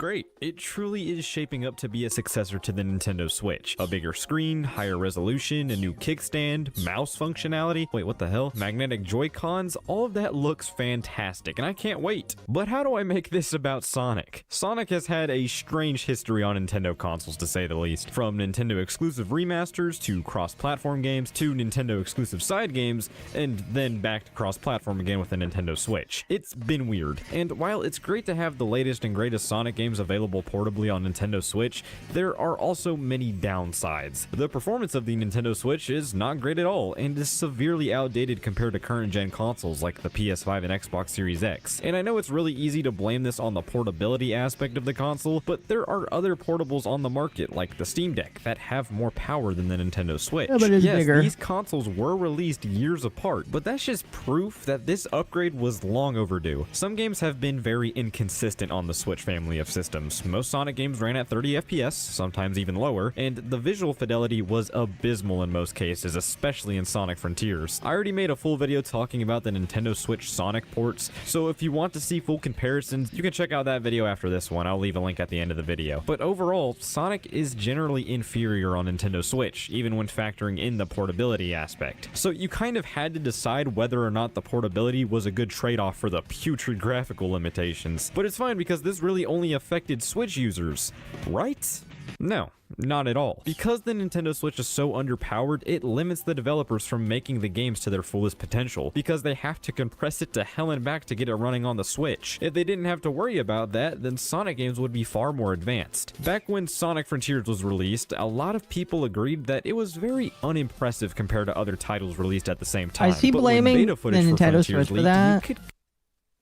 great. It truly is shaping up to be a successor to the Nintendo Switch. A bigger screen, higher resolution, a new kickstand, mouse functionality, wait, what the hell? Magnetic Joy-Cons, all of that looks fantastic, and I can't wait. But how do I make this about Sonic? Sonic has had a strange history on Nintendo consoles, to say the least. From Nintendo exclusive remasters, to cross-platform games, to Nintendo exclusive side games, and then back to cross-platform again with the Nintendo Switch. It's been weird, and while it's great to have the latest and greatest Sonic games available portably on Nintendo Switch, there are also many downsides. The performance of the Nintendo Switch is not great at all, and is severely outdated compared to current-gen consoles like the PS5 and Xbox Series X. And I know it's really easy to blame this on the portability aspect of the console, but there are other portables on the market, like the Steam Deck, that have more power than the Nintendo Switch. Yeah, but it's bigger. These consoles were released years apart, but that's just proof that this upgrade was long overdue. Some games have been very inconsistent on the Switch family of systems. Most Sonic games ran at 30 FPS, sometimes even lower, and the visual fidelity was abysmal in most cases, especially in Sonic Frontiers. I already made a full video talking about the Nintendo Switch Sonic ports, so if you want to see full comparisons, you can check out that video after this one. I'll leave a link at the end of the video. But overall, Sonic is generally inferior on Nintendo Switch, even when factoring in the portability aspect. So you kind of had to decide whether or not the portability was a good trade-off for the putrid graphical limitations. But it's fine because this really only affected Switch users, right? No, not at all. Because the Nintendo Switch is so underpowered, it limits the developers from making the games to their fullest potential, because they have to compress it to hell and back to get it running on the Switch. If they didn't have to worry about that, then Sonic games would be far more advanced. Back when Sonic Frontiers was released, a lot of people agreed that it was very unimpressive compared to other titles released at the same time. Is he blaming the Nintendo Switch for that?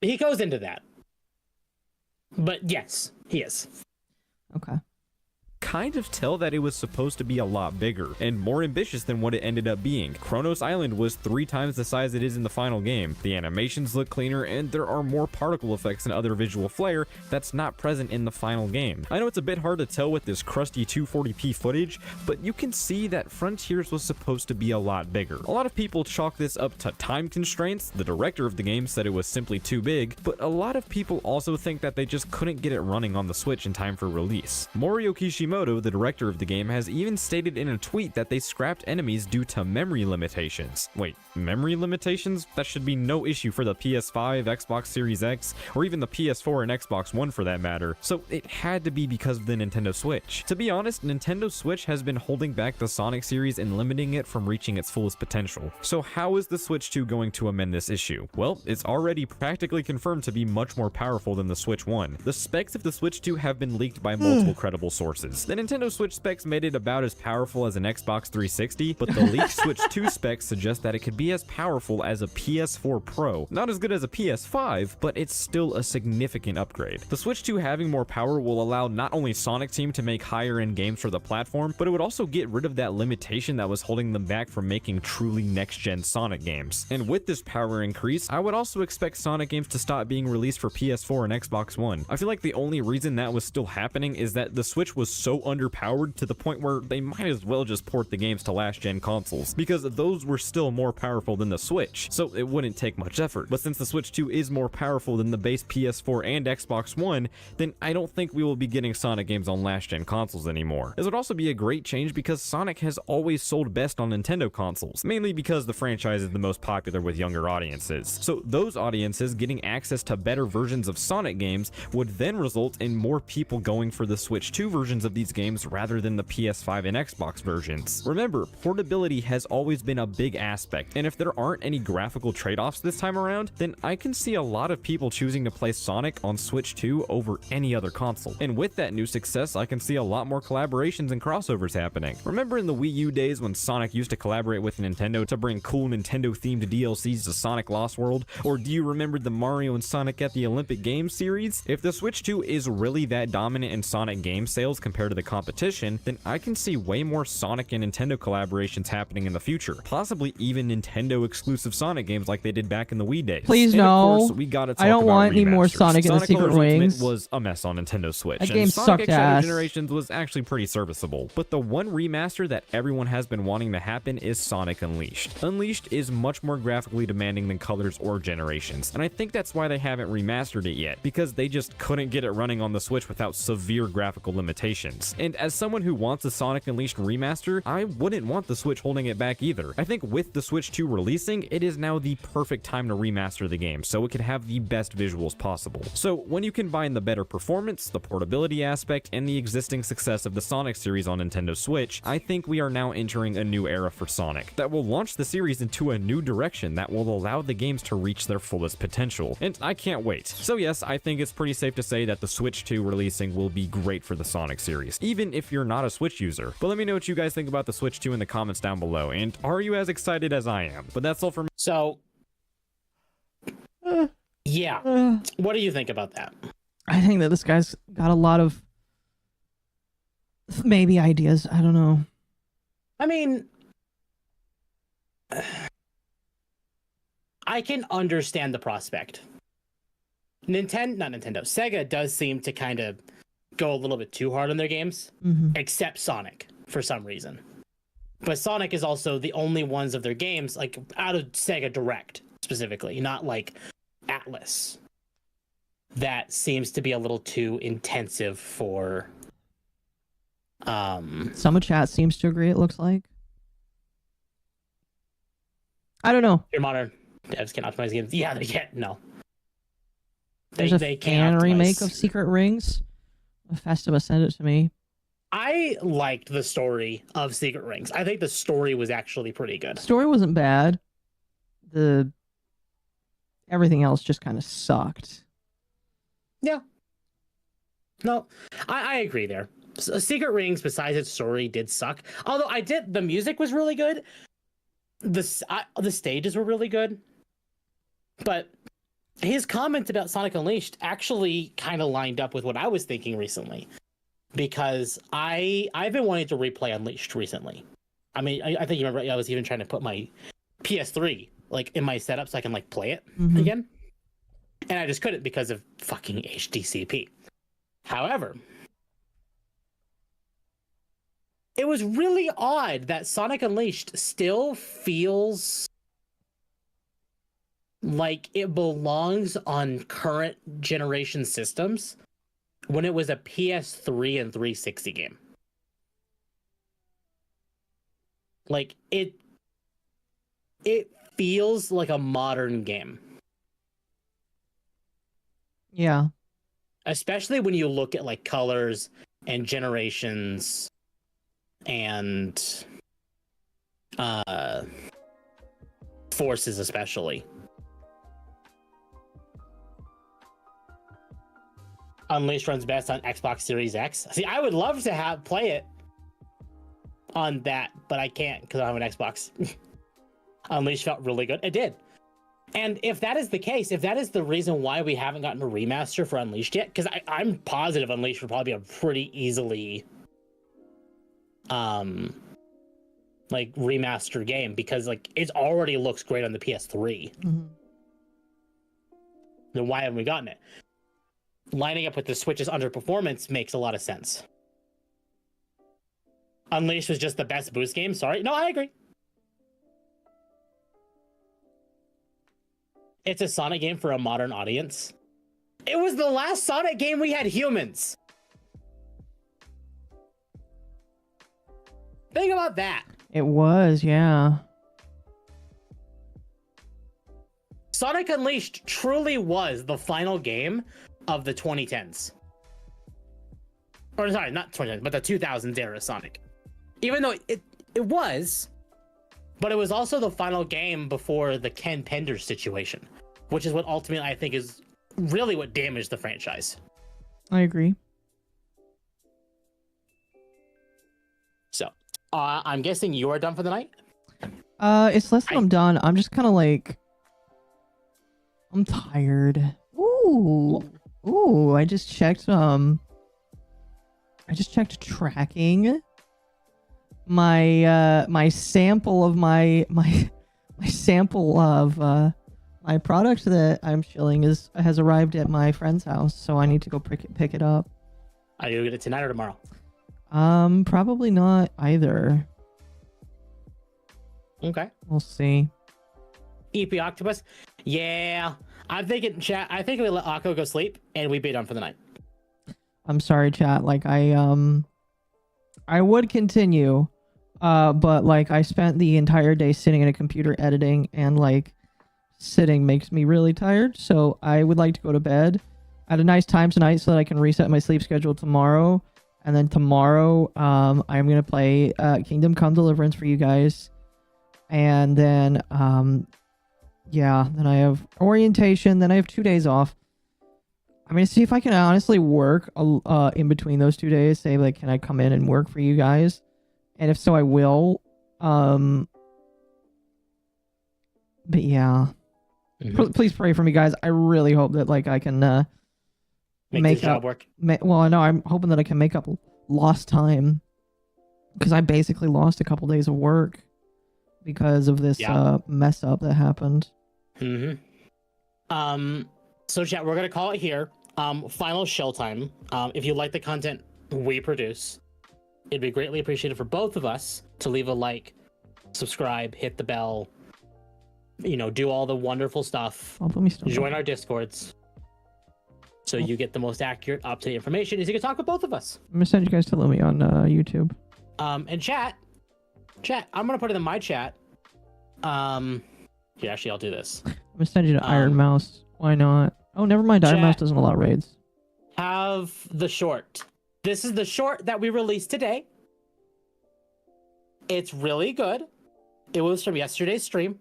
He goes into that. But yes, he is. Okay. Kind of tell that it was supposed to be a lot bigger and more ambitious than what it ended up being. Kronos Island was 3 times the size it is in the final game. The animations look cleaner, and there are more particle effects and other visual flair that's not present in the final game. I know it's a bit hard to tell with this crusty 240p footage, but you can see that Frontiers was supposed to be a lot bigger. A lot of people chalk this up to time constraints. The director of the game said it was simply too big, but a lot of people also think that they just couldn't get it running on the Switch in time for release. Morio Kishimoto, the director of the game, has even stated in a tweet that they scrapped enemies due to memory limitations. Wait, memory limitations? That should be no issue for the PS5, Xbox Series X, or even the PS4 and Xbox One for that matter, so it had to be because of the Nintendo Switch. To be honest, Nintendo Switch has been holding back the Sonic series and limiting it from reaching its fullest potential. So how is the Switch 2 going to amend this issue? Well, it's already practically confirmed to be much more powerful than the Switch 1. The specs of the Switch 2 have been leaked by multiple credible sources. The Nintendo Switch specs made it about as powerful as an Xbox 360, but the leaked Switch 2 specs suggest that it could be as powerful as a PS4 Pro. Not as good as a PS5, but it's still a significant upgrade. The Switch 2 having more power will allow not only Sonic Team to make higher-end games for the platform, but it would also get rid of that limitation that was holding them back from making truly next-gen Sonic games. And with this power increase, I would also expect Sonic games to stop being released for PS4 and Xbox One. I feel like the only reason that was still happening is that the Switch was so so underpowered to the point where they might as well just port the games to last-gen consoles, because those were still more powerful than the Switch, so it wouldn't take much effort. But since the Switch 2 is more powerful than the base PS4 and Xbox One, then I don't think we will be getting Sonic games on last-gen consoles anymore. This would also be a great change because Sonic has always sold best on Nintendo consoles, mainly because the franchise is the most popular with younger audiences. So those audiences getting access to better versions of Sonic games would then result in more people going for the Switch 2 versions of these games rather than the PS5 and Xbox versions. Remember, portability has always been a big aspect, and if there aren't any graphical trade-offs this time around, then I can see a lot of people choosing to play Sonic on Switch 2 over any other console. And with that new success, I can see a lot more collaborations and crossovers happening. Remember in the Wii U days when Sonic used to collaborate with Nintendo to bring cool Nintendo-themed DLCs to Sonic Lost World? Or do you remember the Mario and Sonic at the Olympic Games series? If the Switch 2 is really that dominant in Sonic game sales compared to the competition, then I can see way more Sonic and Nintendo collaborations happening in the future. Possibly even Nintendo-exclusive Sonic games like they did back in the Wii days. Please and no. Of course, we gotta talk I don't about want any more remasters. Sonic and the Secret Colors Ultimate Rings. was a mess on Nintendo Switch, That and game Sonic sucked X Shadow ass. Generations was actually pretty serviceable. But the one remaster that everyone has been wanting to happen is Sonic Unleashed. Unleashed is much more graphically demanding than Colors or Generations, and I think that's why they haven't remastered it yet, because they just couldn't get it running on the Switch without severe graphical limitations. And as someone who wants a Sonic Unleashed remaster, I wouldn't want the Switch holding it back either. I think with the Switch 2 releasing, it is now the perfect time to remaster the game, so it could have the best visuals possible. So when you combine the better performance, the portability aspect, and the existing success of the Sonic series on Nintendo Switch, I think we are now entering a new era for Sonic that will launch the series into a new direction that will allow the games to reach their fullest potential, and I can't wait. So yes, I think it's pretty safe to say that the Switch 2 releasing will be great for the Sonic series, even if you're not a Switch user. But let me know what you guys think about the Switch 2 in the comments down below, and are you as excited as I am? But that's all for me. So, yeah. What do you think about that? I think that this guy's got a lot of maybe ideas. I don't know. I mean, I can understand the prospect. Sega does seem to kind of go a little bit too hard on their games, except Sonic for some reason. But Sonic is also the only ones of their games, like out of Sega Direct specifically, not like Atlas, that seems to be a little too intensive for. Some of chat seems to agree. It looks like. I don't know. Your modern devs can't optimize games. Yeah, they can't. No. There's They a can't fan optimize. remake of Secret Rings. Festiva sent it to me. I liked the story of Secret Rings. I think the story was actually pretty good. The story wasn't bad. Everything else just kind of sucked. Yeah. No, I agree there. Secret Rings, besides its story, did suck. Although the music was really good. The stages were really good. But his comment about Sonic Unleashed actually kind of lined up with what I was thinking recently. Because I've been wanting to replay Unleashed recently. I mean, I think you remember I was even trying to put my PS3 like in my setup so I can like play it again. And I just couldn't because of fucking HDCP. However, it was really odd that Sonic Unleashed still feels like it belongs on current generation systems when it was a PS3 and 360 game. Like it feels like a modern game. Yeah. Especially when you look at like colors and generations and forces especially. Unleashed runs best on Xbox Series X. See, I would love to play it on that, but I can't because I don't have an Xbox. Unleashed felt really good. It did. And if that is the case, if that is the reason why we haven't gotten a remaster for Unleashed yet, because I'm positive Unleashed would probably be a pretty easily like remaster game because like it already looks great on the PS3. Then why haven't we gotten it? Lining up with the Switch's underperformance makes a lot of sense. Unleashed was just the best boost game. Sorry. No, I agree. It's a Sonic game for a modern audience. It was the last Sonic game we had humans. Think about that. It was, yeah. Sonic Unleashed truly was the final game of the 2010s. Or sorry, not 2010s, but the 2000s era Sonic. Even though it was, but it was also the final game before the Ken Penders situation, which is what ultimately I think is really what damaged the franchise. I agree. So, I'm guessing you are done for the night? It's less than I'm done. I'm just kind of like... I'm tired. Ooh, I just checked, tracking. My sample of my sample of my product that I'm shilling has arrived at my friend's house, so I need to go pick it up. Are you gonna get it tonight or tomorrow? Probably not either. Okay. We'll see. EP Octopus? Yeah. I'm thinking, chat, I think we let Occo go sleep and we be done for the night. I'm sorry, chat. Like, I would continue, but like I spent the entire day sitting at a computer editing, and like sitting makes me really tired, so I would like to go to bed. I had a nice time tonight so that I can reset my sleep schedule tomorrow, and then tomorrow I'm gonna play Kingdom Come Deliverance for you guys, and then yeah, then I have orientation, then I have 2 days off. I'm gonna see if I can honestly work in between those 2 days. Say like, can I come in and work for you guys? And if so, I will. But yeah, please pray for me, guys. I really hope that like I can make the job work. Well, no, I'm hoping that I can make up lost time, because I basically lost a couple days of work because of this mess up that happened. So chat, we're gonna call it here. Final shell time. If you like the content we produce, it'd be greatly appreciated for both of us to leave a like, subscribe, hit the bell, do all the wonderful stuff. Join our Discords, so you get the most accurate, up-to-date information, as you can talk with both of us. I'm gonna send you guys to Lumi on YouTube. And chat, I'm gonna put it in my chat. Here, actually, I'll do this. I'm gonna send you to Iron Mouse. Why not? Oh, never mind. Iron Mouse doesn't allow raids. Have the short. This is the short that we released today. It's really good. It was from yesterday's stream.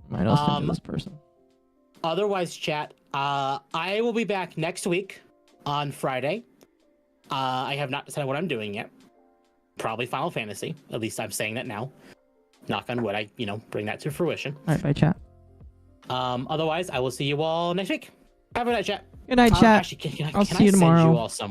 Might also send to this person. Otherwise, chat, I will be back next week on Friday. I have not decided what I'm doing yet. Probably Final Fantasy. At least I'm saying that now. Knock on wood, I bring that to fruition. All right, bye, chat. Otherwise, I will see you all next week. Have a good night, chat. Good night, chat. Actually, I'll see you tomorrow. Send you all some